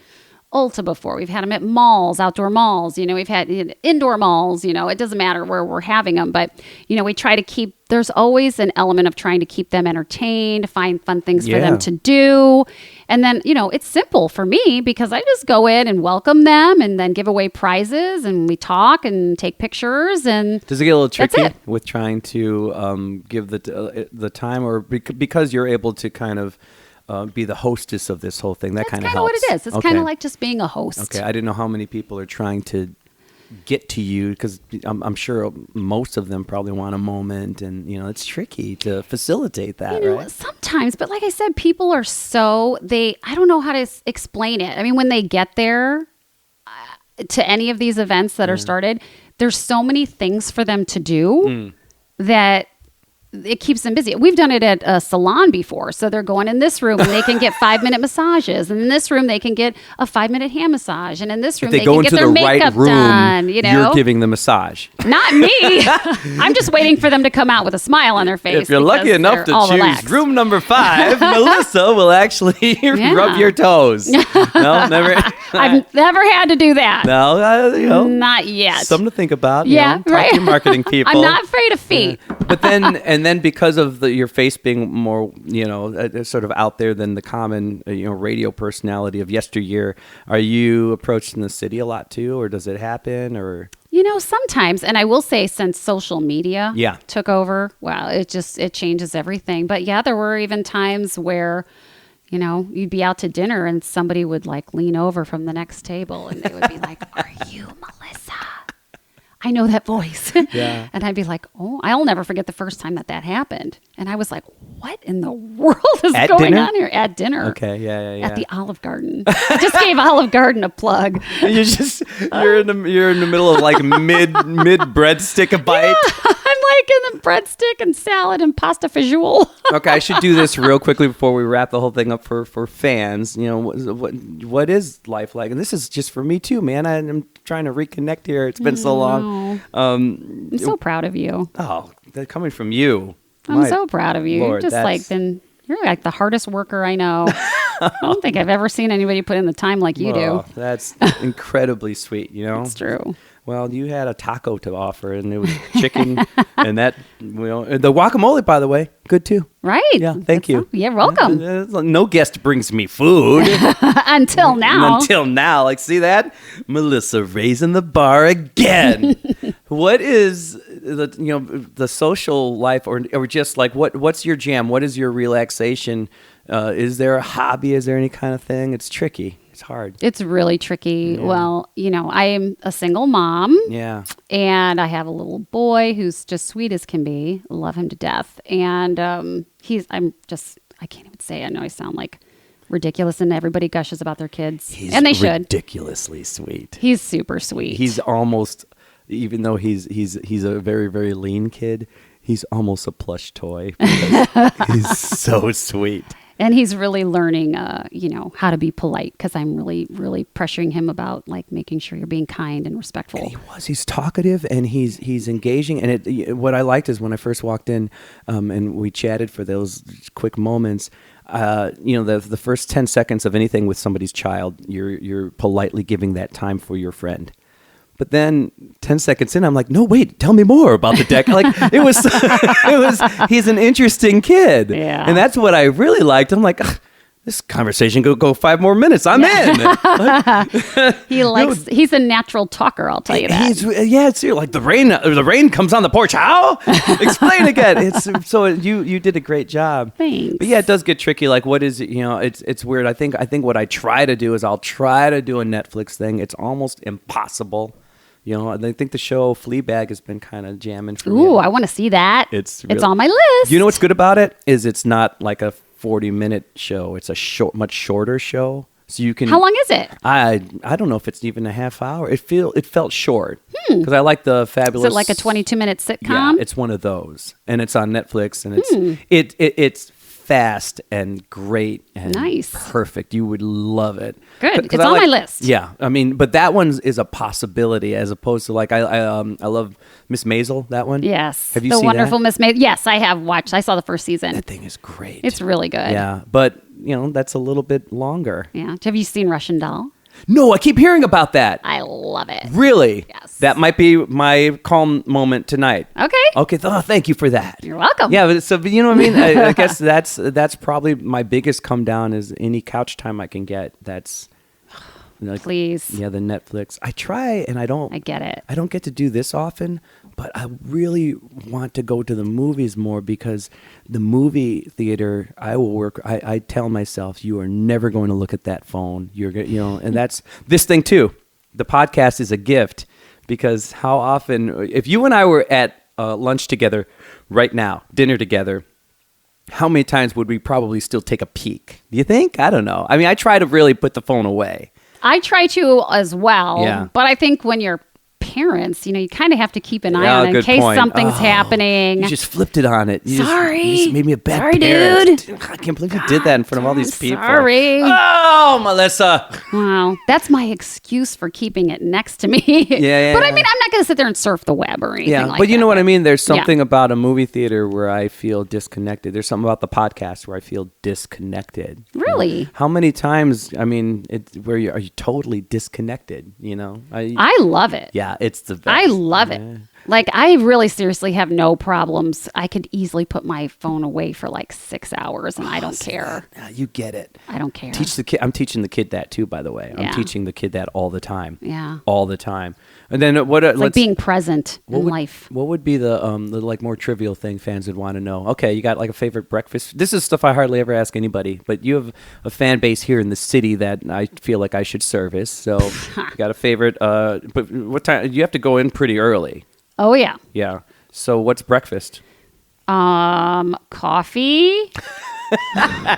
Ulta before. We've had them at malls, outdoor malls. We've had indoor malls. It doesn't matter where we're having them, but we try to keep. There's always an element of trying to keep them entertained, find fun things for them to do, and then it's simple for me because I just go in and welcome them, and then give away prizes, and we talk and take pictures. And Does it get a little tricky it. with trying to give the time, or because you're able to kind of be the hostess of this whole thing? That that's kind kind of of what helps. it is. It's kind of like just being a host. Okay, I didn't know how many people are trying to get to you, because I'm sure most of them probably want a moment, and it's tricky to facilitate that, right? Sometimes, but like I said, people are I don't know how to explain it. I mean, when they get there to any of these events that are started, there's so many things for them to do that it keeps them busy. We've done it at a salon before. So they're going in this room and they can get 5-minute massages. And in this room, they can get a 5-minute hand massage. And in this room, If they go can get into their the makeup right room, done. you're giving the massage. Not me. I'm just waiting for them to come out with a smile on their face. If you're lucky because enough they're to all choose relaxed. room number 5, Melissa will actually rub your toes. No, never. I've never had to do that. No, Not yet. something to think about. Yeah, talk to right. your marketing people. I'm not afraid of feet. But then because of your face being more, sort of out there than the common, radio personality of yesteryear, are you approached in the city a lot too, or does it happen, or? Sometimes, and I will say since social media Yeah. took over, wow, it changes everything. But yeah, there were even times where, You know, you'd be out to dinner and somebody would like lean over from the next table and they would be like, "Are you Melissa?" I know that voice. Yeah. And I'd be like, "Oh," I'll never forget the first time that happened. And I was like, "What in the world is At going dinner? on here?" At dinner. Okay, yeah. At the Olive Garden. I just gave Olive Garden a plug. You're in the middle of like mid breadstick bite. Yeah, I'm like in the breadstick and salad and pasta fajoule. Okay, I should do this real quickly before we wrap the whole thing up for fans. You know, what is life like? And this is just for me too, man. I'm trying to reconnect here. It's been so long. I'm so proud of you. Oh, that coming from you. I'm so proud of you. Lord, You're just you're like the hardest worker I know. I don't think I've ever seen anybody put in the time like you do. That's incredibly sweet, you know? It's true. Well, you had a taco to offer, and it was chicken, and the guacamole, by the way, good too. Right. Yeah, thank you. You're welcome. No guest brings me food. Until now. Until now. Like, see that? Melissa raising the bar again. What is the social life or just like what's your jam? What is your relaxation? Is there a hobby? Is there any kind of thing? It's tricky. It's hard. It's really tricky. Yeah. Well, I am a single mom. Yeah. And I have a little boy who's just sweet as can be. Love him to death. And I can't even say it. I know I sound like ridiculous and everybody gushes about their kids. And they should. Ridiculously sweet. He's super sweet. He's almost, even though he's a very, very lean kid, he's almost a plush toy because he's so sweet. And he's really learning, how to be polite because I'm really, really pressuring him about like making sure you're being kind and respectful. And he's talkative and he's engaging. And what I liked is when I first walked in and we chatted for those quick moments, the first 10 seconds of anything with somebody's child, you're politely giving that time for your friend. But then 10 seconds in, I'm like, no, wait, tell me more about the deck. Like he's an interesting kid. Yeah. And that's what I really liked. I'm like, this conversation could go 5 more minutes. I'm in. He's a natural talker. I'll tell you that. It's like the rain comes on the porch. How? Explain again. You did a great job. Thanks. But yeah, it does get tricky. Like what is, it's weird. I think what I try to do is I'll try to do a Netflix thing. It's almost impossible. I think the show Fleabag has been kind of jamming for me. Ooh, I want to see that. It's on my list. You know what's good about it is it's not like a 40-minute show. It's a much shorter show. So you can. How long is it? I don't know if it's even a half hour. It felt short because I like the fabulous. Is it like a 22-minute sitcom? Yeah, it's one of those, and it's on Netflix, and it's fast and great and nice. Perfect. You would love it. Good. It's on my list. Yeah, I mean, but that one is a possibility as opposed to like I love Miss Maisel. That one. Yes. Have you seen the wonderful that? Miss Maisel? Yes, I have watched. I saw the first season. That thing is great. It's really good. Yeah, but that's a little bit longer. Yeah. Have you seen Russian Doll? No, I keep hearing about that. I love it. Really? Yes. That might be my calm moment tonight. Okay. Thank you for that. You're welcome. Yeah, but you know what I mean? I guess that's probably my biggest come down is any couch time I can get. That's like, please. Yeah, the Netflix. I try and I get it. I don't get to do this often, but I really want to go to the movies more because the movie theater, I tell myself, you are never going to look at that phone. And that's this thing too. The podcast is a gift because how often, if you and I were at lunch together right now, dinner together, how many times would we probably still take a peek? Do you think? I don't know. I mean, I try to really put the phone away. I try to as well. Yeah. But I think when you're parents, you kind of have to keep an eye on it in case something's happening. You just flipped it on it. You just made me a bad parent. Dude. I can't believe you did that in front of all these people. Sorry. Oh, Melissa. Wow. That's my excuse for keeping it next to me. Yeah. But I mean, I'm not going to sit there and surf the web or anything like that. But you know what I mean? There's something about a movie theater where I feel disconnected. There's something about the podcast where I feel disconnected. Really? How many times, I mean, are you totally disconnected, I love it. Yeah, it's the best. I love it. Like, I really seriously have no problems. I could easily put my phone away for like 6 hours and I don't care. You get it. I don't care. Teach the kid. I'm teaching the kid that too, by the way. I'm Yeah. teaching the kid that all the time. Yeah. All the time. And then what? It's like being present in life. What would be the like more trivial thing fans would want to know? Okay, you got like a favorite breakfast? This is stuff I hardly ever ask anybody, but you have a fan base here in the city that I feel like I should service. So you got a favorite? But what time? You have to go in pretty early. Oh, yeah. Yeah. So what's breakfast? Coffee.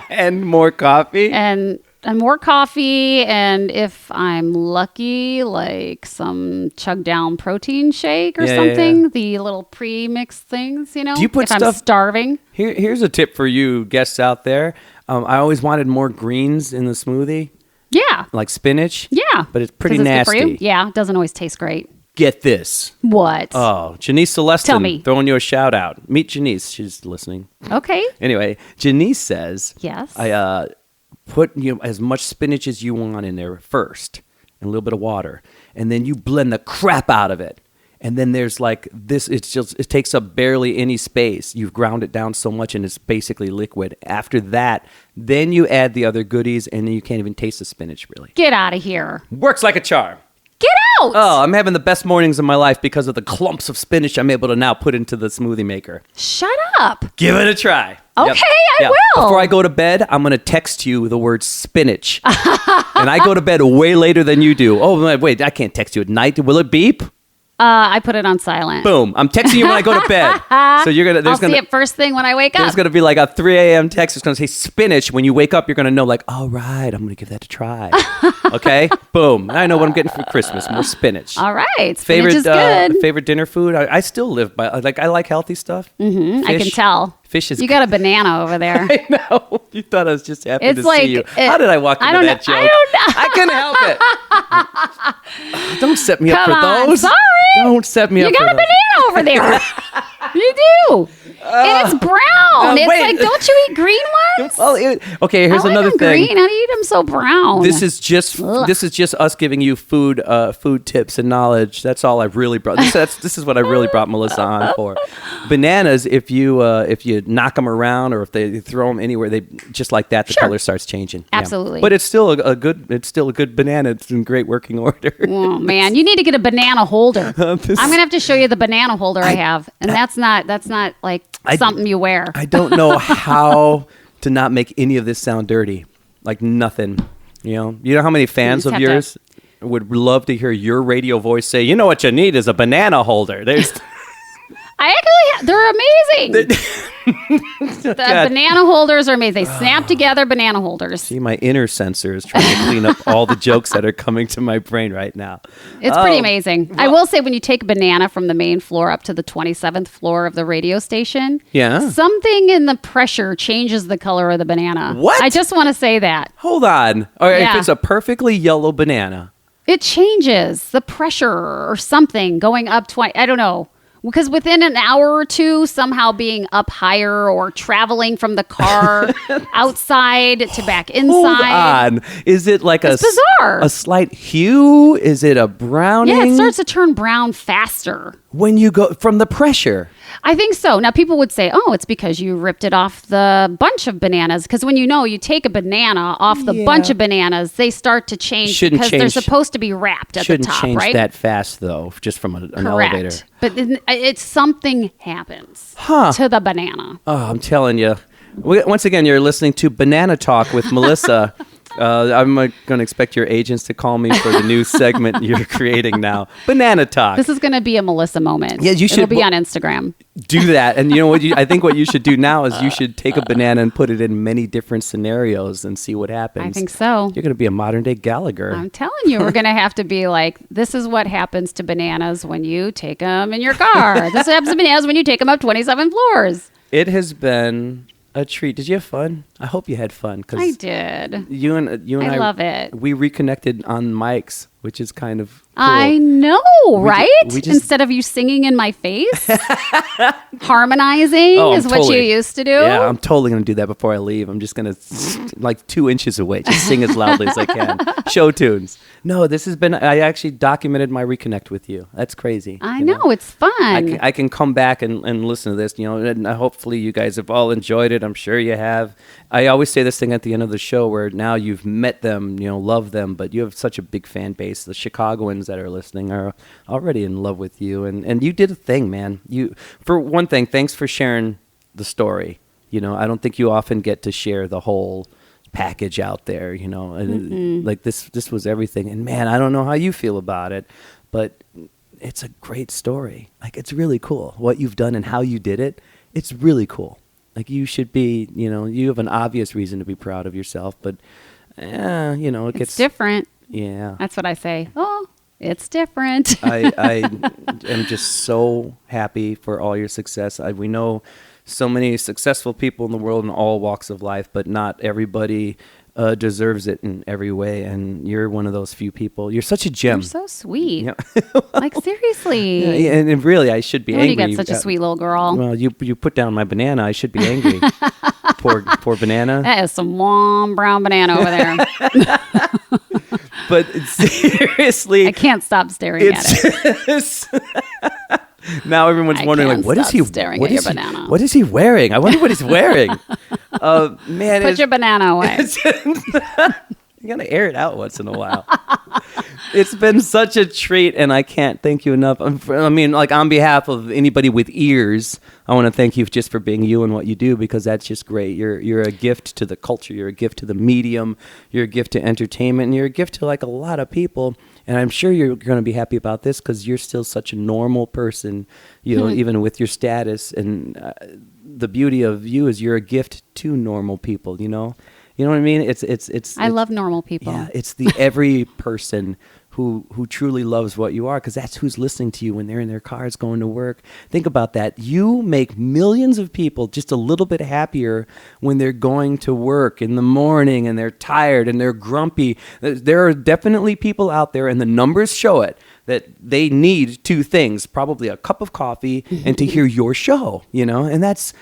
And more coffee? And more coffee. And if I'm lucky, like some chug down protein shake or something. The little pre-mixed things, you know. Do you put if I'm starving. Here's a tip for you guests out there. I always wanted more greens in the smoothie. Yeah. Like spinach. Yeah. But it's pretty 'Cause good for nasty. you. Yeah. It doesn't always taste great. Get this. What? Oh, Janice Celestin. Tell me. Throwing you a shout out. Meet Janice. She's listening. Okay. Anyway, Janice says, Yes. I put as much spinach as you want in there first and a little bit of water. And then you blend the crap out of it. And then there's like this, it takes up barely any space. You've ground it down so much and it's basically liquid. After that, then you add the other goodies and then you can't even taste the spinach really. Get out of here. Works like a charm. Get out. Oh, I'm having the best mornings of my life because of the clumps of spinach I'm able to now put into the smoothie maker. Shut up. Give it a try. Okay, I will. Before I go to bed, I'm going to text you the word spinach. And I go to bed way later than you do. Oh, wait, I can't text you at night. Will it beep? I put it on silent. Boom. I'm texting you when I go to bed. So you're going to, I'll see it first thing when I wake up. There's going to be like a 3 a.m. text. It's going to say spinach. When you wake up, you're going to know like, all right, I'm going to give that a try. Okay? Boom. I know what I'm getting for Christmas. More spinach. All right. Spinach is good. Favorite dinner food? I still live by, like, I like healthy stuff. Mm-hmm. I can tell. Fish is You got a banana over there. I know. You thought I was just happy It's to like, see you. How did I walk into that joke? I don't know. I couldn't help it. Don't set me up Come for on, those. sorry. Don't set me up You for got a those. banana over there. You do. And it's brown. It's wait. like, don't you eat green ones? Well, okay, here's I like another them thing. green. I eat them so brown. This is just us giving you food tips and knowledge. That's all I really brought. This is what I really brought Melissa on for. Bananas, if you knock them around or if they throw them anywhere, they just like that the color starts changing. Absolutely. Yeah. But it's still a good banana. It's in great working order. Oh man, you need to get a banana holder. I'm gonna have to show you the banana holder I have, and that's not like something you wear. I don't know how to not make any of this sound dirty. Like nothing. You know how many fans of yours would love to hear your radio voice say, you know what you need is a banana holder. There's They're amazing. The banana holders are amazing. They snap together banana holders. See, my inner sensor is trying to clean up all the jokes that are coming to my brain right now. It's pretty amazing. I will say when you take a banana from the main floor up to the 27th floor of the radio station, something in the pressure changes the color of the banana. What? I just want to say that. Hold on. All right, Yeah. if it's a perfectly yellow banana. It changes the pressure or something going up 20. I don't know. Because within an hour or two, somehow being up higher or traveling from the car outside to back inside. Hold on. Is it like It's bizarre. a slight hue? Is it a browning? Yeah, it starts to turn brown faster. When you go from the pressure. I think so. Now, people would say, oh, it's because you ripped it off the bunch of bananas. Because when you take a banana off the bunch of bananas, they start to change because they're supposed to be wrapped at the top, Shouldn't change right? that fast, though, just from an elevator. But it's something happens to the banana. Oh, I'm telling you. Once again, you're listening to Banana Talk with Melissa. I'm going to expect your agents to call me for the new segment you're creating now. Banana Talk. This is going to be a Melissa moment. Yeah, you should. It'll be on Instagram. Do that. And you know what? I think what you should do now is you should take a banana and put it in many different scenarios and see what happens. I think so. You're going to be a modern day Gallagher. I'm telling you, we're going to have to be like, this is what happens to bananas when you take them in your car. This happens to bananas when you take them up 27 floors. It has been a treat. Did you have fun? I hope you had fun. I did. You and I I love it. We reconnected on mics which is kind of cool. I know, right? we just- Instead of you singing in my face, harmonizing Oh, is what you used to do. Yeah, I'm totally going to do that before I leave. I'm just going to, like 2 inches away, just sing as loudly as I can. Show tunes. No, this has been, I actually documented my reconnect with you. That's crazy. I know, it's fun. I can come back and listen to this, and hopefully you guys have all enjoyed it. I'm sure you have. I always say this thing at the end of the show where now you've met them, love them, but you have such a big fan base. The Chicagoans that are listening are already in love with you. And you did a thing, man. For one thing, thanks for sharing the story. I don't think you often get to share the whole package out there, like this was everything. And man, I don't know how you feel about it, but it's a great story. Like, it's really cool what you've done and how you did it. It's really cool. Like, you should be, you have an obvious reason to be proud of yourself, but it gets different. Yeah. That's what I say. Oh, it's different. I am just so happy for all your success. We know so many successful people in the world in all walks of life, but not everybody deserves it in every way. And you're one of those few people. You're such a gem. You're so sweet. Yeah. Like, seriously. Yeah, and really, I should be angry. You got such a sweet little girl. Well, you put down my banana. I should be angry. poor banana. That is some warm brown banana over there. But seriously, I can't stop staring at it. Now everyone's wondering, like, what is he staring at your banana? What is he wearing? I wonder what he's wearing. Man, put your banana away. You gotta air it out once in a while. It's been such a treat, and I can't thank you enough. I mean, like, on behalf of anybody with ears, I want to thank you just for being you and what you do, because that's just great. You're a gift to the culture. You're a gift to the medium. You're a gift to entertainment, and you're a gift to, like, a lot of people. And I'm sure you're going to be happy about this because you're still such a normal person, even with your status. And the beauty of you is you're a gift to normal people. You know what I mean? It's. I love normal people. Yeah, it's the every person who truly loves what you are, because that's who's listening to you when they're in their cars going to work. Think about that. You make millions of people just a little bit happier when they're going to work in the morning and they're tired and they're grumpy. There are definitely people out there, and the numbers show it, that they need two things, probably a cup of coffee and to hear your show, and that's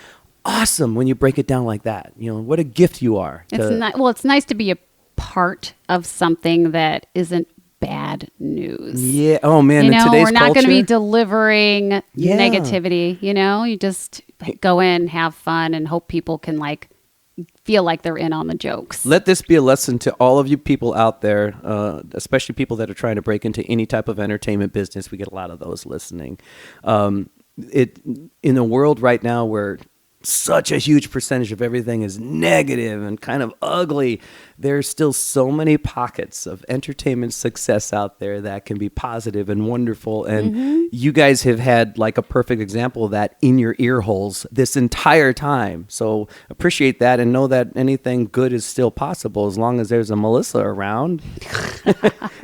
awesome when you break it down like that. What a gift you are. It's nice to be a part of something that isn't bad news. Yeah. Oh man. In today's we're not culture, going to be delivering negativity. You just go in, have fun, and hope people can feel like they're in on the jokes. Let this be a lesson to all of you people out there, especially people that are trying to break into any type of entertainment business. We get a lot of those listening. In a world right now where such a huge percentage of everything is negative and kind of ugly, there's still so many pockets of entertainment success out there that can be positive and wonderful. And you guys have had like a perfect example of that in your ear holes this entire time. So appreciate that, and know that anything good is still possible as long as there's a Melissa around.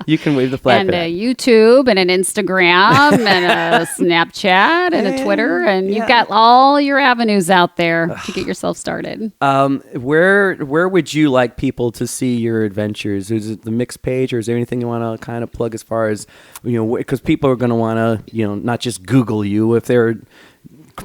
You can wave the flag. And a YouTube and an Instagram and a Snapchat and a Twitter, and you've got all your avenues out there to get yourself started. Where would you like people to see your adventures? Is it the Mix page, or is there anything you want to kind of plug as far as, because people are going to want to, not just Google you. If they're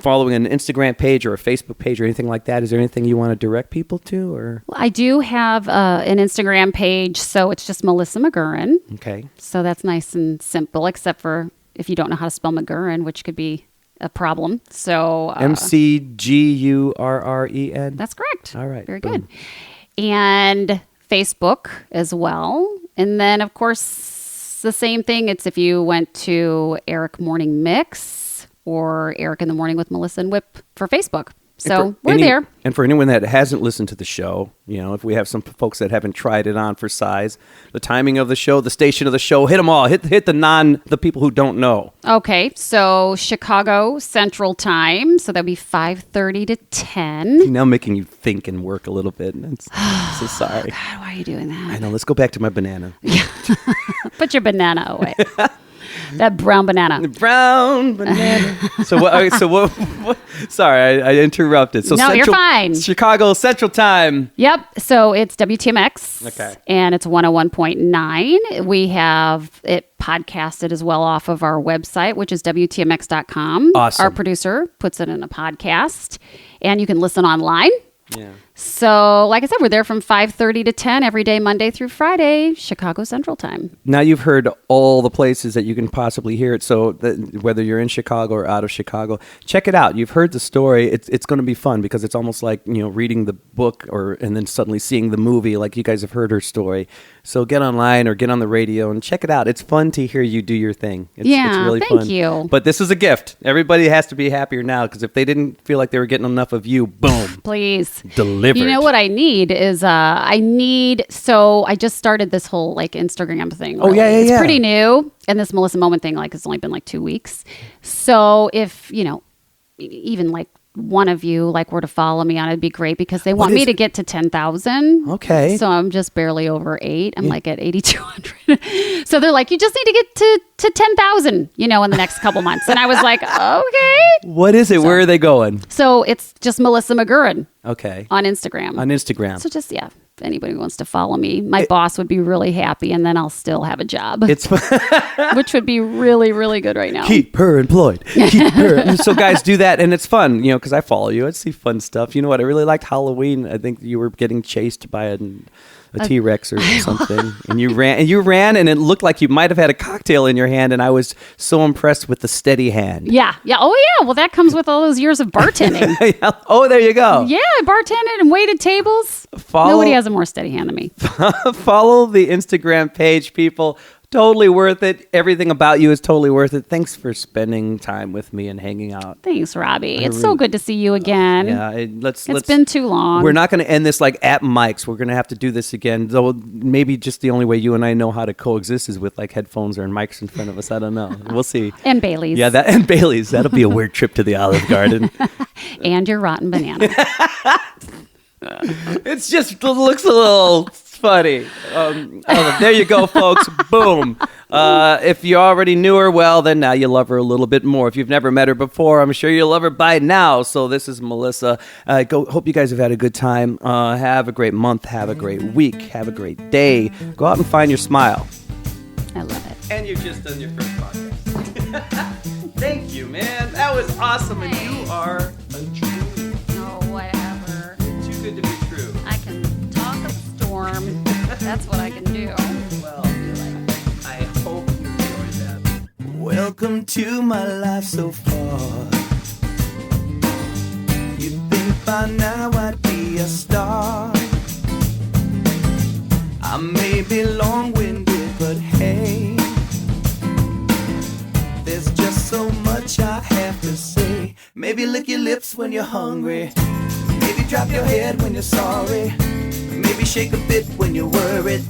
following an Instagram page or a Facebook page or anything like that, is there anything you want to direct people to? Or I do have an Instagram page, so it's just Melissa McGurren. Okay. So that's nice and simple, except for if you don't know how to spell McGurren, which could be a problem. So McGurren. That's correct. All right. Very Boom. good. And Facebook as well. And then, of course, the same thing. It's if you went to Eric Morning Mix or Eric in the Morning with Melissa and Whip for Facebook. So we're there. And for anyone that hasn't listened to the show, if we have some folks that haven't tried it on for size, the timing of the show, the station of the show, hit them all. Hit the people who don't know. Okay, so Chicago Central Time, so that'll be 5:30 to 10. Now making you think and work a little bit. So sorry. God, why are you doing that? I know. Let's go back to my banana. Put your banana away. That brown banana. Brown banana. So what? Sorry, I interrupted. So No, you're fine. Chicago Central Time. Yep. So it's WTMX. Okay. And it's 101.9. We have it podcasted as well off of our website, which is WTMX.com. Awesome. Our producer puts it in a podcast, and you can listen online. Yeah. So, like I said, we're there from 5:30 to 10 every day, Monday through Friday, Chicago Central Time. Now you've heard all the places that you can possibly hear it. So that whether you're in Chicago or out of Chicago, check it out. You've heard the story. It's going to be fun because it's almost like, reading the book and then suddenly seeing the movie. Like you guys have heard her story. So get online or get on the radio and check it out. It's fun to hear you do your thing. It's really thank fun. you. But this is a gift. Everybody has to be happier now because if they didn't feel like they were getting enough of you, boom. Please. Delivered. You know what I need is so I just started this whole like Instagram thing. Oh, yeah. It's pretty new. And this Melissa Moment thing, like it's only been like 2 weeks. So if, even like one of you like were to follow me on it'd be great because they want me to get to 10,000. Okay. So I'm just barely over 8. I'm like at 8,200. So they're like, you just need to get to 10,000, in the next couple months. And I was like, okay. What is it? Where are they going? So it's just Melissa McGurren. Okay. On Instagram. So just, if anybody wants to follow me, my boss would be really happy and then I'll still have a job. Which would be really, really good right now. Keep her employed. Keep her. So guys, do that. And it's fun, because I follow you. I see fun stuff. You know what? I really liked Halloween. I think you were getting chased by a T-Rex or something. And you ran and it looked like you might have had a cocktail in your hand. And I was so impressed with the steady hand. Yeah. Oh, yeah. Well, that comes with all those years of bartending. Oh, there you go. Yeah. I bartended and waited tables. Nobody has a more steady hand than me. Follow the Instagram page, people. Totally worth it. Everything about you is totally worth it. Thanks for spending time with me and hanging out. Thanks, Robbie. It's so good to see you again. It's been too long. We're not going to end this like at mics. We're going to have to do this again. Though maybe just the only way you and I know how to coexist is with like headphones or mics in front of us. I don't know. We'll see. And Bailey's. Yeah, and Bailey's. That'll be a weird trip to the Olive Garden. And your rotten banana. It looks a little funny. There you go, folks. Boom. If you already knew her, well, then now you love her a little bit more. If you've never met her before, I'm sure you'll love her by now. So this is Melissa. Hope you guys have had a good time. Have a great month. Have a great week. Have a great day. Go out and find your smile. I love it. And you've just done your first podcast. Thank you, man. That was awesome. And you are a dream. Oh, whatever. Too good to be true. I can talk up a storm. That's what I can do. Well, I hope you enjoyed that. Welcome to my life so far. You'd think by now I'd be a star. I may be long-winded, but hey, there's just so much I have to say. Maybe lick your lips when you're hungry. Maybe drop your head when you're sorry. Maybe shake a bit when you're worried.